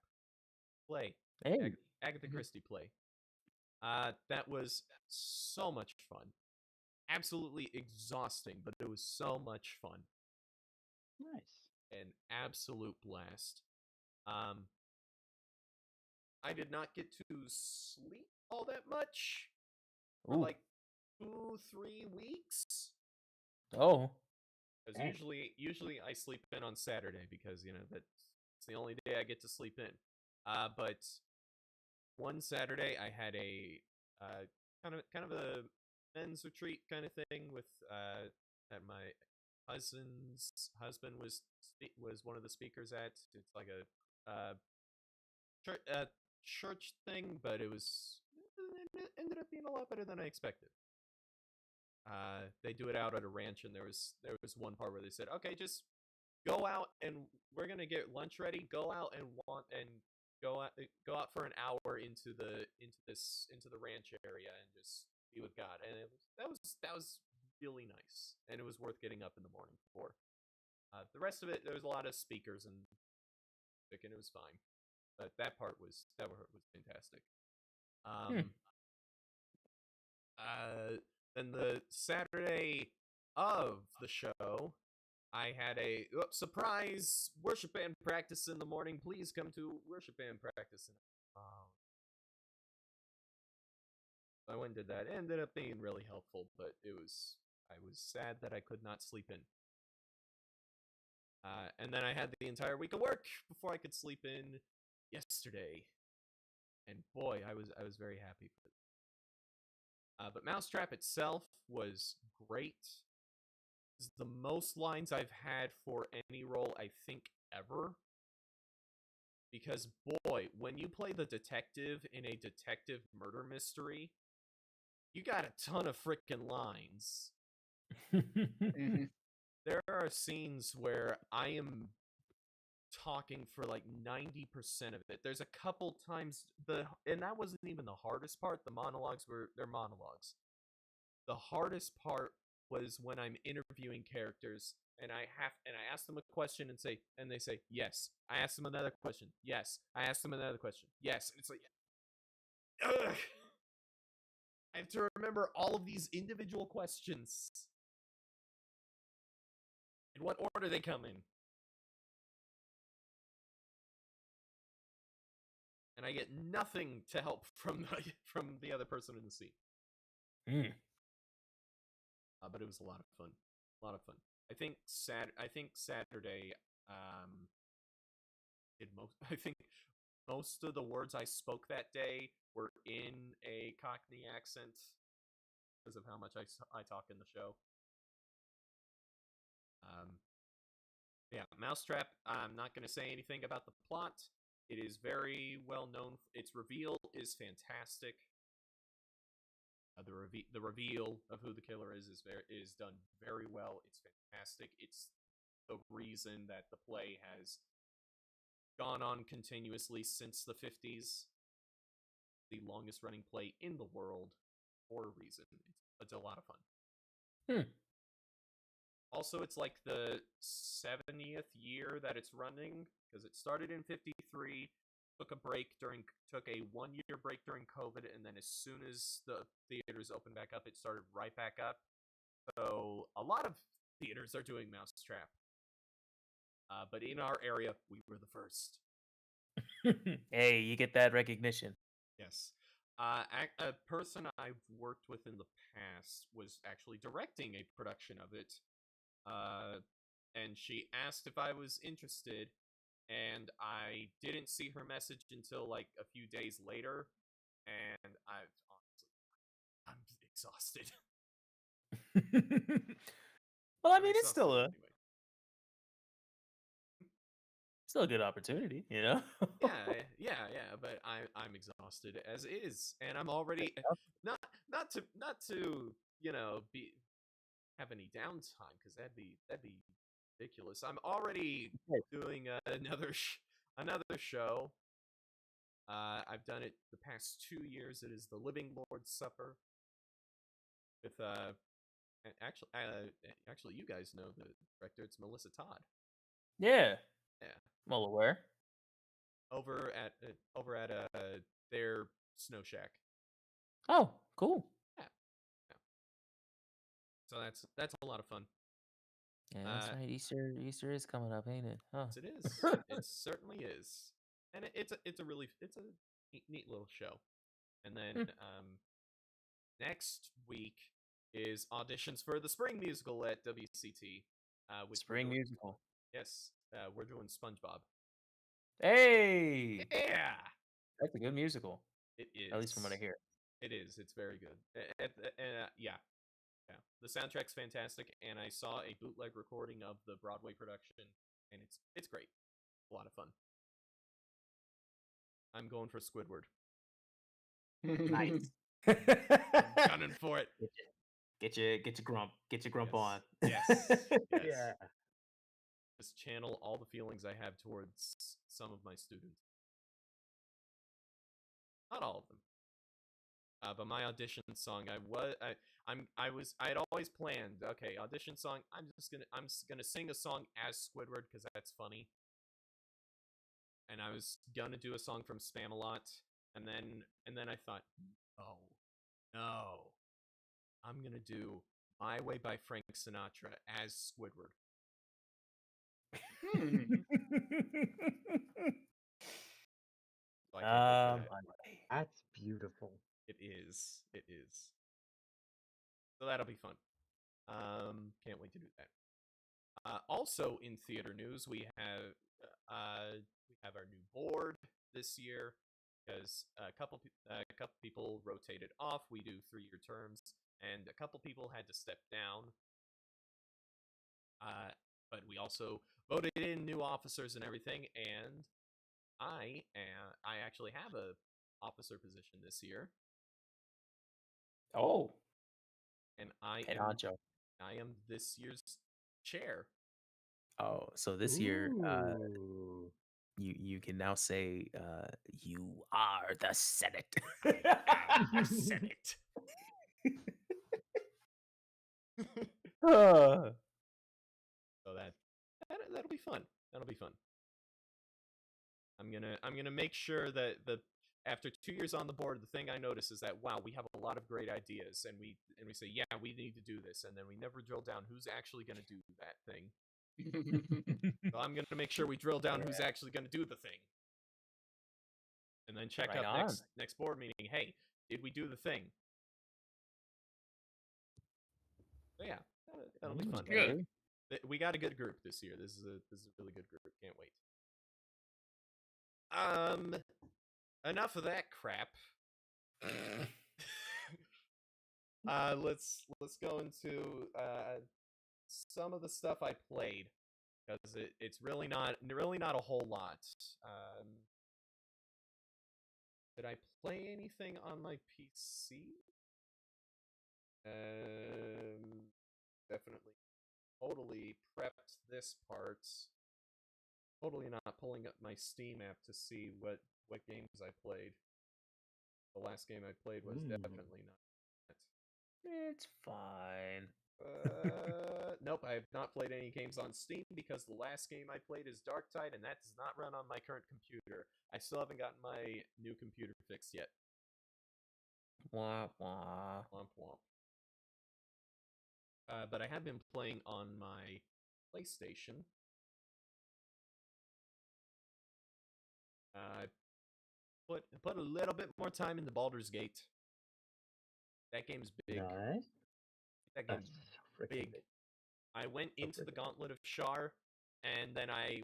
play, Hey. Agatha Christie play. That was so much fun. Absolutely exhausting, but it was so much fun. Nice. An absolute blast. I did not get to sleep all that much for Ooh. like 2-3 weeks. Oh. Because Dang. usually I sleep in on Saturday because that's the only day I get to sleep in. But one Saturday I had a kind of a men's retreat kind of thing with that my cousin's husband was one of the speakers at. It's like a church thing, but it ended up being a lot better than I expected. They do it out at a ranch, and there was one part where they said, "Okay, just go out and we're gonna get lunch ready. Go out and go out for an hour into the ranch area and just be with God." And that was really nice, and it was worth getting up in the morning for. The rest of it, there was a lot of speakers and it was fine, but that part was fantastic. Then the Saturday of the show, I had a surprise worship band practice in the morning. Please come to worship band practice. I went and did that. It ended up being really helpful, but I was sad that I could not sleep in. And then I had the entire week of work before I could sleep in yesterday. And boy, I was very happy. But Mousetrap itself was great. It's the most lines I've had for any role, I think, ever. Because, boy, when you play the detective in a detective murder mystery, you got a ton of frickin' lines. There are scenes where I am talking for like 90% of it. There's a couple times and that wasn't even the hardest part. The monologues they're monologues. The hardest part was when I'm interviewing characters and I ask them a question and they say yes. I ask them another question. Yes. I ask them another question. Yes. And it's like, ugh. I have to remember all of these individual questions. In what order they come in. And I get nothing to help from the other person in the scene. But it was a lot of fun. I think Saturday I think most of the words I spoke that day were in a Cockney accent because of how much I talk in the show. Yeah, Mousetrap. I'm not going to say anything about the plot. It is very well known. Its reveal is fantastic. The reveal of who the killer is done very well. It's fantastic. It's the reason that the play has gone on continuously since the 50s. The longest running play in the world for a reason. It's a lot of fun. Also, it's like the 70th year that it's running because it started in 53. Took a 1-year break during COVID, and then as soon as the theaters opened back up, it started right back up. So a lot of theaters are doing Mousetrap. But in our area, we were the first. Hey, you get that recognition. Yes. A person I've worked with in the past was actually directing a production of it. And she asked if I was interested. And I didn't see her message until like a few days later, and I'm exhausted. Well, I mean, it's still a good opportunity, you know. yeah, but I'm exhausted as is, and I'm already not to have any downtime because that'd be ridiculous. I'm already doing another show. I've done it the past 2 years. It is the Living Lord's Supper with Actually, you guys know the director. It's Melissa Todd. Yeah. Yeah. Well aware. Over at their Snow Shack. Oh, cool. Yeah. So that's a lot of fun. Yeah, that's right. Easter is coming up, ain't it? Huh. Yes, it is. It certainly is. And it's a neat little show. And then next week is auditions for the spring musical at WCT. Spring musical. Yes, we're doing SpongeBob. Hey, Yeah, that's a good musical. it is. At least from what I hear. It is. It's very good. Yeah. The soundtrack's fantastic, and I saw a bootleg recording of the Broadway production, and it's great. A lot of fun. I'm going for Squidward. Nice. Gunning for it. Get your grump Yes. on. Yes. Yes. Yeah. Just channel all the feelings I have towards some of my students. Not all of them. But my audition song, I had always planned. Okay, audition song. I'm gonna sing a song as Squidward because that's funny. And I was gonna do a song from Spamalot, and then I thought, no, I'm gonna do "My Way" by Frank Sinatra as Squidward. So I can't wait for that. That's beautiful. It is. It is. So that'll be fun. Can't wait to do that. Also in theater news, we have our new board this year because a couple people rotated off. We do 3-year terms, and a couple people had to step down. But we also voted in new officers and everything, and I actually have a officer position this year. Oh. And I am this year's chair. Oh, so this year, you can now say, you are the Senate. The Senate. So that'll be fun. That'll be fun. I'm gonna make sure that after 2 years on the board, the thing I notice is that wow, we have a lot of great ideas, and we say yeah, we need to do this, and then we never drill down who's actually gonna do that thing. So I'm gonna make sure we drill down who's actually gonna do the thing, and then check up next board meeting. Hey, did we do the thing? So yeah, that'll be fun. Good. We got a good group this year. This is a really good group. Can't wait. Enough of that crap. Let's go into some of the stuff I played because it's really not a whole lot. Did I play anything on my PC? Definitely, totally prepped this part. Totally not pulling up my Steam app to see what games I played. The last game I played was definitely not that. It's fine. Nope, I have not played any games on Steam because the last game I played is Darktide, and that does not run on my current computer. I still haven't gotten my new computer fixed yet. Womp womp. Womp womp. But I have been playing on my PlayStation. I put a little bit more time into Baldur's Gate. That game's big. Nice. That game's big. I went into the Gauntlet of Shar, and then I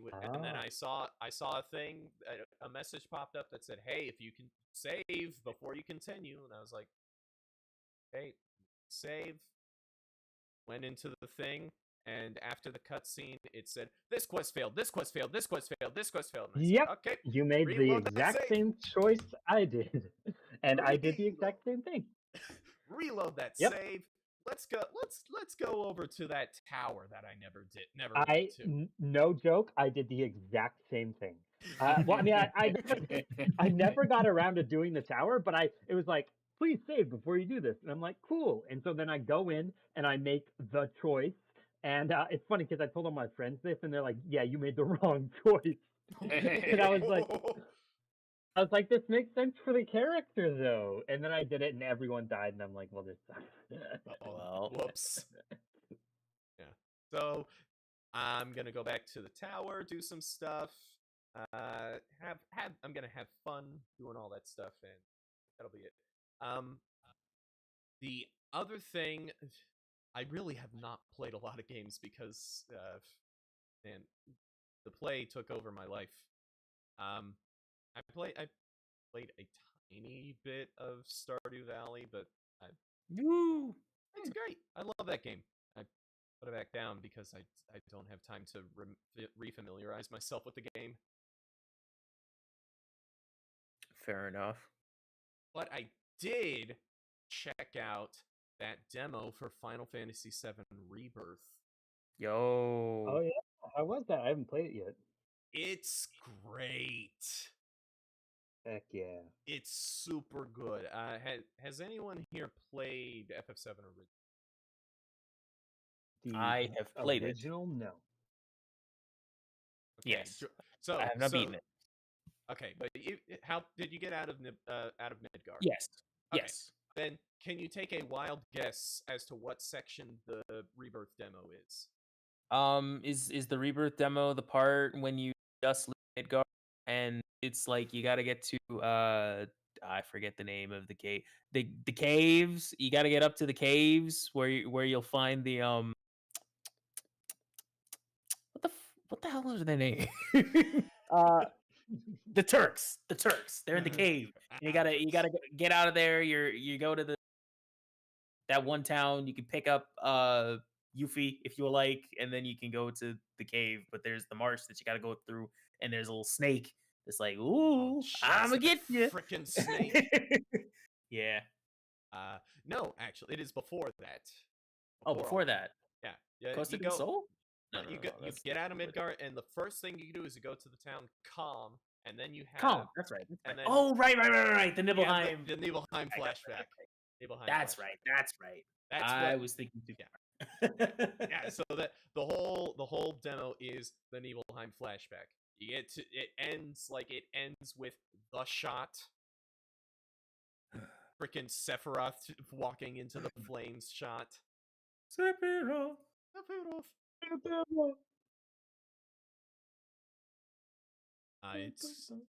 saw a thing, a message popped up that said, "Hey, if you can save before you continue," and I was like, "Hey, save." Went into the thing, and after the cutscene, it said, "This quest failed. This quest failed. This quest failed. This quest failed." And I said, "Okay, you made the exact same choice I did, and I did the exact same thing." Reload that save. Let's go over to that tower that I never went to. No joke, I did the exact same thing. Well, I mean, I never got around to doing the tower, but it was like please save before you do this. And I'm like, cool. And so then I go in and I make the choice. And it's funny because I told all my friends this, and they're like, "Yeah, you made the wrong choice." And I was like, this makes sense for the character though. And then I did it, and everyone died, and I'm like, well, this sucks. Well, Whoops. Yeah. So I'm gonna go back to the tower, do some stuff. I'm gonna have fun doing all that stuff, and that'll be it. The other thing, I really have not played a lot of games because, man, the play took over my life. I played a tiny bit of Stardew Valley, but woo! it's great. I love that game. I put it back down because I don't have time to refamiliarize myself with the game. Fair enough. But I did check out that demo for Final Fantasy VII Rebirth. Yo. Oh yeah, how was that? I haven't played it yet. It's great. Heck yeah. It's super good. Has anyone here played FF7 original? I have played original? No. Okay. Yes. So I have not beaten it. Okay, but how did you get out of Midgar? Yes. Okay. Yes. Then can you take a wild guess as to what section the Rebirth demo is? Is the Rebirth demo the part when you just leave Midgar and it's like you got to get to I forget the name of the cave. The caves. You got to get up to the caves where you'll find the what the hell is their name? The Turks. The Turks. They're in the cave. And you gotta get out of there. You go to that one town. You can pick up Yuffie if you like, and then you can go to the cave. But there's the marsh that you gotta go through, and there's a little snake. It's like, ooh, I'ma get you, freaking snake. Yeah. No, actually, it is before that. Before that. Yeah. Costa You del go. Sol? No, you get out of Midgar, and the first thing you do is you go to the town Calm, and then you have Calm. That's right. and then right. The Nibelheim. the Nibelheim flashback. Nibelheim That's flashback. right. That's right. I was thinking too. Yeah. So that the whole demo is the Nibelheim flashback. You get to it ends with the shot. Freaking Sephiroth walking into the flames shot. Sephiroth.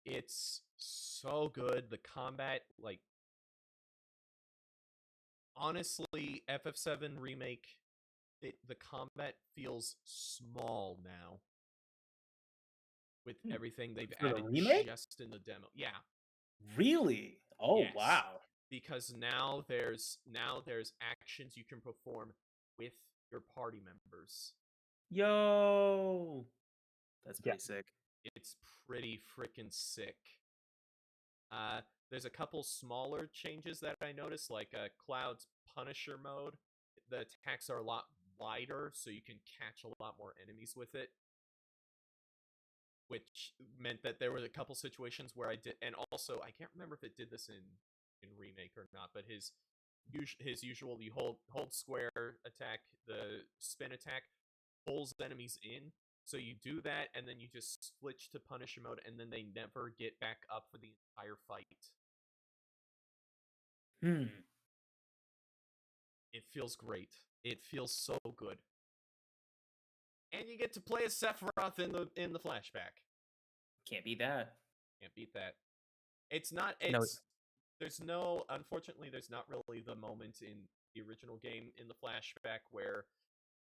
It's so good. The combat, like, honestly, FF7 remake, the combat feels small now with everything they've For the added remake? just in the demo. Yeah, Really? Oh Yes. wow. because now there's actions you can perform with your party members. Yo. That's pretty sick. It's pretty freaking sick. There's a couple smaller changes that I noticed, like Cloud's Punisher mode. The attacks are a lot wider, so you can catch a lot more enemies with it. Which meant that there were a couple situations where I did, and also I can't remember if it did this in remake or not, but his usual you hold square attack, the spin attack pulls enemies in. So you do that, and then you just switch to Punisher mode, and then they never get back up for the entire fight. It feels great. It feels so good. And you get to play as Sephiroth in the flashback. Can't beat that. Can't beat that. It's not. Unfortunately, there's not really the moment in the original game in the flashback where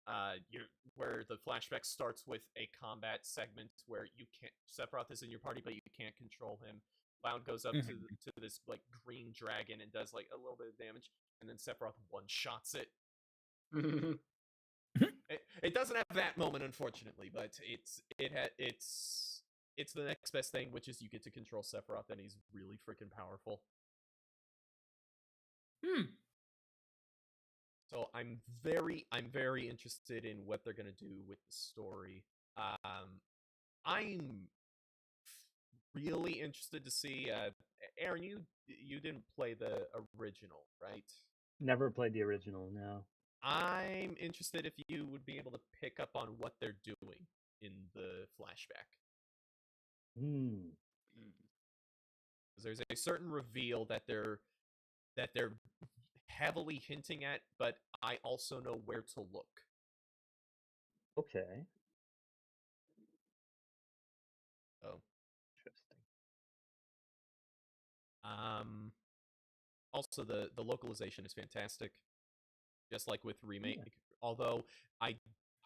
the flashback starts with a combat segment where Sephiroth is in your party, but you can't control him. Cloud goes up to this like green dragon and does like a little bit of damage, and then Sephiroth one-shots it. It doesn't have that moment, unfortunately, but it's the next best thing, which is you get to control Sephiroth, and he's really freaking powerful. So I'm very interested in what they're gonna do with the story. I'm really interested to see. Aaron, you didn't play the original, right? Never played the original. No. I'm interested if you would be able to pick up on what they're doing in the flashback. Hmm. There's a certain reveal that they're heavily hinting at, but I also know where to look. Okay. Oh. Interesting. Also, the localization is fantastic, just like with remake. Yeah. Although I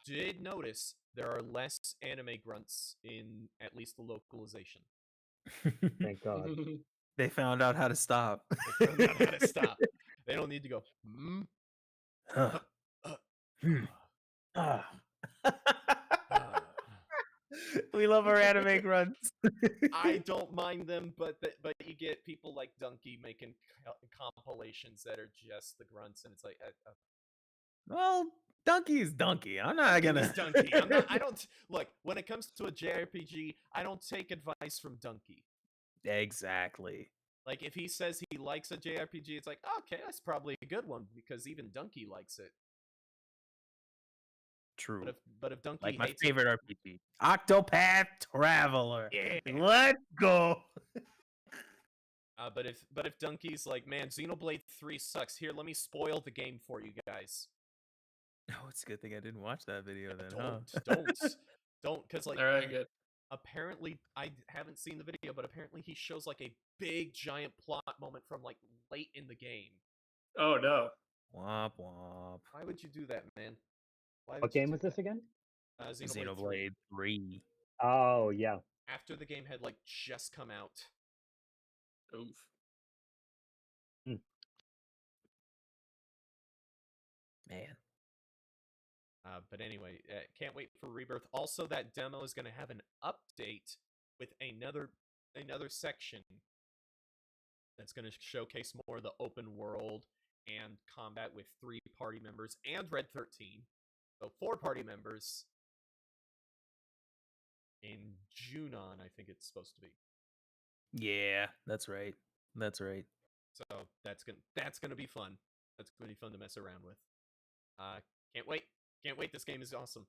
did notice there are less anime grunts in at least the localization. Thank God. They found out how to stop. They found out how to stop. They don't need to go. Huh. Ah. We love our anime grunts. I don't mind them, but you get people like Donkey making compilations that are just the grunts, and it's like, Well, Donkey's Donkey. I'm not gonna. Donkey. I don't look when it comes to a JRPG. I don't take advice from Donkey. Exactly. Like if he says he likes a JRPG, it's like okay, that's probably a good one because even Donkey likes it. True. But if Donkey Like my hates favorite RPG, Octopath Traveler. Yeah. Let's go. But if Donkey's like, man, Xenoblade 3 sucks. Here, let me spoil the game for you guys. Oh, it's a good thing I didn't watch that video then. Don't, because like, All right, good. apparently I haven't seen the video, but apparently he shows like a big giant plot moment from like late in the game. Oh no. Womp womp. Why would you do that, man? Why would What you game do was this that? again? Xenoblade 3. Oh yeah. After the game had like just come out. Oof. Man. But anyway, can't wait for Rebirth. Also, that demo is going to have an update with another section that's going to showcase more of the open world and combat with 3 party members and Red 13. So 4 party members in Junon, I think it's supposed to be. Yeah, that's right. That's right. So that's gonna be fun. That's gonna be fun to mess around with. Can't wait. Can't wait. This game is awesome.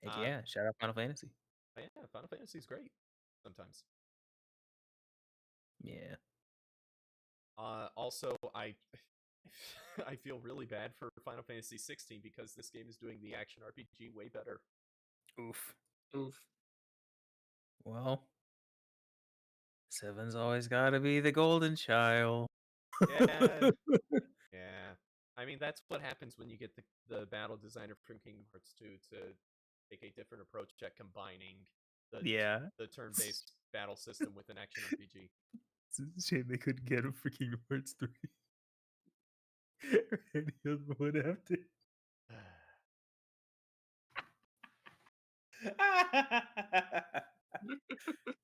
Heck yeah, shout out Final Fantasy. Yeah, Final Fantasy is great. Sometimes. Yeah. Also, I feel really bad for Final Fantasy 16 because this game is doing the action RPG way better. Oof. Oof. Well, 7's always got to be the golden child. Yeah. Yeah. I mean, that's what happens when you get the battle designer from Kingdom Hearts 2 to take a different approach at combining the turn-based battle system with an action RPG. It's a shame they couldn't get him for Kingdom Hearts 3. Any other one after.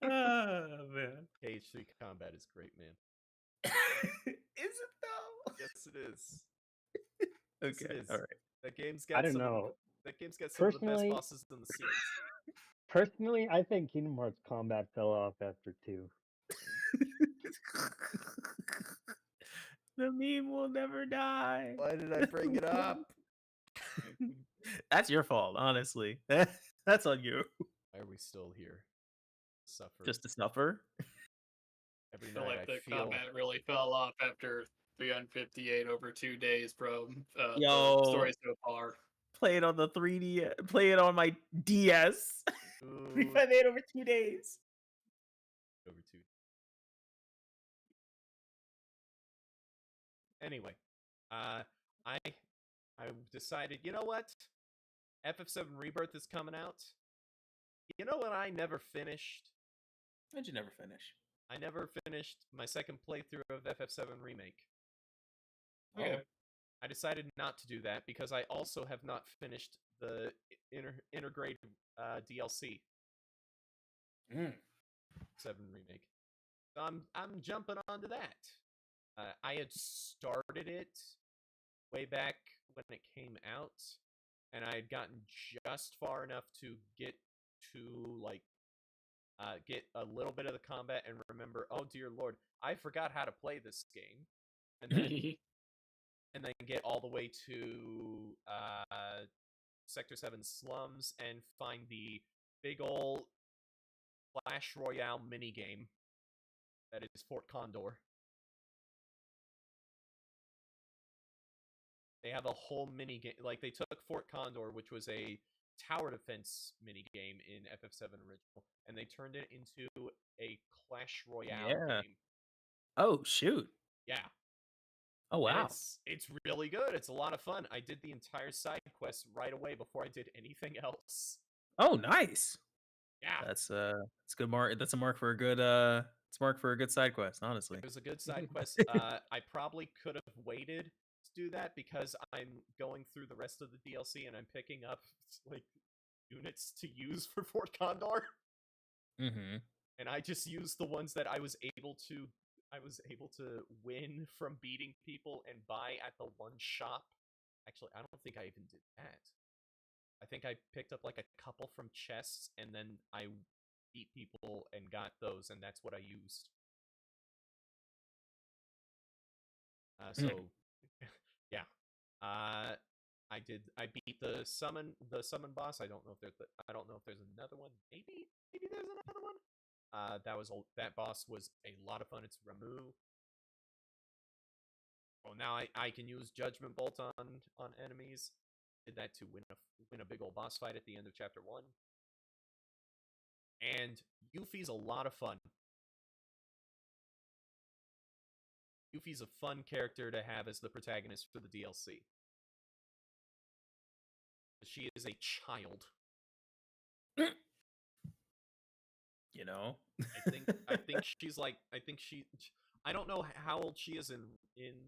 Oh, man. KH3 combat is great, man. Is it though? Yes, it is. Okay, Yes, it is. all right. That game's got I don't know. That game's got some of the best Personally- bosses in the series. Personally, I think Kingdom Hearts combat fell off after 2. The meme will never die. Why did I bring it up? That's your fault, honestly. That's on you. Why are we still here? Suffer. Just a snuffer. Every I feel night like the I feel combat really fell off after 358 over 2 days, bro. Yo. The story so far. Play it on the 3D. Play it on my DS. Ooh, 358 over 2 days. over 2. Anyway, I decided, you know what? FF7 Rebirth is coming out. You know what I never finished? Why'd you never finish? I never finished my second playthrough of FF7 Remake. Okay. I decided not to do that because I also have not finished the integrated DLC 7 Remake. So I'm jumping onto that. I had started it way back when it came out, and I had gotten just far enough to get to like get a little bit of the combat, and remember, oh dear lord, I forgot how to play this game, and then get all the way to Sector 7 slums and find the big ol' Clash Royale minigame that is Fort Condor. They have a whole minigame. Like, they took Fort Condor, which was a tower defense minigame in FF7 original, and they turned it into a Clash Royale game. Oh, shoot. Yeah. Oh, wow. And it's really good. It's a lot of fun. I did the entire side quest right away before I did anything else. Oh, nice. Yeah. That's good mark. That's a mark for a good it's a mark for a good side quest, honestly. It was a good side quest. I probably could have waited to do that because I'm going through the rest of the DLC and I'm picking up like units to use for Fort Condor. Mm-hmm. And I just used the ones that I was able to win from beating people and buy at the one shop. Actually, I don't think I even did that. I think I picked up like a couple from chests and then I beat people and got those, and that's what I used. Yeah. I beat the summon boss. I don't know if there's another one. Maybe there's another one. That boss was a lot of fun. It's Ramu. Oh, now I can use Judgment Bolt on enemies. Did that to win a big old boss fight at the end of chapter 1. And Yuffie's a lot of fun. Yuffie's a fun character to have as the protagonist for the DLC. She is a child. You know? I think she's like, I don't know how old she is in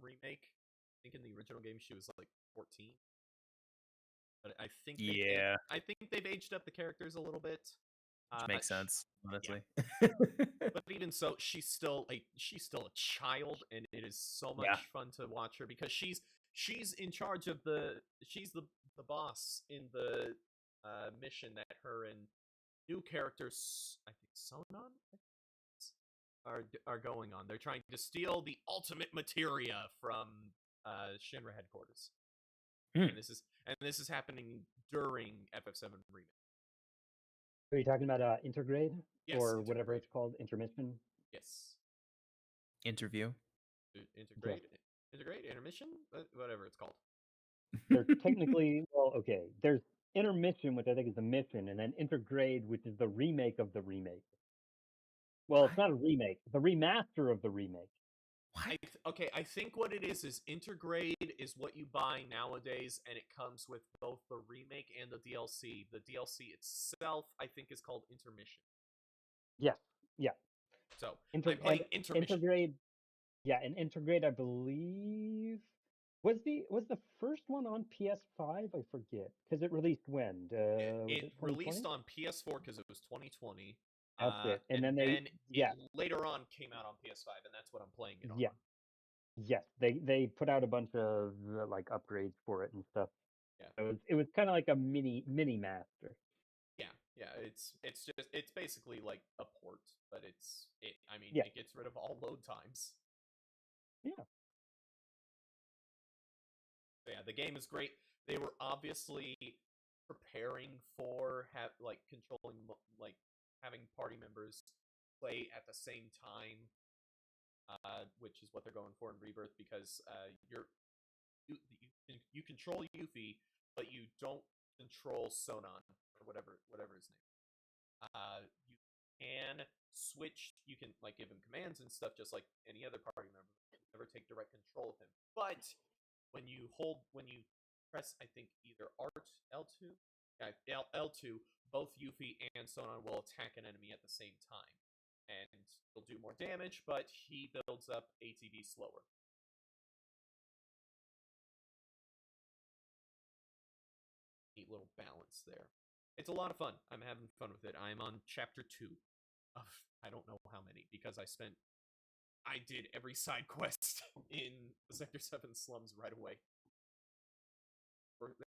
remake. I think in the original game she was like 14. But I think they've aged up the characters a little bit. Which makes sense, honestly. Yeah. But even so, she's still a child, and it is so much fun to watch her because she's in charge of she's the boss in the mission that her and new characters, I think Sonon, are going on. They're trying to steal the ultimate materia from Shinra headquarters. And this is happening during FF7 remake. Are you talking about Intergrade? Yes, or whatever it's called, intermission? Yes. Interview. Intergrade, intermission, whatever it's called. They're technically okay. There's intermission, which I think is a mission, and then Intergrade, which is the remake of the remake. Well, it's not a remake; the remaster of the remake. I think what it is Intergrade is what you buy nowadays, and it comes with both the remake and the DLC. The DLC itself, I think, is called Intermission. Yes, yeah. So I'm playing Intermission. Intergrade, yeah, and Intergrade, I believe, was the first one on PS5. I forget because it released when. It released on PS4 because it was 2020. That's it. And then it later on came out on PS5, and that's what I'm playing it on. Yeah. Yes, they put out a bunch of like upgrades for it and stuff. Yeah. So it was kind of like a mini master. Yeah. It's basically like a port, but it gets rid of all load times. Yeah. So yeah, the game is great. They were obviously preparing for controlling having party members play at the same time, which is what they're going for in Rebirth, because you control Yuffie, but you don't control Sonon or whatever his name. You can switch. You can give him commands and stuff, just like any other party member. You never take direct control of him. But when you press, I think either L2, L2, both Yuffie and Sonon will attack an enemy at the same time. And he'll do more damage, but he builds up ATB slower. Neat little balance there. It's a lot of fun. I'm having fun with it. I'm on chapter 2 of I don't know how many, because I did every side quest in the Sector 7 slums right away.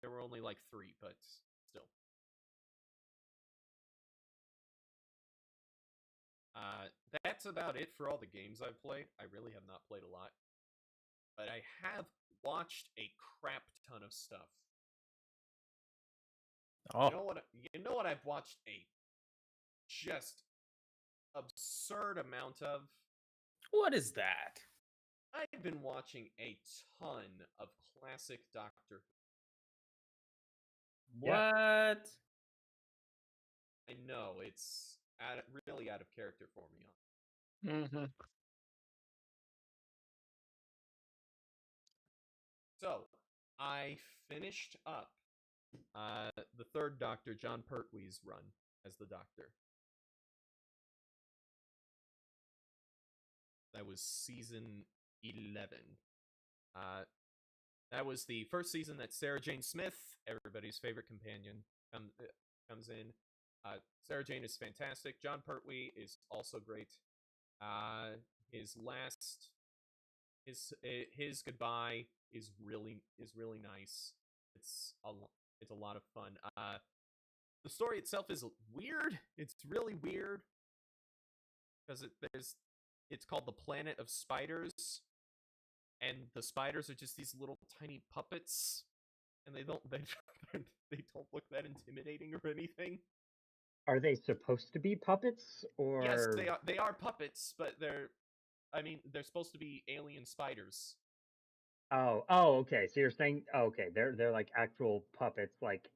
There were only like 3, but still. that's about it for all the games I've played. I really have not played a lot, but I have watched a crap ton of stuff. Oh, You know what I've watched a just absurd amount of? what is that? I've been watching a ton of classic Doctor Who. What? I know, it's really out of character for me. Mm-hmm. So, I finished up the third Doctor, John Pertwee's run as the Doctor. That was season 11. That was the first season that Sarah Jane Smith, everybody's favorite companion, comes in. Sarah Jane is fantastic. John Pertwee is also great. His goodbye is really nice. It's a lot of fun. The story itself is weird. It's really weird because it's called The Planet of Spiders, and the spiders are just these little tiny puppets, and they don't look that intimidating or anything. Are they supposed to be puppets, or Yes, they are puppets, but they're supposed to be alien spiders. Oh, okay. So you're saying, okay, they're like actual puppets, like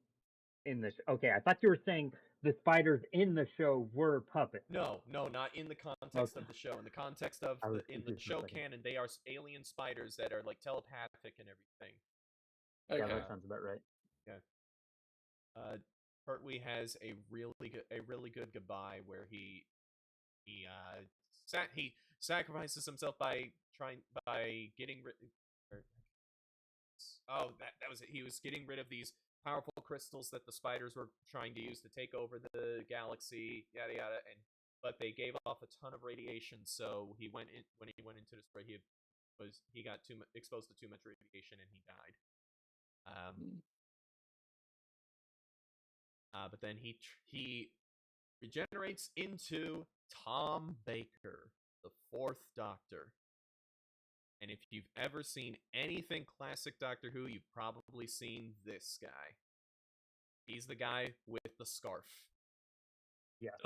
in the. Okay, I thought you were saying the spiders in the show were puppets. No, not in the context of the show. In the context of the show canon, they are alien spiders that are like telepathic and everything. Okay. Yeah, that sounds about right. Yeah. Pertwee has a really good goodbye where he sacrifices himself by getting rid. Oh, that was it. He was getting rid of these powerful crystals that the spiders were trying to use to take over the galaxy, yada yada. But they gave off a ton of radiation, so when he went into the spray, he got exposed to too much radiation and he died. But then he regenerates into Tom Baker, the fourth Doctor. And if you've ever seen anything classic Doctor Who, you've probably seen this guy. He's the guy with the scarf. Yeah.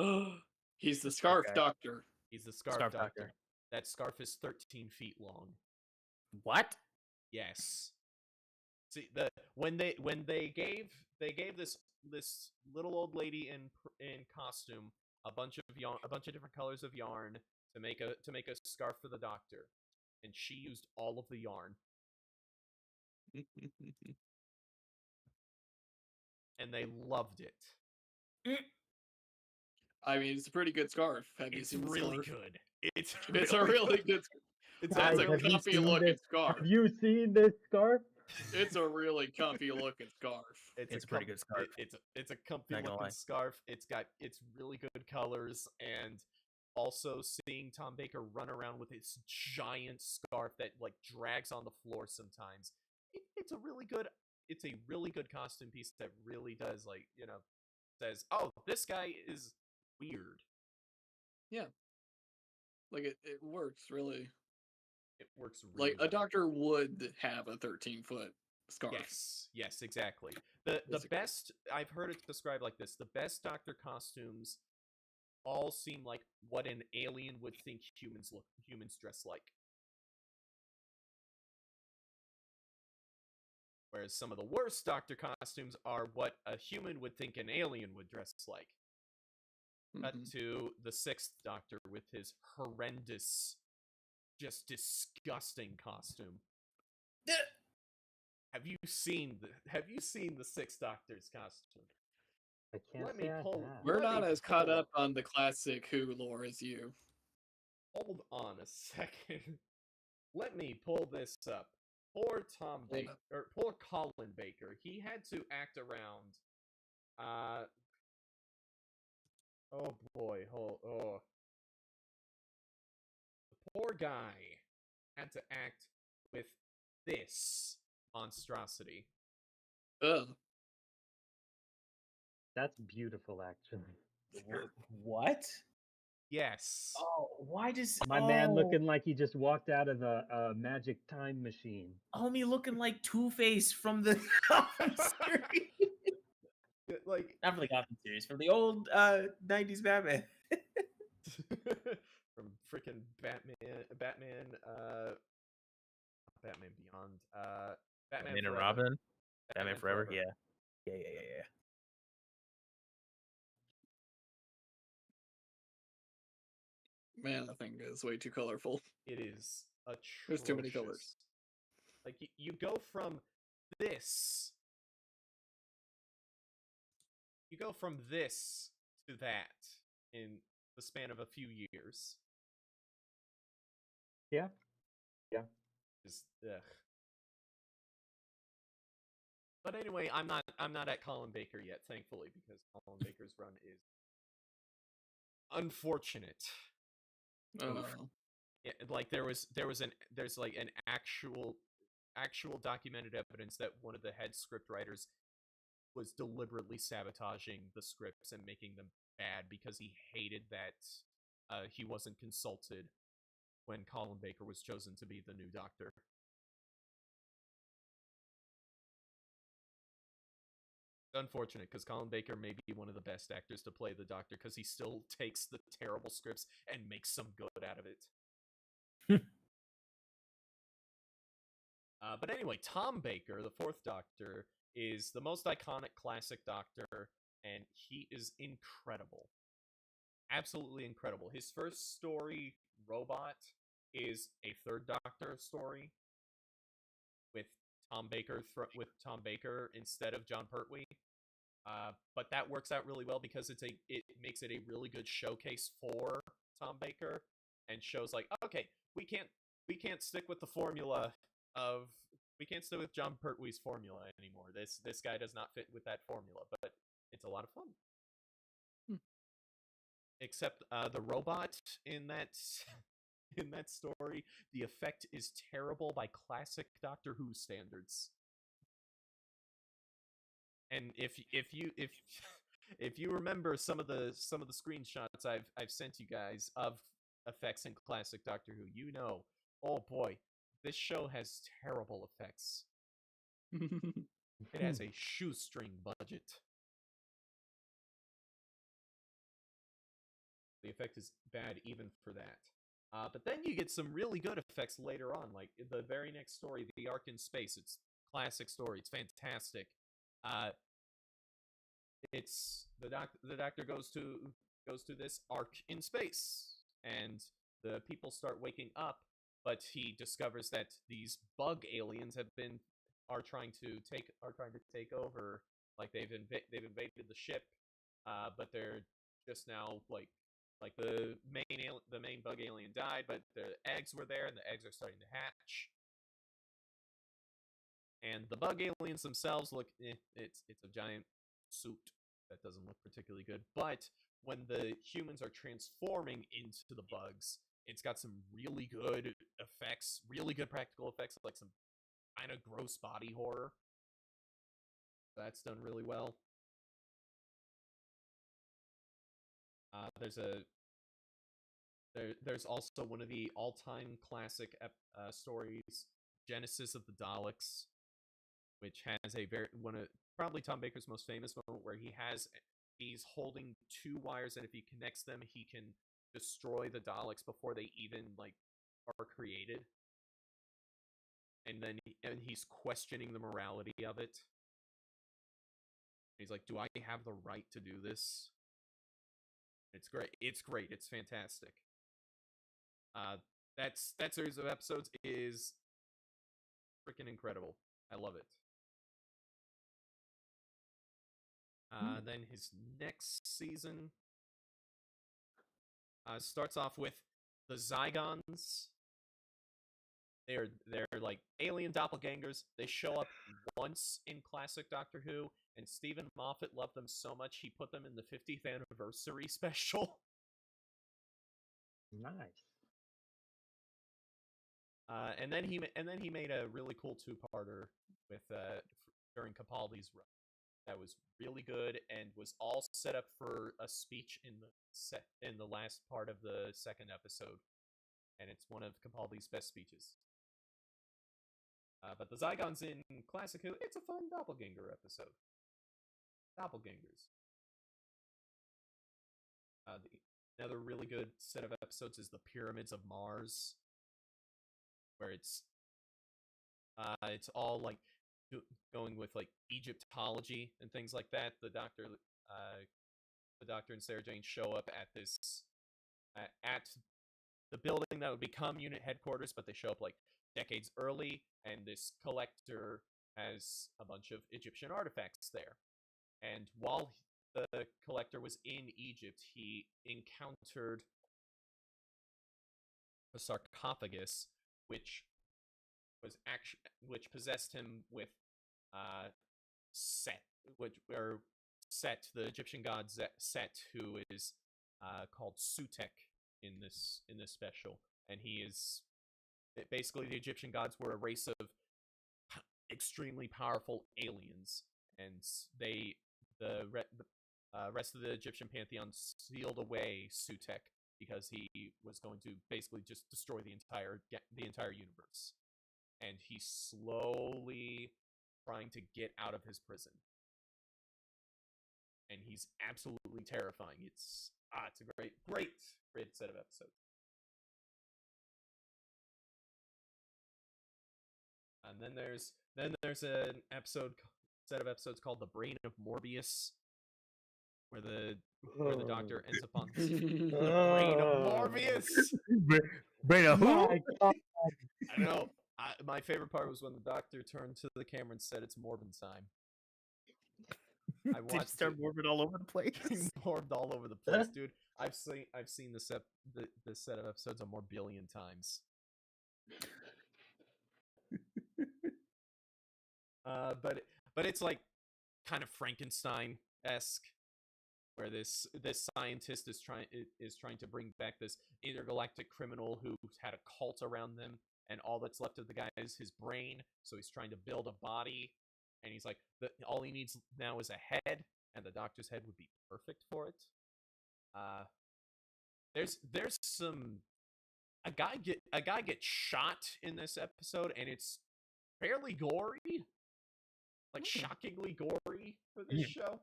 He's the Scarf Doctor. He's the scarf doctor. That scarf is 13 feet long. What? Yes. See, when they gave this little old lady in costume a bunch of different colors of yarn to make a scarf for the Doctor, and she used all of the yarn. And they loved it. I mean, it's a pretty good scarf. Have you seen the really scarf? good. It's a really good. That's a comfy looking scarf. Have you seen this scarf? It's a really comfy looking scarf. It's a pretty good scarf. It's a comfy looking scarf. It's really good colors, and also seeing Tom Baker run around with his giant scarf that like drags on the floor sometimes. It's a really good costume piece that really does says, oh, this guy is weird. Yeah. Like it works really. It works really a doctor would have a 13-foot scarf. Yes, exactly. The best, I've heard it described like this, the best Doctor costumes all seem like what an alien would think humans dress like. Whereas some of the worst Doctor costumes are what a human would think an alien would dress like. Cut to the sixth Doctor with his horrendous, just disgusting costume. Have you seen the sixth Doctor's costume? I can't say I have. We're not as caught up on the classic Who lore as you. Hold on a second. Let me pull this up. Poor Tom Baker, or poor Colin Baker. He had to act around. Oh boy. The poor guy had to act with this monstrosity. Ugh. That's beautiful, actually. What? Yes. Oh, why does My man looking like he just walked out of a magic time machine. Homie looking like Two-Face from the Gotham series. Like Not from the Gotham series, from the old 90s Batman. from freaking Batman Beyond, Batman and Forever. Robin. Batman Forever. Forever. Yeah. Man, that thing is way too colorful. It is atrocious. There's too many colors. Like you go from this, to that in the span of a few years. Yeah. Just ugh. But anyway, I'm not at Colin Baker yet, thankfully, because Colin Baker's run is unfortunate. Yeah, like there's like an actual documented evidence that one of the head script writers was deliberately sabotaging the scripts and making them bad because he hated that he wasn't consulted when Colin Baker was chosen to be the new Doctor. It's unfortunate because Colin Baker may be one of the best actors to play the Doctor because he still takes the terrible scripts and makes some good out of it. But anyway, Tom Baker, the fourth Doctor, is the most iconic classic Doctor, and he is incredible. Absolutely incredible. His first story, Robot, is a third Doctor story with Tom Baker instead of John Pertwee. But that works out really well because it makes it a really good showcase for Tom Baker and shows like, okay, we can't stick with the formula of we can't stick with John Pertwee's formula anymore. This guy does not fit with that formula, but it's a lot of fun. Except the robot in that story, the effect is terrible by classic Doctor Who standards. And if you remember some of the screenshots I've sent you guys of effects in classic Doctor Who, you know, oh boy, this show has terrible effects. It has a shoestring budget. The effect is bad even for that. But then you get some really good effects later on, like the very next story, The Ark in Space. It's a classic story. It's fantastic. It's the Doctor goes to this ark in space, and the people start waking up, but he discovers that these bug aliens are trying to take over. Like they've invaded the ship, but they're just now like the main bug alien died, but the eggs were there, and the eggs are starting to hatch. And the bug aliens themselves look, it's a giant suit that doesn't look particularly good. But when the humans are transforming into the bugs, it's got some really good effects, really good practical effects, like some kind of gross body horror. That's done really well. There's also one of the all-time classic stories, Genesis of the Daleks, which has probably Tom Baker's most famous moment where he's holding two wires, and if he connects them, he can destroy the Daleks before they even are created. And then he's questioning the morality of it. He's like, "Do I have the right to do this?" It's great. It's great. It's fantastic. That series of episodes is freaking incredible. I love it. Then his next season starts off with the Zygons. They're like alien doppelgangers. They show up once in classic Doctor Who, and Stephen Moffat loved them so much he put them in the 50th anniversary special. Nice. And then he made a really cool two-parter with during Capaldi's run. that was really good and was all set up for a speech in the last part of the second episode, and it's one of Capaldi's best speeches. But the Zygons in Classic Who, it's a fun doppelganger episode. Doppelgangers. Another really good set of episodes is the Pyramids of Mars, where it's all like going with like Egyptology and things like that. The Doctor and Sarah Jane show up at this at the building that would become unit headquarters, but they show up like decades early, and this collector has a bunch of Egyptian artifacts there. And while the collector was in Egypt, he encountered a sarcophagus, which possessed him with Set, Set, the Egyptian god Set, who is called Sutek in this special, and he is basically the Egyptian gods were a race of extremely powerful aliens, and the rest of the Egyptian pantheon sealed away Sutek because he was going to basically just destroy the entire universe, and he's slowly trying to get out of his prison, and he's absolutely terrifying. It's a great set of episodes. And then there's an set of episodes called The Brain of Morbius, where the Doctor ends up on the Brain of Morbius. Brain of who? My God. I don't know. My favorite part was when the Doctor turned to the camera and said, "It's Morbin time." I Did you watched start it. morbid all over the place? Morbed all over the place, dude. I've seen this set of episodes a more billion times. But it's like kind of Frankenstein-esque, where this scientist is trying to bring back this intergalactic criminal who had a cult around them, and all that's left of the guy is his brain. So he's trying to build a body, and he's like, all he needs now is a head, and the Doctor's head would be perfect for it. There's some a guy gets shot in this episode, and it's fairly gory, like shockingly gory for this show.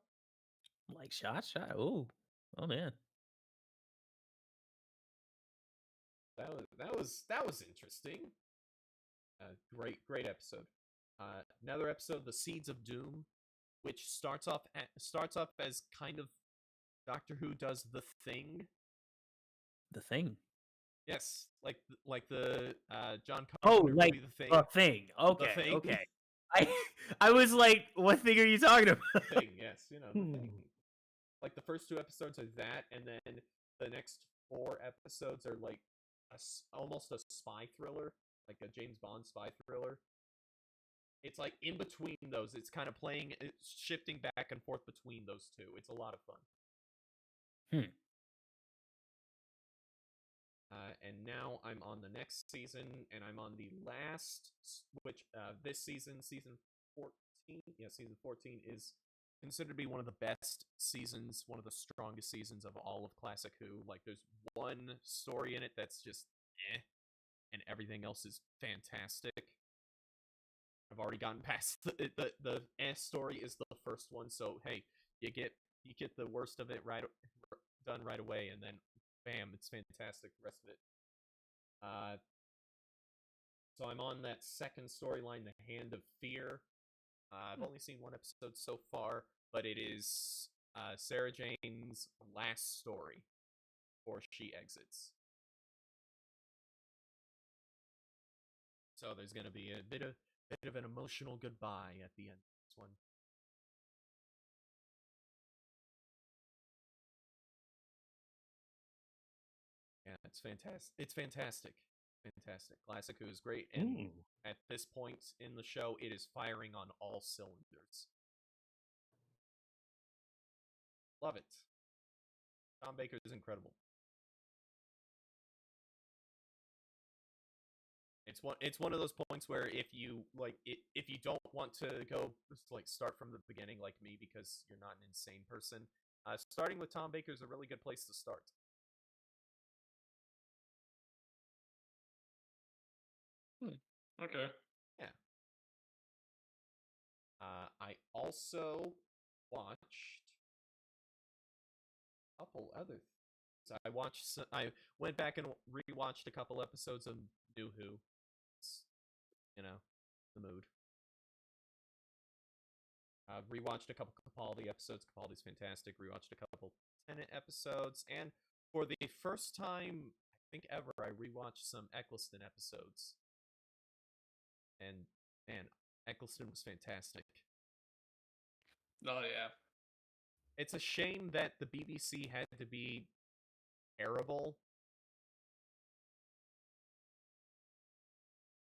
Like shot. Oh man. That was interesting. Great episode. Another episode, The Seeds of Doom, which starts off as kind of Doctor Who does The Thing. The Thing. Yes, like the John Oh, Carpenter like movie, The Thing. The Thing. Okay. The Thing. Okay. I was like, what thing are you talking about? The Thing, yes, The Thing. Like the first 2 episodes are that, and then the next 4 episodes are like almost a spy thriller, like a James Bond spy thriller. It's like in between those. It's kind of it's shifting back and forth between those 2. It's a lot of fun. And now I'm on the next season, and I'm on the last, which this season 14. Yeah, season 14 is considered to be one of the best seasons, one of the strongest seasons of all of Classic Who. Like, there's one story in it that's just and everything else is fantastic. I've already gotten past the story is the first one, so hey, you get the worst of it done right away, and then bam, it's fantastic. The rest of it. So I'm on that second storyline, The Hand of Fear. I've only seen 1 episode so far, but it is Sarah Jane's last story before she exits. So there's going to be a bit of an emotional goodbye at the end of this one. Yeah, it's fantastic. It's fantastic. Classic Who is great, and at this point in the show, it is firing on all cylinders. Love it. Tom Baker is incredible. It's one of those points where if you if you don't want to go start from the beginning like me because you're not an insane person, starting with Tom Baker is a really good place to start. Okay. Yeah. I also watched a couple other things. I went back and rewatched a couple episodes of New Who. It's, the mood. Rewatched a couple Capaldi episodes. Capaldi's fantastic. Rewatched a couple Tennant episodes, and for the first time I think ever, I rewatched some Eccleston episodes. And man, Eccleston was fantastic. Oh yeah. It's a shame that the BBC had to be terrible,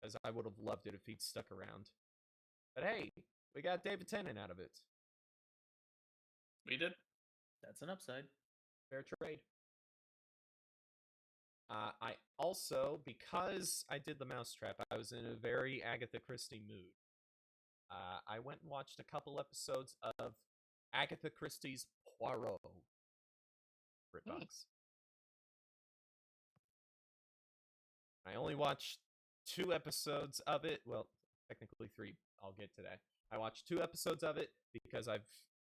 as I would have loved it if he'd stuck around. But hey, we got David Tennant out of it. We did. That's an upside. Fair trade. I also, because I did the Mousetrap, I was in a very Agatha Christie mood. I went and watched a couple episodes of Agatha Christie's Poirot. BritBox. I only watched 2 episodes of it. Well, technically 3. I'll get to that. I watched 2 episodes of it because I've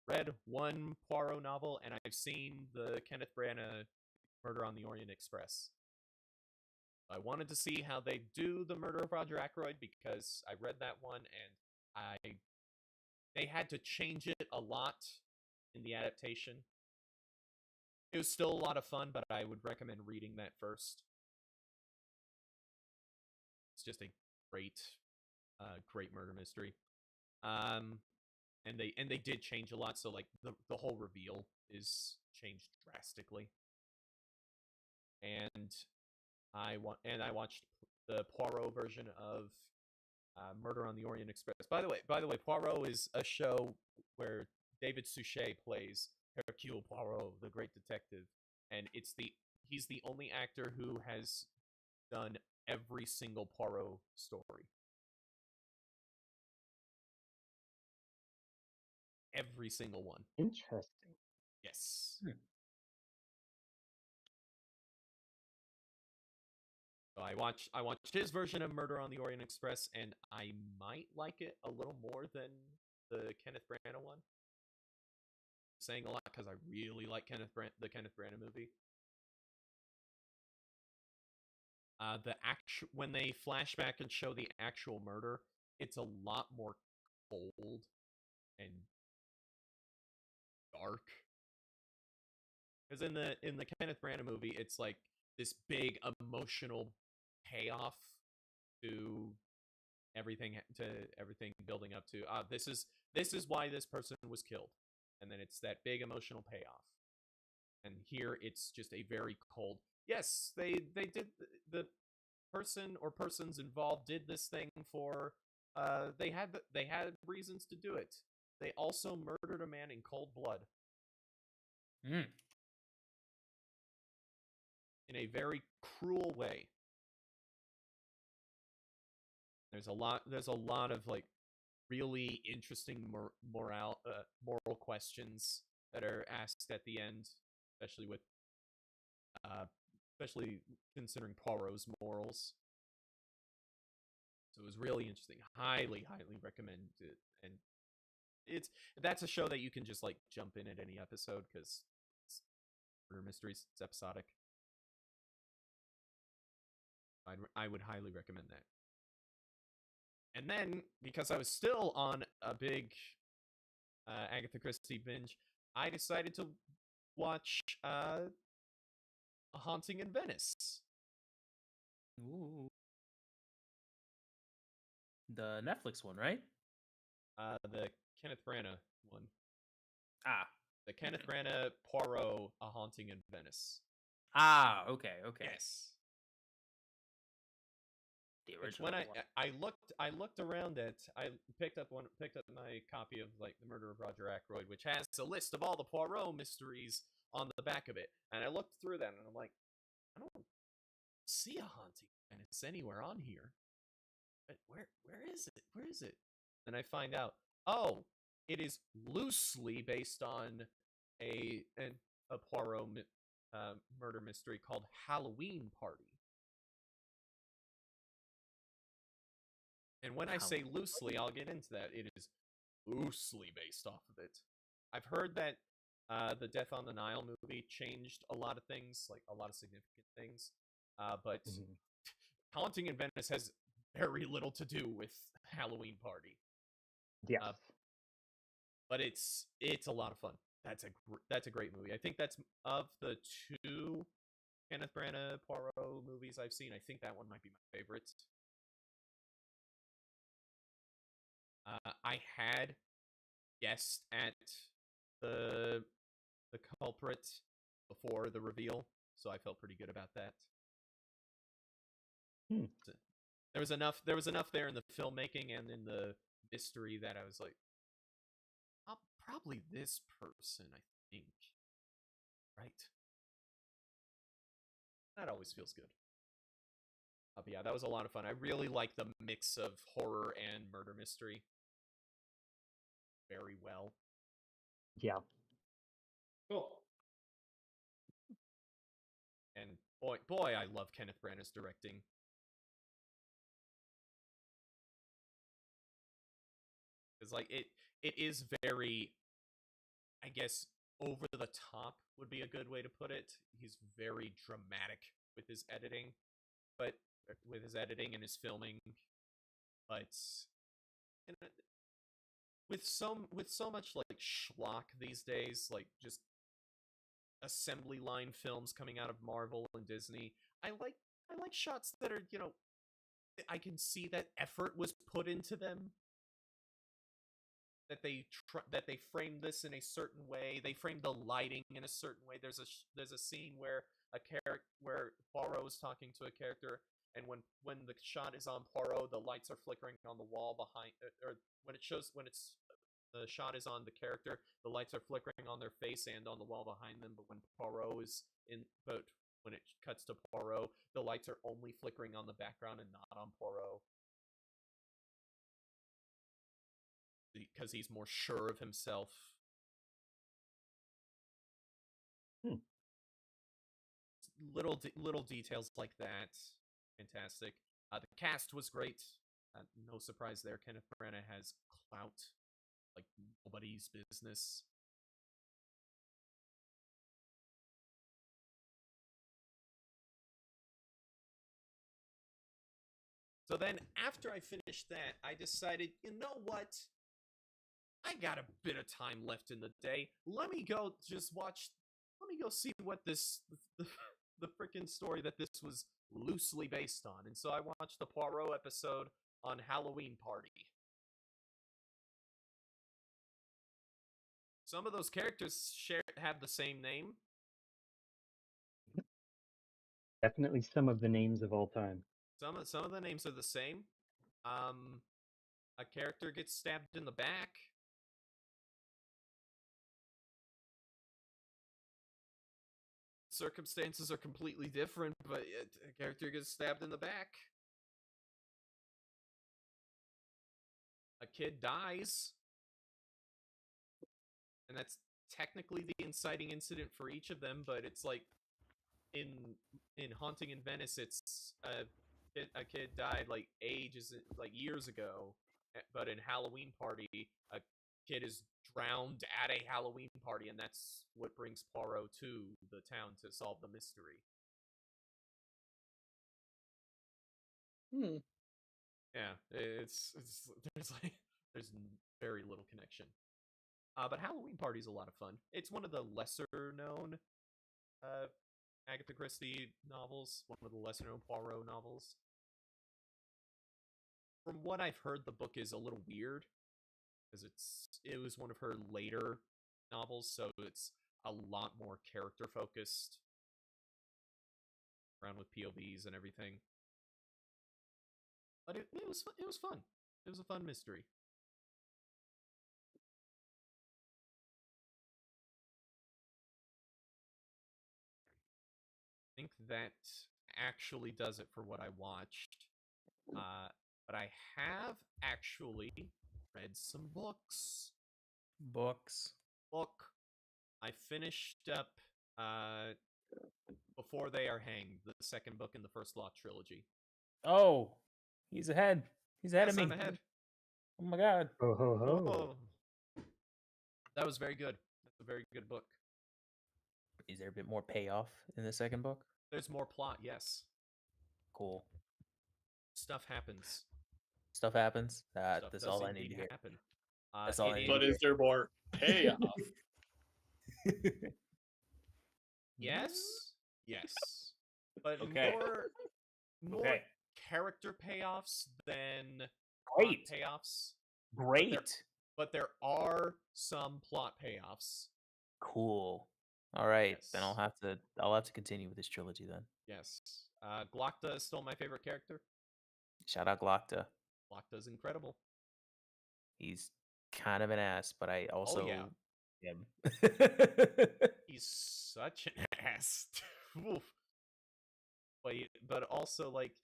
read one Poirot novel and I've seen the Kenneth Branagh Murder on the Orient Express. I wanted to see how they do the Murder of Roger Ackroyd because I read that one and they had to change it a lot in the adaptation. It was still a lot of fun, but I would recommend reading that first. It's just a great murder mystery. And they did change a lot, so like the whole reveal is changed drastically. And I watched the Poirot version of Murder on the Orient Express. By the way, Poirot is a show where David Suchet plays Hercule Poirot, the great detective, and he's the only actor who has done every single Poirot story. Every single one. Interesting. Yes. So I watched his version of Murder on the Orient Express, and I might like it a little more than the Kenneth Branagh one. I'm saying a lot because I really like the Kenneth Branagh movie. When they flashback and show the actual murder, it's a lot more cold and dark. Because in the Kenneth Branagh movie, it's like this big emotional payoff to everything building up to this is why this person was killed, and then it's that big emotional payoff. And here it's just a very cold. Yes, they did the person or persons involved did this thing for they had reasons to do it. They also murdered a man in cold blood. In a very cruel way. There's a lot of like really interesting moral questions that are asked at the end, especially considering Poirot's morals. So it was really interesting. Highly recommend it. And that's a show that you can just like jump in at any episode because it's murder mysteries. It's episodic. I would highly recommend that. And then, because I was still on a big Agatha Christie binge, I decided to watch A Haunting in Venice. Ooh. The Netflix one, right? The Kenneth Branagh one. The Kenneth Branagh Poirot A Haunting in Venice. Okay. Yes. The original when one. I looked around at I picked up my copy of like The Murder of Roger Ackroyd, which has a list of all the Poirot mysteries on the back of it, and I looked through that and I'm like, I don't see A Haunting in Venice anywhere on here. where is it? Where is it? And I find out, oh, it is loosely based on a Poirot murder mystery called Halloween Party. And when I say loosely, I'll get into that. It is loosely based off of it. I've heard that the Death on the Nile movie changed a lot of things, like a lot of significant things. But Haunting in Venice has very little to do with Halloween Party. Yes. But it's a lot of fun. That's a great movie. I think that's of the two Kenneth Branagh Poirot movies I've seen. I think that one might be my favorite. I had guessed at the culprit before the reveal, so I felt pretty good about that. So, there was enough there in the filmmaking and in the mystery that I was like, probably this person, I think. Right? That always feels good. But yeah, that was a lot of fun. I really like the mix of horror and murder mystery very well. Yeah. Cool. And boy, I love Kenneth Branagh's directing. Because like it is very, I guess, over the top would be a good way to put it. He's very dramatic with his editing, and his filming, but you know, with so much like schlock these days, like just assembly line films coming out of Marvel and Disney, I like shots that are, I can see that effort was put into them. That they framed this in a certain way. They framed the lighting in a certain way. There's a scene where where Poirot is talking to a character, and when the shot is on Poirot, the lights are flickering on the wall behind, or when the shot is on the character, the lights are flickering on their face and on the wall behind them. But when it cuts to Poirot, the lights are only flickering on the background and not on Poirot. Because he's more sure of himself. Little details like that, fantastic. The cast was great. No surprise there. Kenneth Branagh has clout like nobody's business. So then, after I finished that, I decided, you know what? I got a bit of time left in the day. Let me go see what the freaking story that this was loosely based on. And so I watched the Poirot episode on Halloween Party. Some of those characters have the same name. Definitely some of the names of all time. Some of the names are the same. A character gets stabbed in the back. Circumstances are completely different, but a character gets stabbed in the back. A kid dies. And that's technically the inciting incident for each of them, but it's like in Haunting in Venice, it's a kid died like years ago, but in Halloween Party, a kid is drowned at a Halloween party, and that's what brings Poirot to the town to solve the mystery. Yeah, there's very little connection. But Halloween Party is a lot of fun. It's one of the lesser known Agatha Christie novels, one of the lesser known Poirot novels. From what I've heard, the book is a little weird because it was one of her later novels, so it's a lot more character focused, around with POVs and everything. But it was fun. It was a fun mystery. I think that actually does it for what I watched. but I have actually read some books. Books. Book. I finished up Before They Are Hanged, the second book in the First Law trilogy. Oh, he's ahead. He's ahead of Yes, me. I'm ahead. Oh my god. Ho ho ho. Oh. That was very good. That's a very good book. Is there a bit more payoff in the second book? There's more plot, yes. Cool. Stuff happens. Stuff happens. Stuff That's does all I need indeed to hear. happen. That's all I need But to is there more payoff? hear. Yes. Yes. But Okay. more Okay. character payoffs than Great. plot payoffs. Great. But there are some plot payoffs. Cool. All right. Then Yes. I'll have to continue with this trilogy then. Yes. Glockta is still my favorite character. Shout out Glockta. Glockta's incredible. He's kind of an ass, but I also yeah. him. He's such an ass. Oof. But also, like,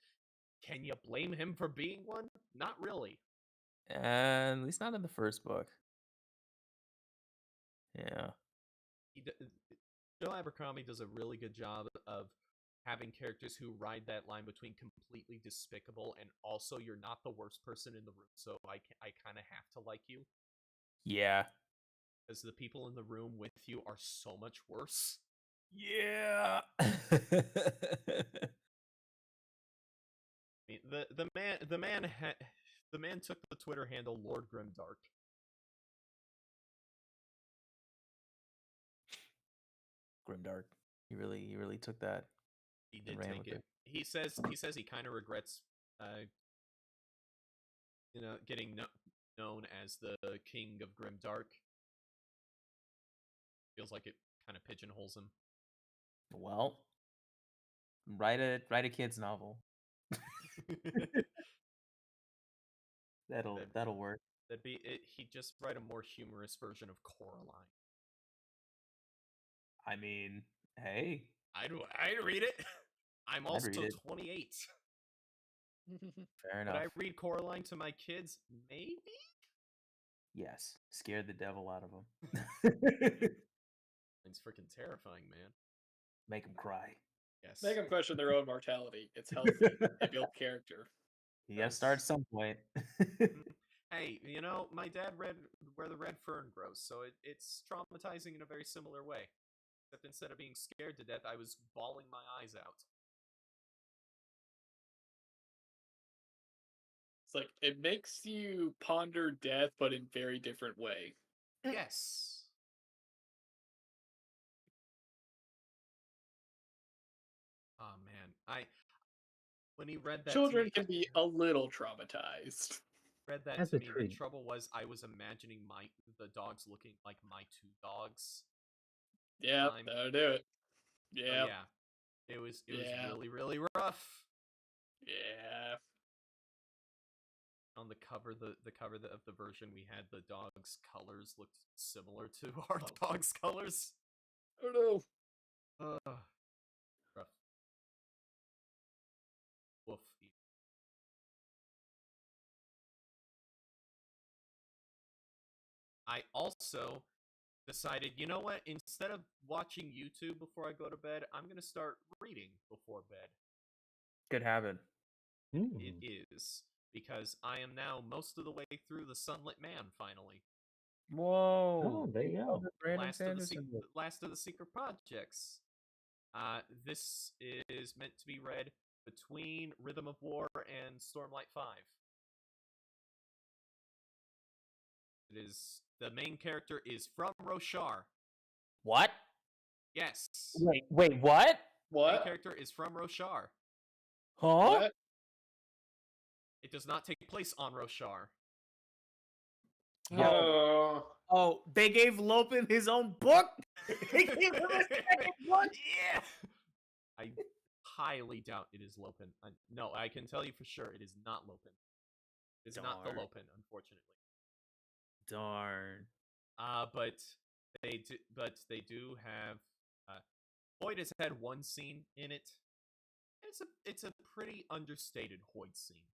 can you blame him for being one? Not really. At least not in the first book. Yeah. Joe Abercrombie does a really good job of having characters who ride that line between completely despicable and also you're not the worst person in the room, so I kind of have to like you. Yeah. Because the people in the room with you are so much worse. Yeah. I mean, the man took the Twitter handle Lord Grimdark. Grimdark. He really took that. He did take it. He says he kind of regrets, getting known as the King of Grimdark. Feels like it kind of pigeonholes him. Well, write a kid's novel. That'll work. That'd be it. He'd just write a more humorous version of Coraline. I mean, hey, I'd read it. I'm also 28. Fair enough. Would I read Coraline to my kids? Maybe. Yes, scare the devil out of them. It's freaking terrifying, man. Make them cry. Yes. Make them question their own mortality. It's healthy. They build character. You gotta start at some point. Hey, my dad read Where the Red Fern Grows, so it's traumatizing in a very similar way. Except instead of being scared to death, I was bawling my eyes out. It's like, it makes you ponder death, but in very different way. Yes. Oh, man. When he read that Children to me, can be a little traumatized. Read that to me. The trouble was I was imagining the dogs looking like my two dogs. Yeah, that'll do it. Yeah. Oh, yeah. It was really, really rough. Yeah. On the cover, the cover of the version we had, the dog's colors looked similar to our dog's colors. Oh no. Rough. Woof. I also decided, you know what? Instead of watching YouTube before I go to bed, I'm going to start reading before bed. Good habit. It is. Because I am now most of the way through The Sunlit Man, finally. Whoa. Oh, there you go. Last of the Secret Projects. This is meant to be read between Rhythm of War and Stormlight 5. The main character is from Roshar. What? Yes. Wait, what? The main character is from Roshar. Huh? What? It does not take place on Roshar. Oh, they gave Lopin his own book? They gave him a second one? Yeah! I highly doubt it is Lopin. No, I can tell you for sure it is not Lopin. It's not the Lopin, unfortunately. Darn. But they do have Hoyt has had one scene in it. It's a pretty understated Hoyt scene.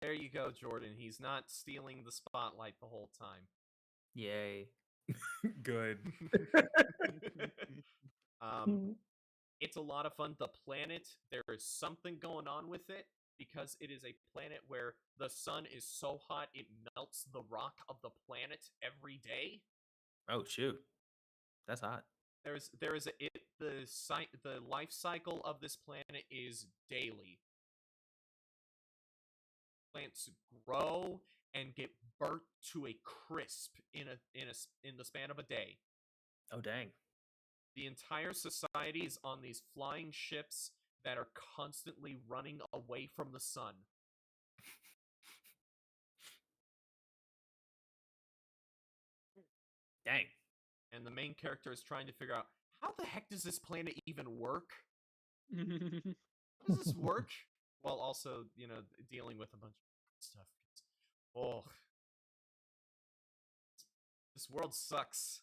there you go, Jordan. He's not stealing the spotlight the whole time. Yay. Good. It's a lot of fun. The planet, there is something going on with it because it is a planet where the sun is so hot it melts the rock of the planet every day. Oh shoot, that's hot. The life cycle of this planet is daily. Plants grow and get burnt to a crisp in the span of a day. Oh dang. The entire society is on these flying ships that are constantly running away from the sun. Dang. And the main character is trying to figure out, how the heck does this planet even work? How does this work? While also, dealing with a bunch of stuff. Oh. This world sucks.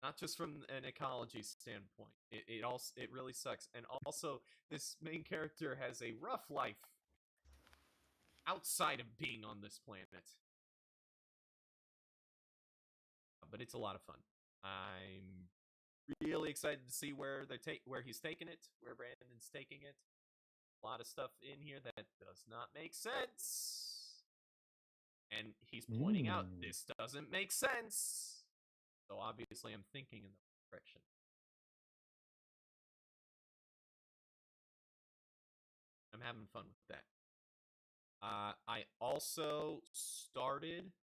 Not just from an ecology standpoint. It really sucks. And also, this main character has a rough life outside of being on this planet. But it's a lot of fun. I'm really excited to see where he's taking it, where Brandon's taking it. A lot of stuff in here that does not make sense. And he's pointing out this doesn't make sense. So obviously I'm thinking in the right direction. I'm having fun with that. I also started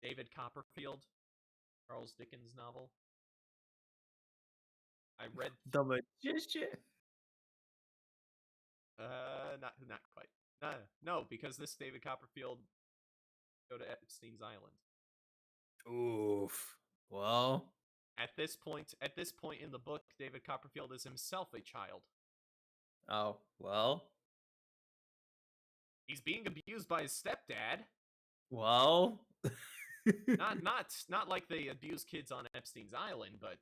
David Copperfield, Charles Dickens novel. I read The Magician. Not quite. No, because this David Copperfield go to Epstein's Island. Oof. Well, at this point in the book, David Copperfield is himself a child. Oh, well. He's being abused by his stepdad. Well. not like they abuse kids on Epstein's Island, but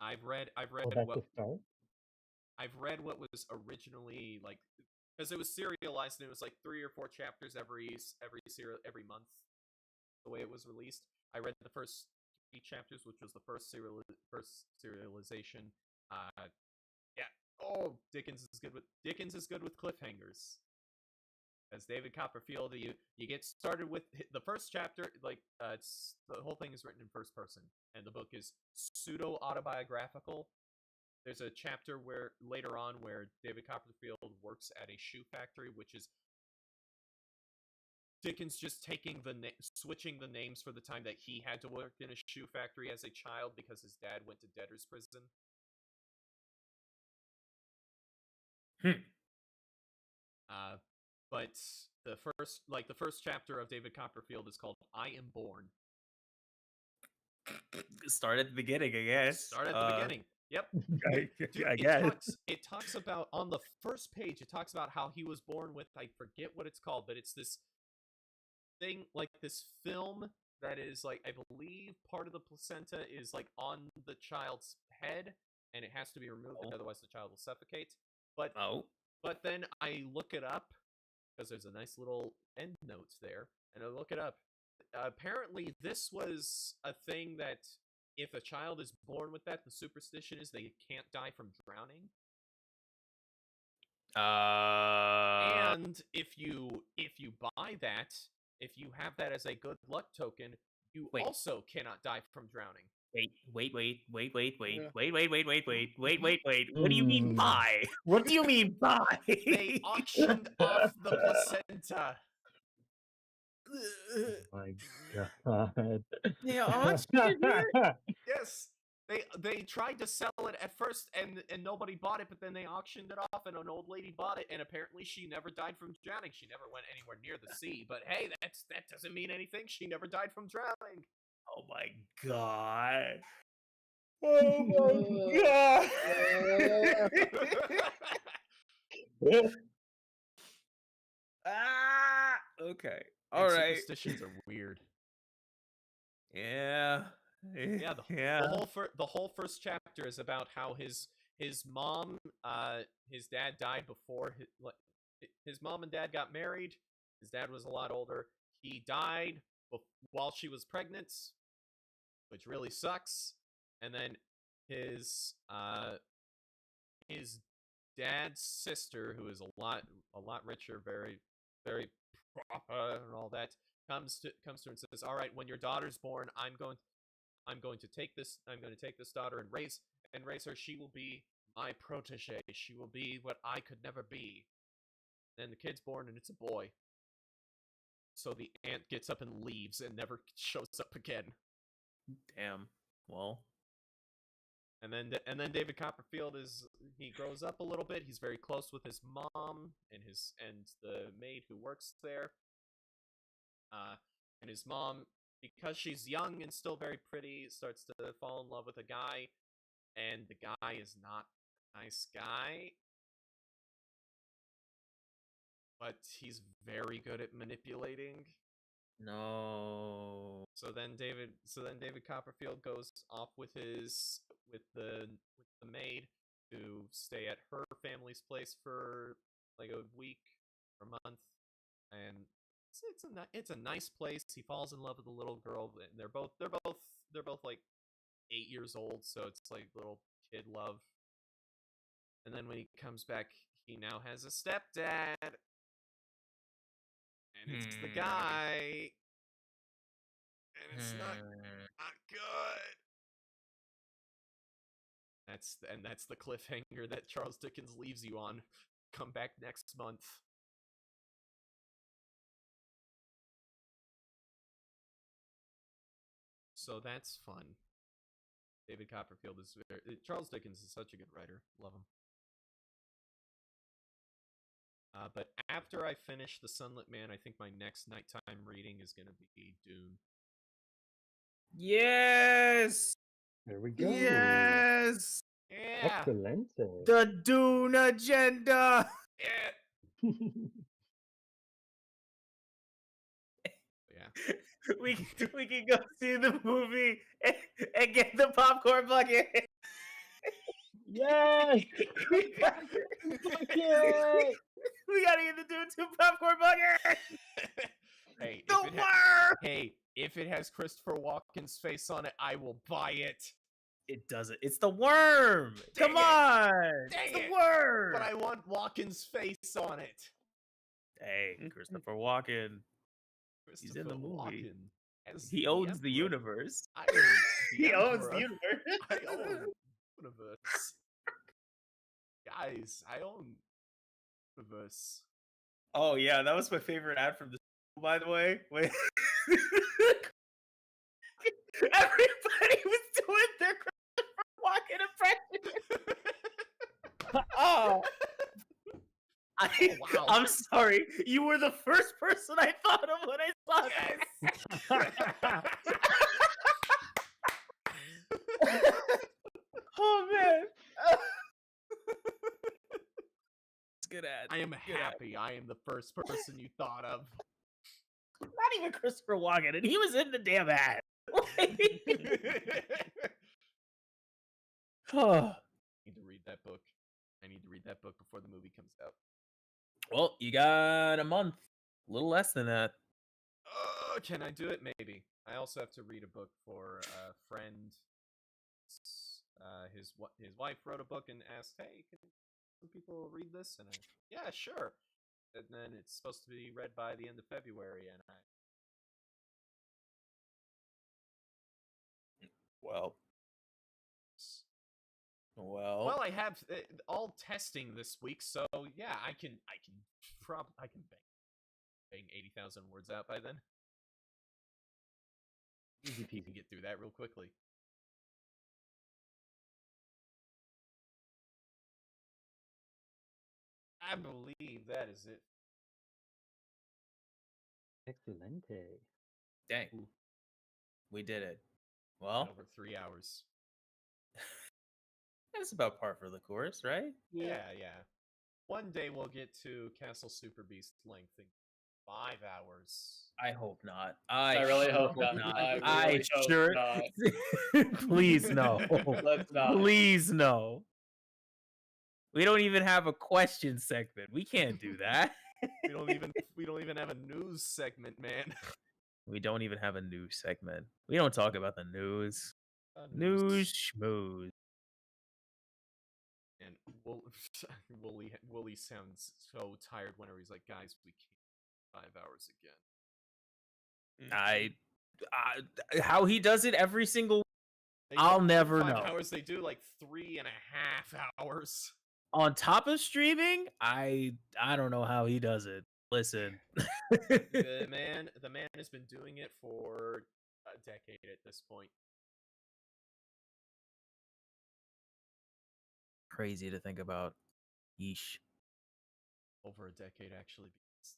I've read what was originally like, because it was serialized and it was like 3 or 4 chapters every month. The way it was released, I read the first 3 chapters, which was the first serialization. Yeah. Oh, Dickens is good with cliffhangers. As David Copperfield, you get started with the first chapter, like the whole thing is written in first person, and the book is pseudo autobiographical. There's a chapter where later on where David Copperfield works at a shoe factory, which is Dickens just switching the names for the time that he had to work in a shoe factory as a child because his dad went to debtor's prison. But the first chapter of David Copperfield is called "I Am Born." Start at the beginning, I guess. Start at the beginning. Yep. I guess. It talks about, on the first page, it talks about how he was born with, I forget what it's called, but it's this thing, like this film that is like, I believe part of the placenta is like on the child's head, and it has to be removed, otherwise the child will suffocate. But then I look it up, because there's a nice little end notes there, and I look it up. Apparently, this was a thing that if a child is born with that, the superstition is they can't die from drowning. And if you buy that, if you have that as a good luck token, you also cannot die from drowning. Wait. What do you mean buy? What do you mean buy? They auctioned off the placenta. Oh my god. They auctioned it? Yes. They tried to sell it at first and nobody bought it, but then they auctioned it off and an old lady bought it, and apparently she never died from drowning. She never went anywhere near the sea, but hey, that doesn't mean anything. She never died from drowning. Oh my god. Oh my god. Okay. All right. Superstitions are weird. Yeah. The whole first chapter is about how his his mom, his dad died before his mom and dad got married. His dad was a lot older. He died while she was pregnant, which really sucks. And then his dad's sister, who is a lot richer, very and all that, comes to her and says, "All right, when your daughter's born, I'm going to take this daughter and raise her. She will be my protege. She will be what I could never be." Then the kid's born, and it's a boy. So the aunt gets up and leaves and never shows up again. Damn. Well. And then David Copperfield he grows up a little bit. He's very close with his mom and the maid who works there. And his mom, because she's young and still very pretty, starts to fall in love with a guy, and the guy is not a nice guy, but he's very good at manipulating. No. So then David Copperfield goes off with the maid to stay at her family's place for like a week or a month, and it's a nice place. He falls in love with a little girl, and they're both like 8 years old, so it's like little kid love. And then when he comes back, he now has a stepdad, and it's the guy, and it's not good. That's the cliffhanger that Charles Dickens leaves you on. Come back next month. So that's fun. David Copperfield is Charles Dickens is such a good writer. Love him. But after I finish The Sunlit Man, I think my next nighttime reading is going to be Dune. Yes! There we go. Yes! Yeah! Excellent. The Dune agenda! Yeah! Yeah. We can go see the movie and get the popcorn bucket. Yes! Bucket! We gotta get the Dune 2 popcorn bucket! Hey, The worm! if it has Christopher Walken's face on it, I will buy it. It doesn't. It's the worm! Come on! It's the worm! But I want Walken's face on it. Hey, Christopher Walken. He's in the movie. He owns the universe. He owns the universe. I own the universe. Guys, I own the universe. Oh yeah, that was my favorite ad from the school, by the way. Wait. Everybody was doing their Christopher Walken impression. Oh. Wow. I'm sorry. You were the first person I thought of when I saw this. Oh man. It's good ad. I am happy I am the first person you thought of. Not even Christopher Walken, and he was in the damn ad. I need to read that book. I need to read that book before the movie comes out. Well, you got a month. A little less than that. Can I do it? Maybe. I also have to read a book for a friend. His wife wrote a book and asked, "Hey, can some people read this?" And yeah, sure. And then it's supposed to be read by the end of February, and Well, I have all testing this week, so yeah, I can bang 80,000 words out by then. Easy peasy, get through that real quickly. I believe that is it. Excelente. Dang. Ooh. We did it. Well, Over 3 hours. that's about par for the course, right? Yeah. One day we'll get to Castle Super Beast length in 5 hours. I hope not. I really hope not. I really hope sure. not. Please no. Let's not. Please no. We don't even have a question segment. We can't do that. we don't even have a news segment, man. We don't even have a news segment. We don't talk about the news. News. Schmooze. And Wooly sounds so tired whenever he's like, guys, we can't 5 hours again. How he does it every single. They I'll don't do never 5 know. hours. They do like 3.5 hours. On top of streaming, I don't know how he does it. Listen, the man has been doing it for a decade at this point. Crazy to think about. Yeesh. Over a decade, actually, because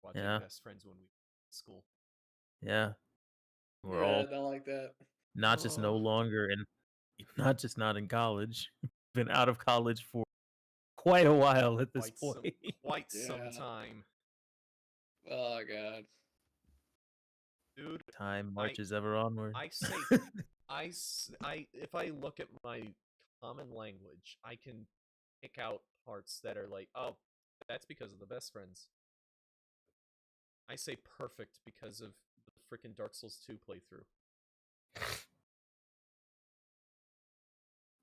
watching Best Friends when we were in school. Yeah. We're I all don't like that. not just no longer in, not just not in college, been out of college for quite a while at this point. Quite some time. Oh god. Dude, time marches ever onward. I say, if I look at my common language, I can pick out parts that are like, oh, that's because of the Best Friends. I say perfect because of the freaking Dark Souls 2 playthrough.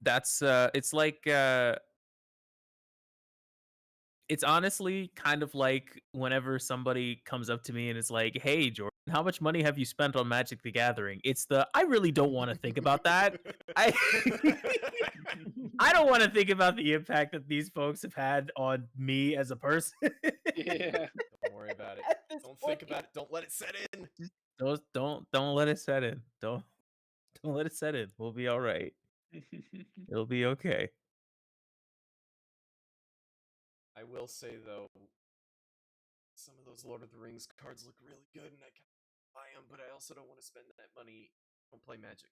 That's it's like it's honestly kind of like whenever somebody comes up to me and is like, "Hey, Jordan, how much money have you spent on Magic the Gathering?" It's the I really don't want to think about that. I don't want to think about the impact that these folks have had on me as a person. Yeah. Don't worry about it. Don't think about it. Don't let it set in. Don't let it set in. Don't let it set in. We'll be all right. It'll be okay. I will say though, some of those Lord of the Rings cards look really good, and I can buy them, but I also don't want to spend that money. Don't play Magic.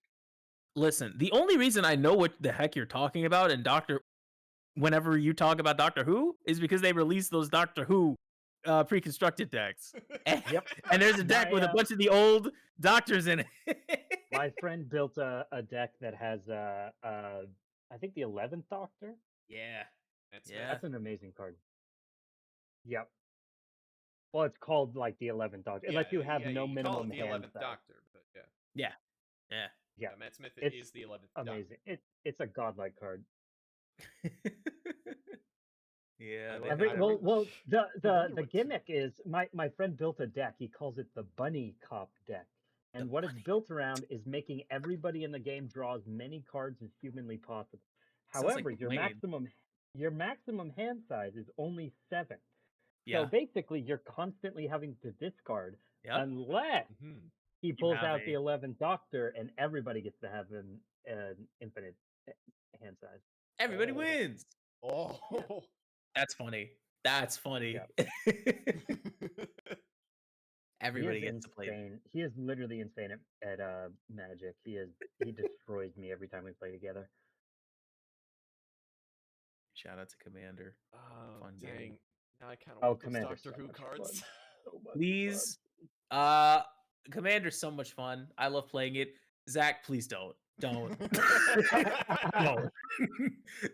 Listen, the only reason I know what the heck you're talking about in whenever you talk about Doctor Who is because they released those Doctor Who pre-constructed decks. Yep. And there's a deck with a bunch of the old doctors in it. My friend built a deck that has I think the 11th Doctor. Yeah. That's an amazing card. Yep. Well, it's called like the 11th Doctor. It lets you have no you minimum call it the hand 11th size. Doctor, but yeah. Yeah. Matt Smith It's is the 11th amazing. Doctor. It's a godlike card. Yeah. The gimmick is my friend built a deck. He calls it the Bunny Cop deck. And what it's built around is making everybody in the game draw as many cards as humanly possible. However, your maximum hand size is only 7. Yeah. So basically, you're constantly having to discard unless he pulls out the 11th Doctor, and everybody gets to have an infinite hand size. Everybody wins. Oh, that's funny. That's funny. Yeah. Everybody gets to play. He is literally insane at Magic. He destroys me every time we play together. Shout out to Commander. Oh, fun dang. game. Now I kind of want those Commander's Doctor Who cards. So Please. Commander's so much fun. I love playing it. Zach, please don't. Don't. No.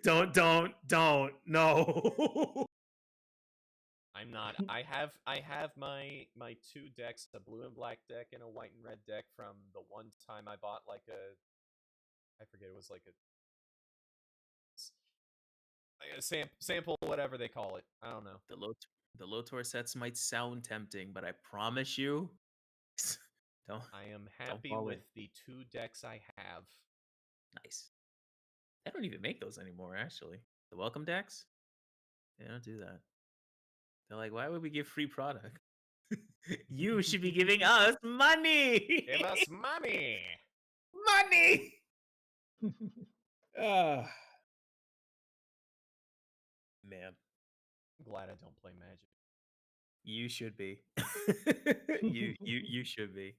Don't. No. I'm not. I have my 2 decks, a blue and black deck and a white and red deck from the one time I bought like I forget, it was like a sample, whatever they call it. I don't know. The Lotor sets might sound tempting, but I promise you, don't. I am happy with the 2 decks I have. Nice. They don't even make those anymore, actually. The welcome decks? They don't do that. They're like, why would we give free product? You should be giving us money. Give us money. Money. Man. I'm glad I don't play Magic. You should be. you should be.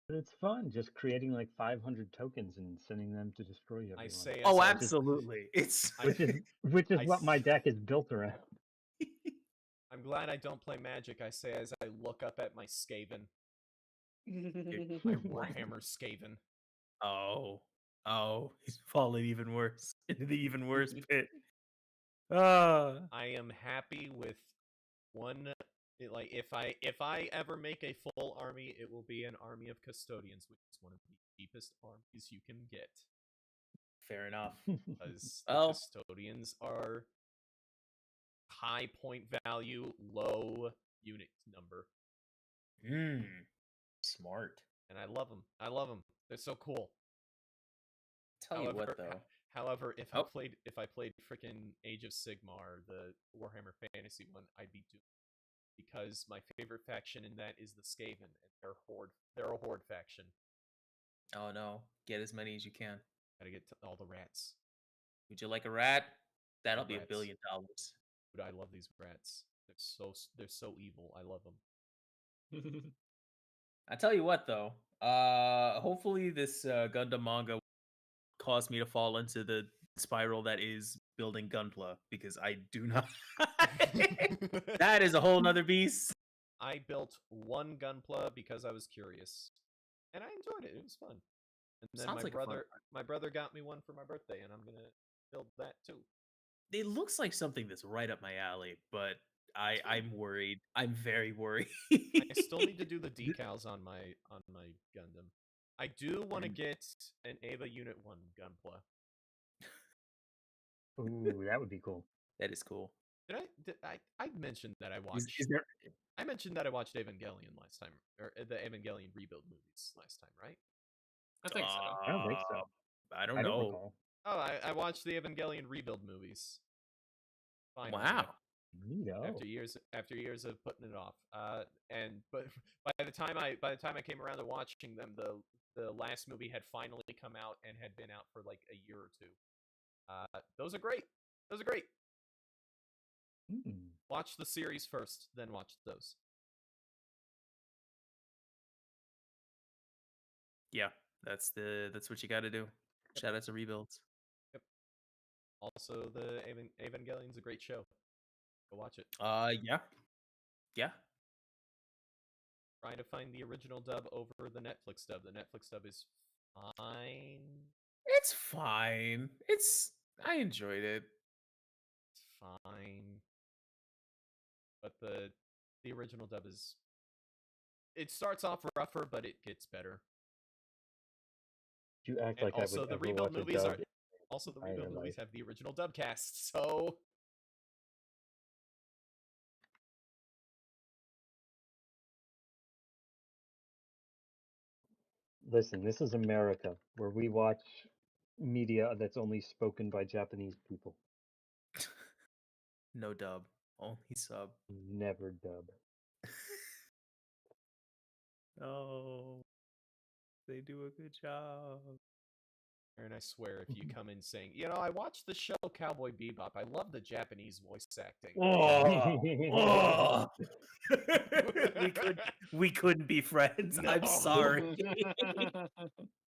But it's fun just creating like 500 tokens and sending them to destroy everyone. I say, absolutely. Which is what my deck is built around. I'm glad I don't play Magic. I say as I look up at my Skaven. My Warhammer Skaven. Oh. Oh, he's fallen even worse into the even worse pit. Ah, I am happy with one. Like if I ever make a full army, it will be an army of custodians, which is one of the cheapest armies you can get. fair enough. Because the Well, custodians are high point value, low unit number, smart. and I love them. I love them. They're so cool. Tell you what, though. However, if Oh. I played freaking Age of Sigmar, the Warhammer Fantasy one, I'd be doomed. Because my favorite faction in that is the Skaven, and they're horde. They're a horde faction. Oh no, get as many as you can. Gotta get to all the rats. Would you like a rat? That'll be Rats. $1 billion. Dude, I love these rats. They're so evil. I love them. I tell you what, though. Hopefully this Gundam manga caused me to fall into the spiral that is building Gunpla, because I do not. That is a whole nother beast. I built one Gunpla because I was curious, and I enjoyed it. It was fun. And then Sounds like a fun my brother got me one for my birthday, and I'm gonna build that too. It looks like something that's right up my alley, but I'm worried. I'm very worried. I still need to do the decals on my Gundam. I do want to get an Ava Unit 1 Gunpla. Ooh, that would be cool. That is cool. I mentioned that I watched. I mentioned that I watched Evangelion last time, or the Evangelion rebuild movies last time, right? I think so. I don't think so. I don't know. Recall. Oh, I watched the Evangelion rebuild movies. Finally, Wow. Neato. after years of putting it off. But by the time I came around to watching them, the last movie had finally come out and had been out for like a year or two. Those are great. Those are great. Watch the series first, then watch those. Yeah, that's what you got to do. Shout out to rebuilds. Yep. Also, the Evangelion's a great show. Go watch it. Yeah. Trying to find the original dub over the Netflix dub. The Netflix dub is fine. It's fine. I enjoyed it. It's fine. But the original dub is. It starts off rougher, but it gets better. You act like also, I would the ever rebuild watch a movies dub are. Also, the in rebuild my movies life. have the original dub cast, so. Listen, this is America, where we watch media that's only spoken by Japanese people. No dub, only sub. Never dub. Oh, they do a good job. And I swear, if you come in saying, I watched the show Cowboy Bebop, I love the Japanese voice acting. Oh. we couldn't be friends. No. I'm sorry.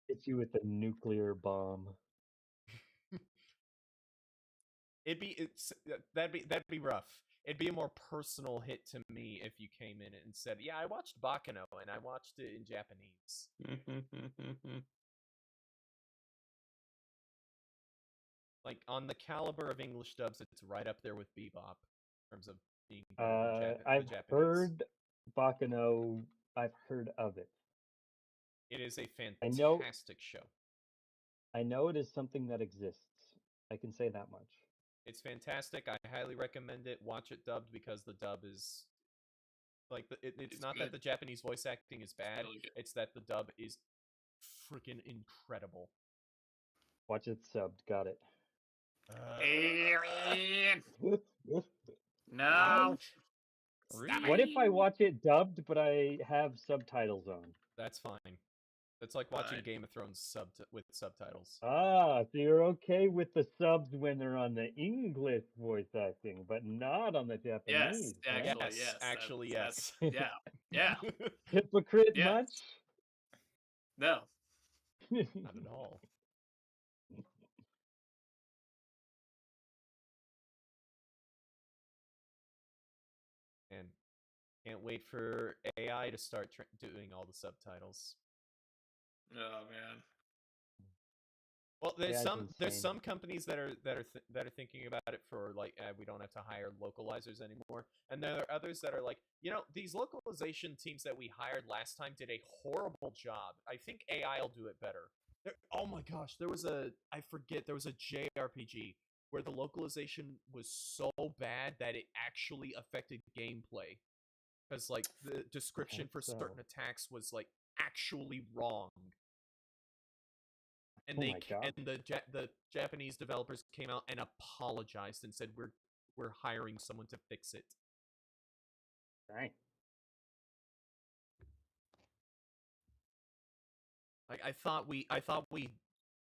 Hit you with a nuclear bomb. That'd be rough. It'd be a more personal hit to me if you came in and said, "Yeah, I watched Bakano and I watched it in Japanese." Like on the caliber of English dubs, it's right up there with Bebop in terms of being the I've Japanese. heard Bakano. I've heard of it. It is a fantastic show. I know it is something that exists. I can say that much. It's fantastic. I highly recommend it. Watch it dubbed because the dub is like it's not good. That the Japanese voice acting is bad. It's that the dub is freaking incredible. Watch it subbed. Got it. Alien. No. What if I watch it dubbed, but I have subtitles on? That's fine. It's like watching Game of Thrones with subtitles. Ah, so you're okay with the subs when they're on the English voice acting, but not on the Japanese. Yes, actually, yes. Yeah. Hypocrite much? No. Not at all. And can't wait for AI to start doing all the subtitles. Oh man. Well, there's AI is there's insane. some companies that are thinking about it for like we don't have to hire localizers anymore, and there are others that are like, these localization teams that we hired last time did a horrible job. I think AI will do it better. Oh my gosh, there was a JRPG where the localization was so bad that it actually affected gameplay because like the description for certain attacks was like actually wrong. And Oh my God. and the Japanese developers came out and apologized and said we're hiring someone to fix it. Dang. Like I thought we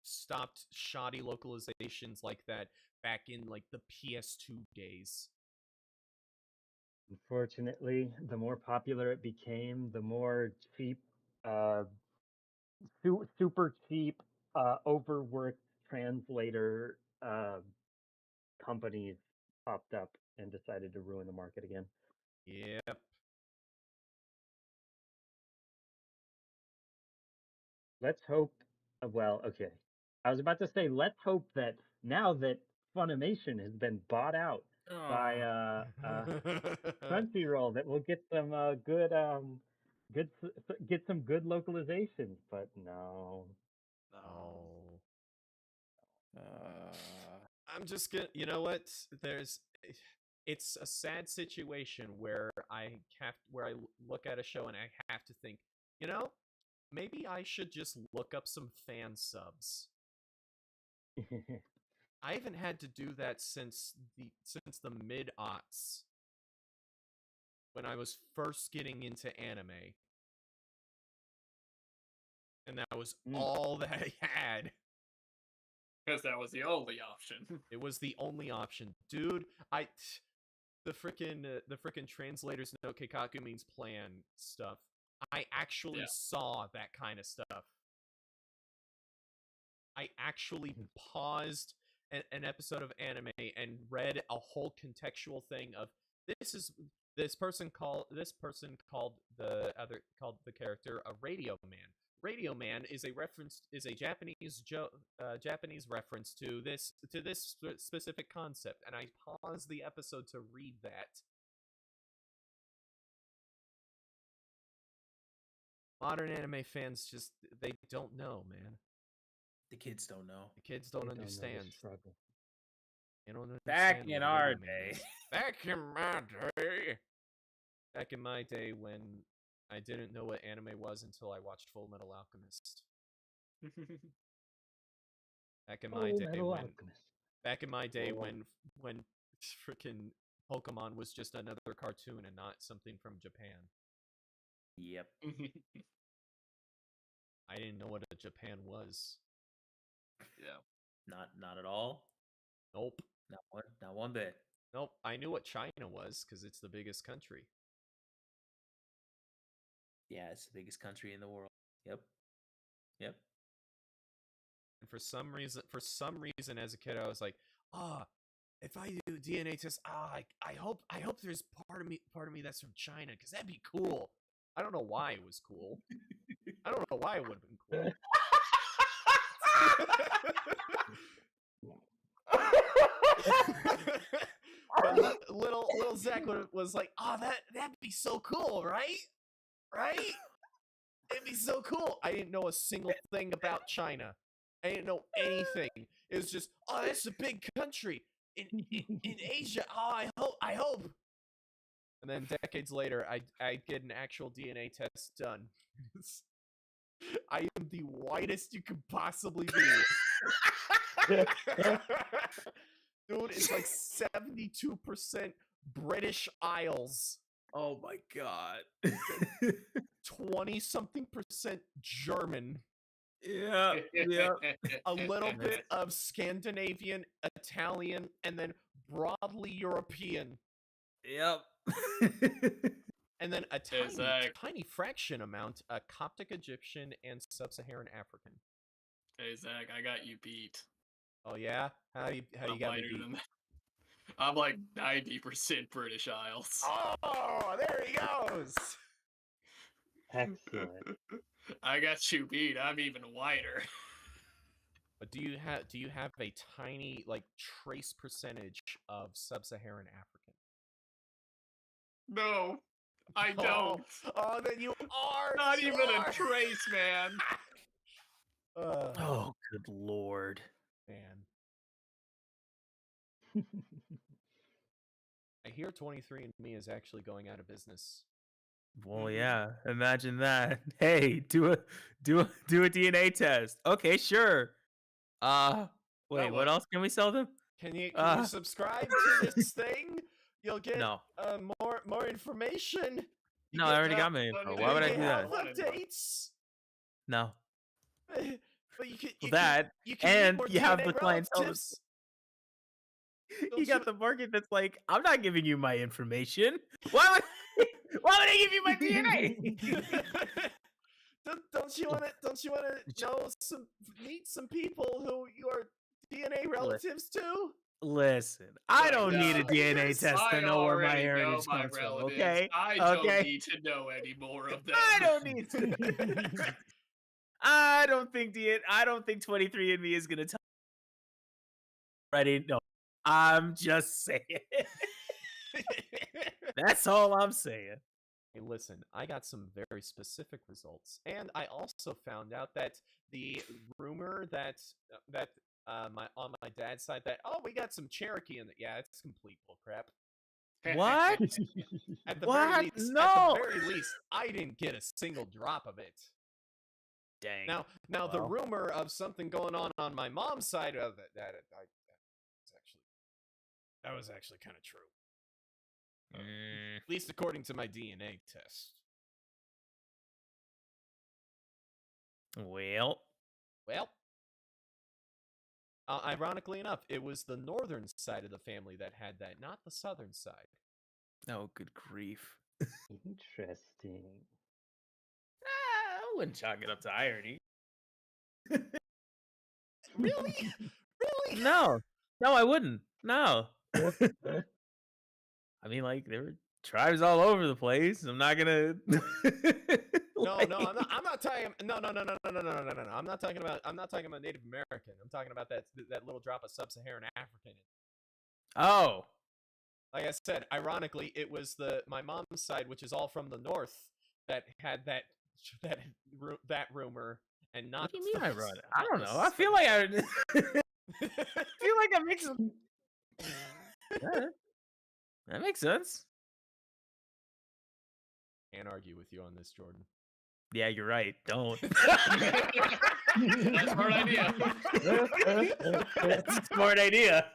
stopped shoddy localizations like that back in like the PS2 days. Unfortunately, the more popular it became, the more cheap, uh, super cheap, overworked translator companies popped up and decided to ruin the market again. Yep. Let's hope. Well, okay. I was about to say, let's hope that now that Funimation has been bought out by Crunchyroll, that we'll get some get some good localizations. But no. Oh. I'm just gonna. You know what? It's a sad situation where I look at a show and I have to think, maybe I should just look up some fan subs. I haven't had to do that since the mid-aughts when I was first getting into anime. And that was all that I had. Because that was the only option. It was the only option. Dude, the frickin' translators no Keikaku means plan stuff. I actually saw that kind of stuff. I actually paused an episode of anime and read a whole contextual thing of this person called the character a radio man. Radio Man is a Japanese Japanese reference to this specific concept, and I paused the episode to read that. Modern anime fans they don't know, man. The kids don't know. The kids don't understand. They don't understand. Back in our day. Back in my day. Back in my day when I didn't know what anime was until I watched Full Metal Alchemist. Back in my day when freaking Pokemon was just another cartoon and not something from Japan. Yep. I didn't know what a Japan was. Yeah. Not at all. Nope. Not one bit. Nope. I knew what China was because it's the biggest country. Yeah, it's the biggest country in the world. Yep. And for some reason, as a kid, I was like, if I do DNA test, I hope there's part of me that's from China because that'd be cool. I don't know why it was cool. I don't know why it would have been cool. But little Zach was like, that'd be so cool, right? Right? It'd be so cool. I didn't know a single thing about China. I didn't know anything. It was just, that's a big country in Asia. I hope. And then decades later, I get an actual DNA test done. I am the whitest you could possibly be. Dude, it's like 72% British Isles. Oh my god. 20-something% German. Yeah. A little bit of Scandinavian, Italian, and then broadly European. Yep. And then a tiny fraction amount Coptic Egyptian and Sub-Saharan African. Hey Zach, I got you beat. Oh yeah? How you got me beat? I'm like 90% British Isles. Oh, there he goes. Excellent. I got you beat. I'm even whiter. But do you have a tiny like trace percentage of sub-Saharan African? No, I Oh, don't. oh, then you are Not you even are. a trace, man. Oh, good lord. Man. I hear 23andMe is actually going out of business. Well, yeah. Imagine that. Hey, do a DNA test. Okay, sure. Wait, what else can we sell them? Can you subscribe to this thing? You'll get No. more information. No, I already got my info. Why would I do that? Health updates. No. But you can That you can and meet more you have DNA the clientele. relatives. You got the market that's like, I'm not giving you my information. Why would I give you my DNA? Don't you want to meet some people who you are DNA relatives to? Listen, I don't need a DNA Yes, test to know where my heritage comes from. Okay, I don't need to know any more of them. I don't need to. I don't think 23andMe is gonna tell. Ready? No, I'm just saying. That's all I'm saying. Hey, listen, I got some very specific results, and I also found out that the rumor that on my dad's side that we got some Cherokee in it. Yeah, it's complete bullcrap. What? At the What? very least, No. At the very least, I didn't get a single drop of it. Dang. Now the rumor of something going on my mom's side of it that was actually kind of true. At least according to my DNA test. Well. Ironically enough, it was the northern side of the family that had that, not the southern side. Oh, good grief. Interesting. I wouldn't chalk it up to irony. Really? Really? No, I wouldn't. No. I mean, like, there were tribes all over the place. I'm not gonna. No, I'm not talking. No. I'm not talking about Native American. I'm talking about that little drop of sub-Saharan African. Oh. Like I said, ironically, it was my mom's side, which is all from the north, that had that rumor, and not. What do you mean ironic? I don't know. I feel like I feel like that makes sense. That makes sense. Can't argue with you on this, Jordan. Yeah, you're right. Don't. That's a smart idea. That's a smart idea.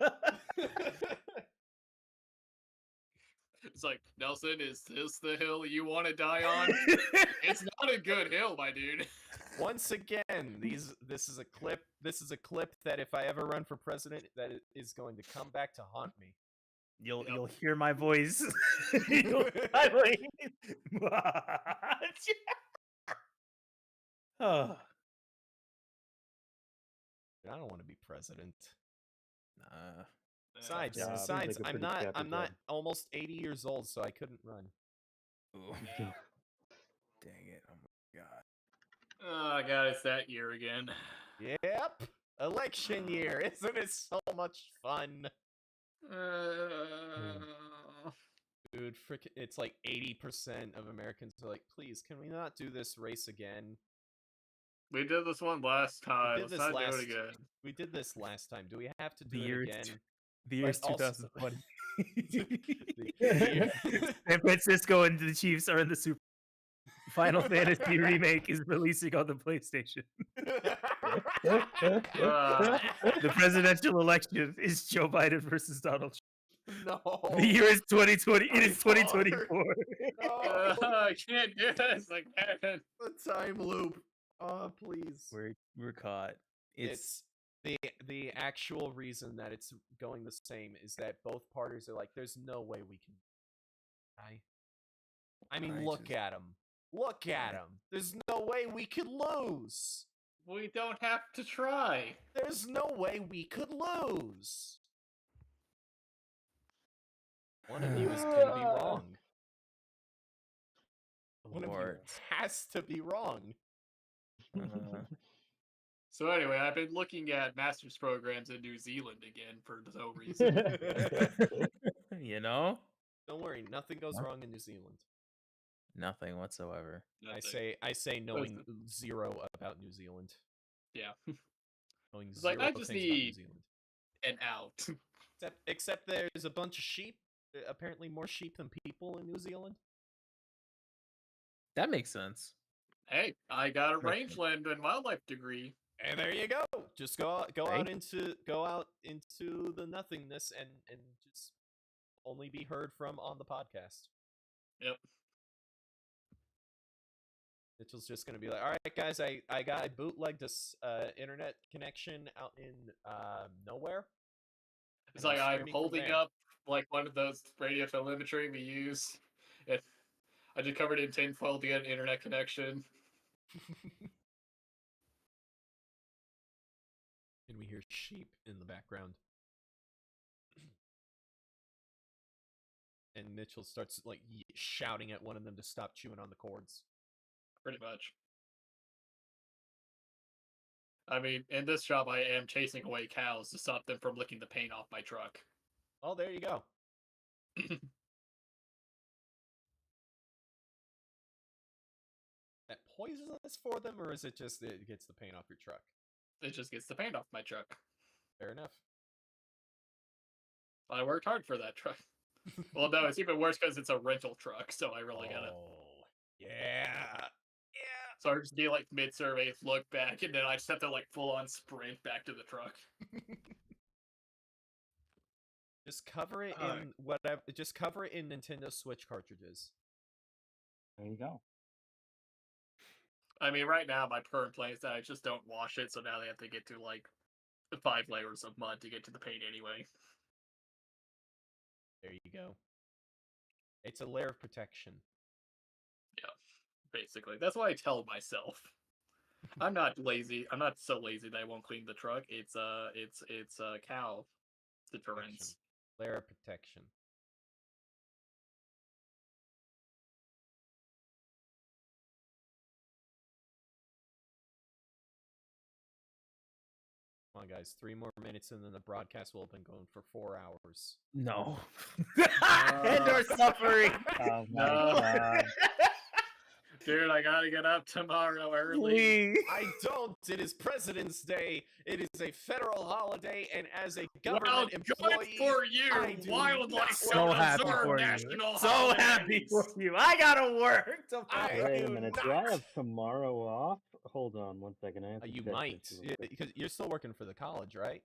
It's like, Nelson, is this the hill you want to die on? It's not a good hill, my dude. Once again, this is a clip that if I ever run for president, that is going to come back to haunt me. You'll hear my voice. You'll hear my voice. Oh. I don't want to be president. Besides, besides, I'm not almost 80 years old, so I couldn't run. Dang it! Oh my god! Oh god, it's that year again. Yep, election year. Isn't it so much fun? Dude, it's like 80% of Americans are like, please, can we not do this race again? We did this one last time. Let's not do it again. We did this last time. Do we have to do The it year again? The year's But also- 2020. San Francisco and the Chiefs are in the Super. Final Fantasy remake is releasing on the PlayStation. The presidential election is Joe Biden versus Donald Trump. No. The year is 2020. It is 2024. No. I can't do this again. The time loop. Oh, please. We're caught. It's the actual reason that it's going the same is that both parties are like, there's no way we can. I mean, look at him. Look at him. There's no way we could lose. We don't have to try. There's no way we could lose. One of you is gonna be wrong. One of you has to be wrong. So anyway, I've been looking at master's programs in New Zealand again for no reason. You know? Don't worry, nothing goes wrong in New Zealand. Nothing whatsoever. I say knowing zero about New Zealand. Yeah. Knowing It's like, zero I just things about New need Zealand. an out. Except there's a bunch of sheep. Apparently more sheep than people in New Zealand. That makes sense. Hey, I got a rangeland and wildlife degree. And there you go. Just go out Right? into the nothingness and just only be heard from on the podcast. Yep. Mitchell's just gonna be like, all right, guys, I got a bootlegged this internet connection out in nowhere. It's And like I'm I'm streaming from holding there." up like one of those radio telemetry we use. I just covered it in tinfoil to get an internet connection. And we hear sheep in the background. And Mitchell starts like shouting at one of them to stop chewing on the cords. Pretty much. I mean, in this job, I am chasing away cows to stop them from licking the paint off my truck. Oh, there you go. That poisonous for them, or is it just it gets the paint off your truck? It just gets the paint off my truck. Fair enough. I worked hard for that truck. Well, no, it's even worse because it's a rental truck, so I really gotta. Oh, yeah. So I just do like mid-survey, look back, and then I just have to like full-on sprint back to the truck. Just cover it in whatever. Just cover it in Nintendo Switch cartridges. There you go. I mean, right now my current plan is that I just don't wash it, so now they have to get to like 5 layers of mud to get to the paint anyway. There you go. It's a layer of protection. Yeah, basically. That's what I tell myself. I'm not lazy. I'm not so lazy that I won't clean the truck. It's cow deterrence. Layer of protection. Come on, guys. 3 more minutes and then the broadcast will have been going for 4 hours. No. And our suffering. Oh my No. god. Dude, I gotta get up tomorrow early. Please. I don't. It is President's Day. It is a federal holiday, and as a Well, government good employee, for you, I do wildlife So happy for you. national So holidays. happy for you. I gotta work tomorrow. Wait a do minute. not. Do I have tomorrow off? Hold on one second. I have to You check might, this real quick. because you're still working for the college, right?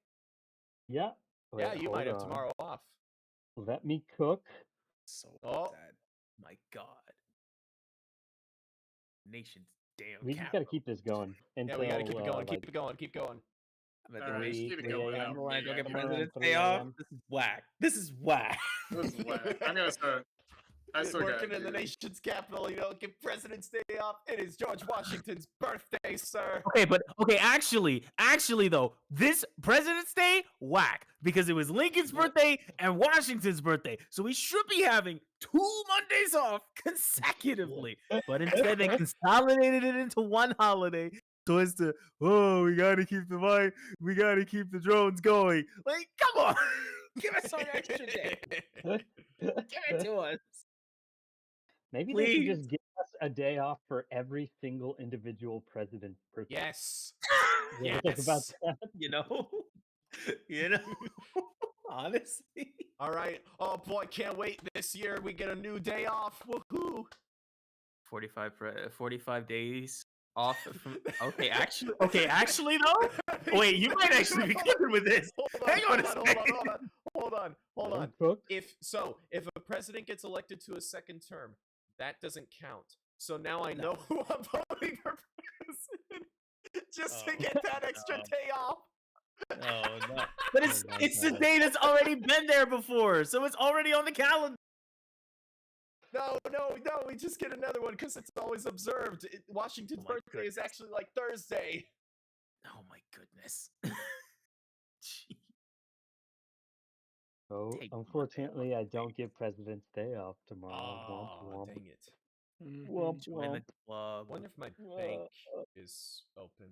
Yeah. Wait, Yeah, you might have hold on. tomorrow off. Let me cook. So Oh. sad. My God. Nation's damn We just capital. gotta keep this going until Yeah, we gotta keep it going. like Keep it going. Keep going. I'm at All the right, week. just keep it 3 going a.m. without Go me. get I'm President's 3 Day off. a.m. This is whack. This is whack. This is whack. I'm gonna start. I still Working got in the nation's capital, you don't get President's Day off. It is George Washington's birthday, sir. Okay, actually though, this President's Day, whack, because it was Lincoln's birthday and Washington's birthday. So we should be having 2 Mondays off consecutively. But instead they consolidated it into one holiday. So it's we gotta keep the drones going. Like, come on. Give us an extra day. Give it to us. Maybe they Please. should just give us a day off for every single individual president's birthday. Yes. You ever think about Yes. that? You know, honestly. All right. Oh boy, can't wait. This year we get a new day off. Woohoo! 45 days off from actually though, wait, you might actually be good with this. Hang on a second. Hold on. Cook? If a president gets elected to a second term, that doesn't count. So now I know who I'm voting for president, just to get that extra day off. Oh no! But it's Oh my it's the God. day that's already been there before, so it's already on the calendar. No, we just get another one because it's always observed. Washington's Oh my birthday is actually like Thursday. Oh my goodness! Gee. So, Take unfortunately, I don't get President's Day off tomorrow. Oh, Womp womp. dang it. Womp Join the womp. club, Wonder if my bank is open.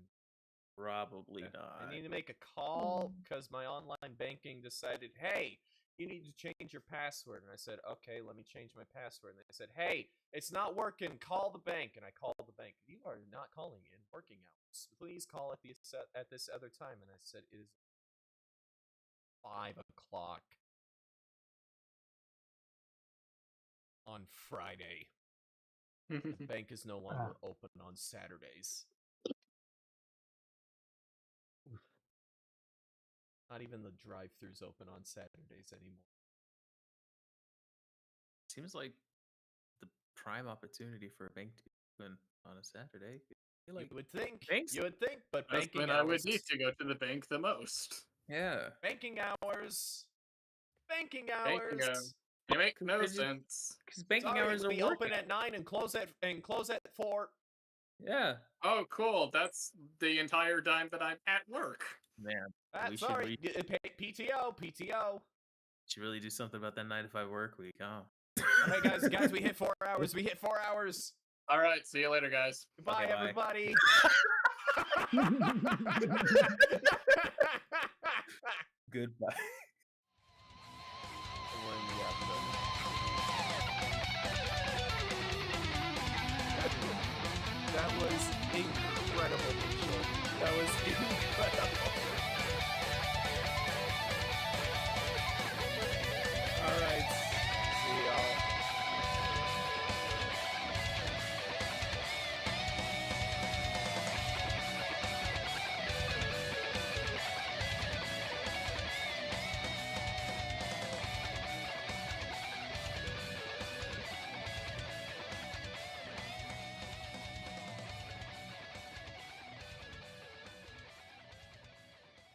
bro. Probably not. I need to make a call because my online banking decided, hey, you need to change your password. And I said, okay, let me change my password. And they said, hey, it's not working. Call the bank. And I called the bank. You are not calling in working hours. Please call at this other time. And I said, it is 5 o'clock on Friday. The bank is no longer open on Saturdays. Not even the drive-thru's open on Saturdays anymore. Seems like the prime opportunity for a bank to be open on a Saturday. You would think. Banks? You would think, but That's banking when hours. I would need to go to the bank the most. Yeah. Banking hours. Banking Banking hours. hours. They make no Because sense. banking Sorry, hours are we working. open at 9 and close at 4. Yeah. Oh, cool. That's the entire time that I'm at work. Man. Sorry, PTO. Should really do something about that 9 to 5 work week, huh? Hey guys, we hit 4 hours. We hit 4 hours. All right, see you later, guys. Goodbye, Okay, bye. everybody. Goodbye. That was incredible, Mitchell. That was incredible.